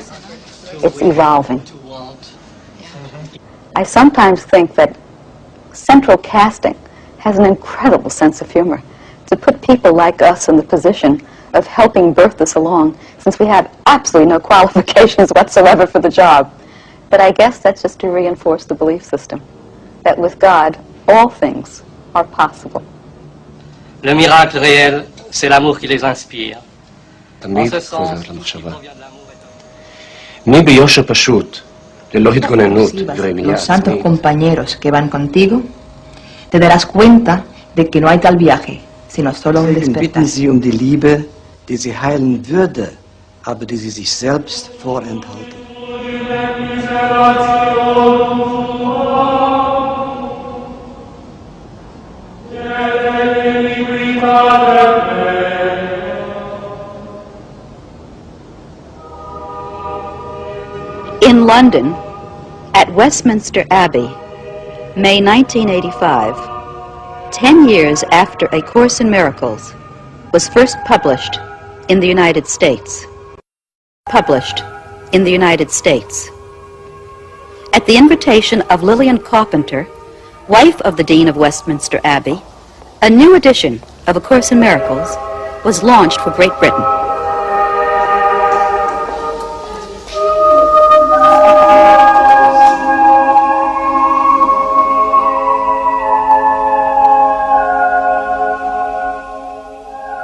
it's evolving. I sometimes think that central casting has an incredible sense of humor to put people like us in the position of helping birth this along, since we have absolutely no qualifications whatsoever for the job. But I guess that's just to reinforce the belief system, that with God, all things are possible. Le miracle réel, c'est l'amour qui les inspire. תמיד חוזרת למחשבה. מי ביושר פשוט, ללא התגוננות ורמייה los santos עצמית, compañeros que van contigo, te darás cuenta de que no hay tal viaje, sino solo un despertar. Bitten Sie die Liebe, die sie heilen würde, aber die sie sich selbst vorenthalten. In London, at Westminster Abbey, May 1985, 10 years after A Course in Miracles was first published in the United States. Published in the United States. At the invitation of Lillian Carpenter, wife of the Dean of Westminster Abbey, a new edition of A Course in Miracles was launched for Great Britain.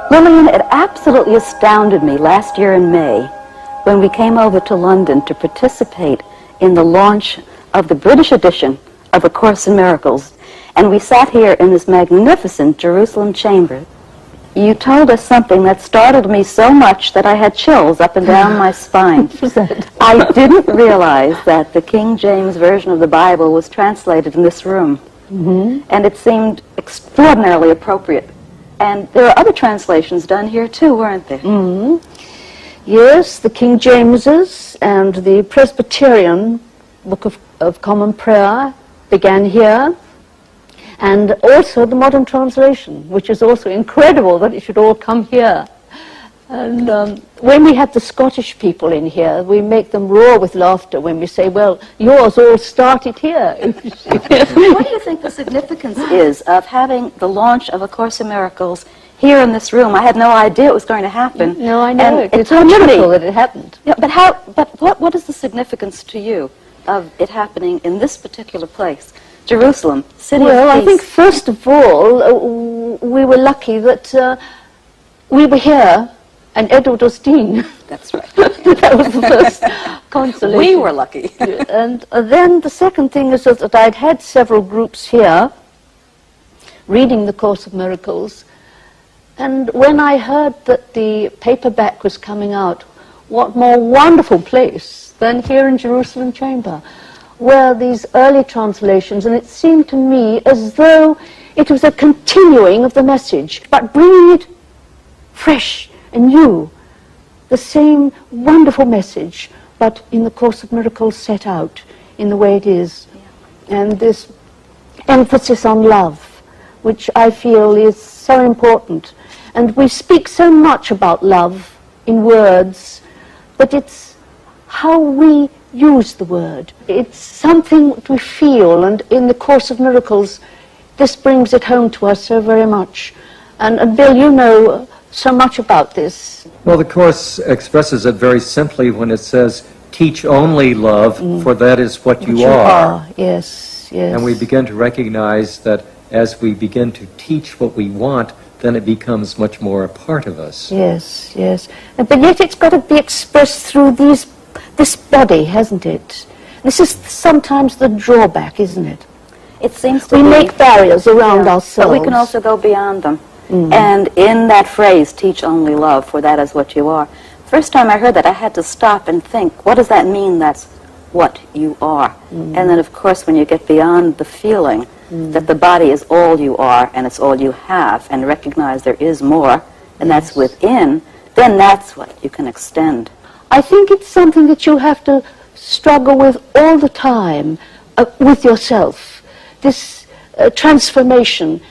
Lillian, it absolutely astounded me last year in May when we came over to London to participate in the launch of the British edition of A Course in Miracles, and we sat here in this magnificent Jerusalem chamber. You told us something that startled me so much that I had chills up and down my spine. I didn't realize that the King James Version of the Bible was translated in this room, and it seemed extraordinarily appropriate. And there are other translations done here too, weren't there? Yes, the King Jameses and the Presbyterian Book of Common Prayer began here, and also the modern translation, which is also incredible that it should all come here. And when we have the Scottish people in here, we make them roar with laughter when we say, well, yours all started here. What do you think the significance is of having the launch of A Course in Miracles here in this room? I had no idea it was going to happen. No, I know. And It's a miracle that it happened. Yeah, but what is the significance to you of it happening in this particular place? Jerusalem, city of Well, peace. I think first of all, we were lucky that we were here and Edward was Dean. That's right. That was the first consolation. We were lucky. And then the second thing is that I'd had several groups here reading the Course of Miracles, and when I heard that the paperback was coming out, what more wonderful place than here in Jerusalem Chamber, where these early translations, and it seemed to me as though it was a continuing of the message, but bringing it fresh and new, the same wonderful message, but in the Course of Miracles set out in the way it is. And this emphasis on love, which I feel is so important. And we speak so much about love in words, but it's how we use the word. It's something that we feel, and in the Course of Miracles, this brings it home to us so very much. And Bill, you know so much about this. Well, the Course expresses it very simply when it says, teach only love, for that is what you are. Yes, yes. And we begin to recognize that as we begin to teach what we want, then it becomes much more a part of us. Yes, yes. But yet it's got to be expressed through this body, hasn't it? This is sometimes the drawback, isn't it? It seems to we be. make barriers around ourselves. But we can also go beyond them. And in that phrase, teach only love, for that is what you are. First time I heard that, I had to stop and think, what does that mean, that's what you are? And then, of course, when you get beyond the feeling that the body is all you are and it's all you have, and recognize there is more, and that's within, then that's what you can extend. I think it's something that you have to struggle with all the time, with yourself, this transformation.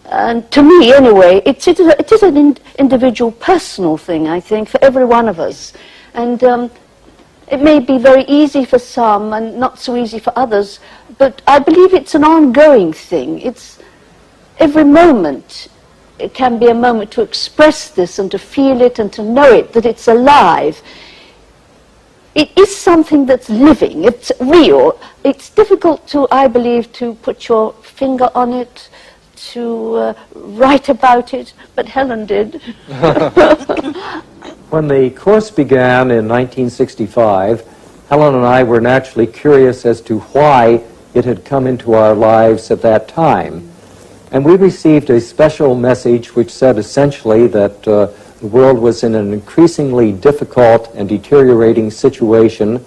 And to me, anyway, it is an individual, personal thing, I think, for every one of us. And it may be very easy for some and not so easy for others, but I believe it's an ongoing thing. It's every moment. It can be a moment to express this and to feel it and to know it, that it's alive. It is something that's living, it's real. It's difficult to, I believe, to put your finger on it, to write about it, but Helen did. When the course began in 1965, Helen and I were naturally curious as to why it had come into our lives at that time. And we received a special message which said essentially that the world was in an increasingly difficult and deteriorating situation,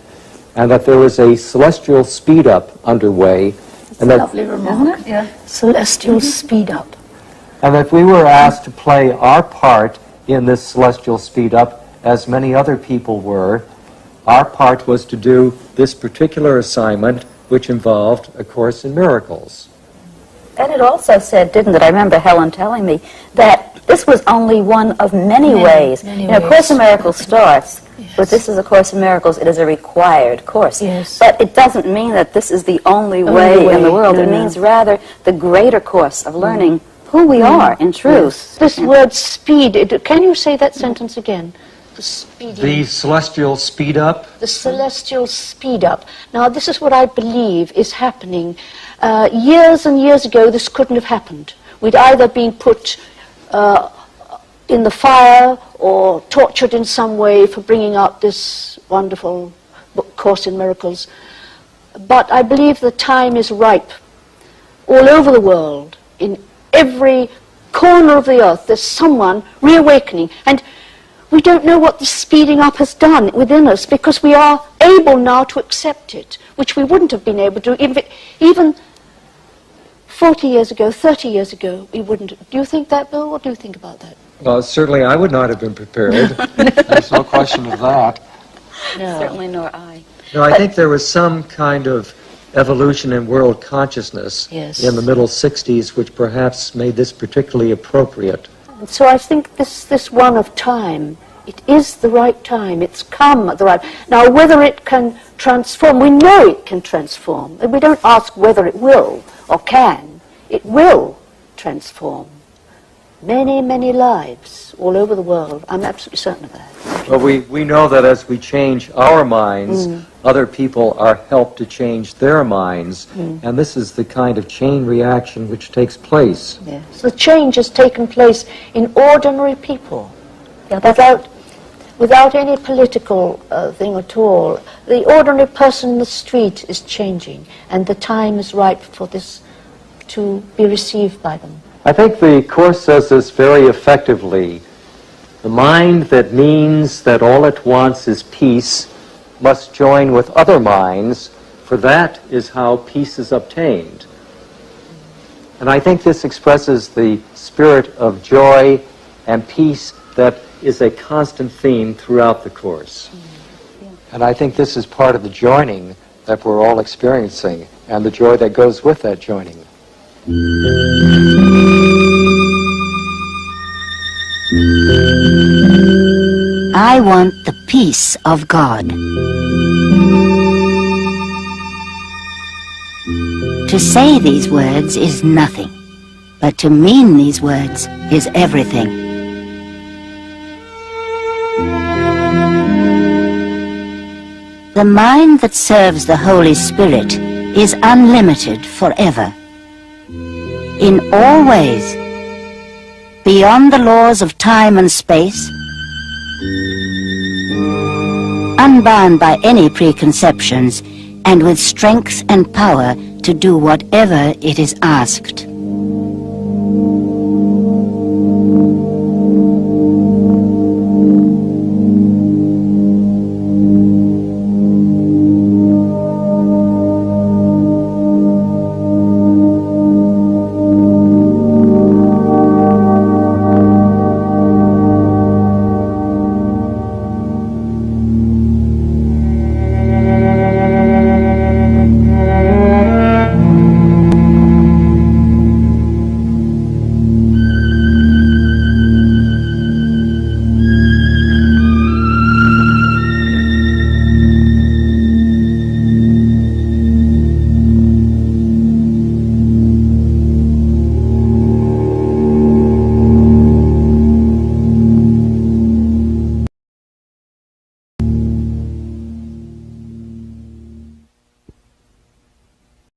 and that there was a celestial speed-up underway. And that, lovely remark. Yeah. Celestial speed up. and that we were asked to play our part in this celestial speed-up, as many other people were. Our part was to do this particular assignment, which involved A Course in Miracles. And it also said, didn't it, I remember Helen telling me, that this was only one of many ways. Many A Course in ways. Miracles starts with, this is A Course in Miracles, it is a required course. Yes. But it doesn't mean that this is the only way in the world. It means rather the greater course of learning who we are in truth. This word speed, can you say that sentence again? The speeding. The celestial speed-up. The celestial speed-up. Now, this is what I believe is happening. Years and years ago, this couldn't have happened. We'd either been put in the fire or tortured in some way for bringing out this wonderful book, Course in Miracles. But I believe the time is ripe. All over the world, in every corner of the earth, there's someone reawakening. And we don't know what the speeding up has done within us, because we are able now to accept it, which we wouldn't have been able to even 40 years ago, 30 years ago, we wouldn't. Do you think that, Bill? What do you think about that? Well, certainly I would not have been prepared. There's no question of that. No. Certainly nor I. No, I think there was some kind of evolution in world consciousness in the middle 60s, which perhaps made this particularly appropriate. So I think this one of time, it is the right time. It's come at the right. Now, whether it can transform, we know it can transform. We don't ask whether it will or can. It will transform many, many lives all over the world. I'm absolutely certain of that. Well, we know that as we change our minds, other people are helped to change their minds, and this is the kind of chain reaction which takes place. Yes. The change has taken place in ordinary people, without any political thing at all. The ordinary person in the street is changing, and the time is ripe for this to be received by them. I think the Course says this very effectively. The mind that means that all it wants is peace must join with other minds, for that is how peace is obtained. And I think this expresses the spirit of joy and peace that is a constant theme throughout the Course. And I think this is part of the joining that we're all experiencing, and the joy that goes with that joining. I want the peace of God. To say these words is nothing, but to mean these words is everything. The mind that serves the Holy Spirit is unlimited forever. In all ways, beyond the laws of time and space, unbound by any preconceptions, and with strength and power to do whatever it is asked.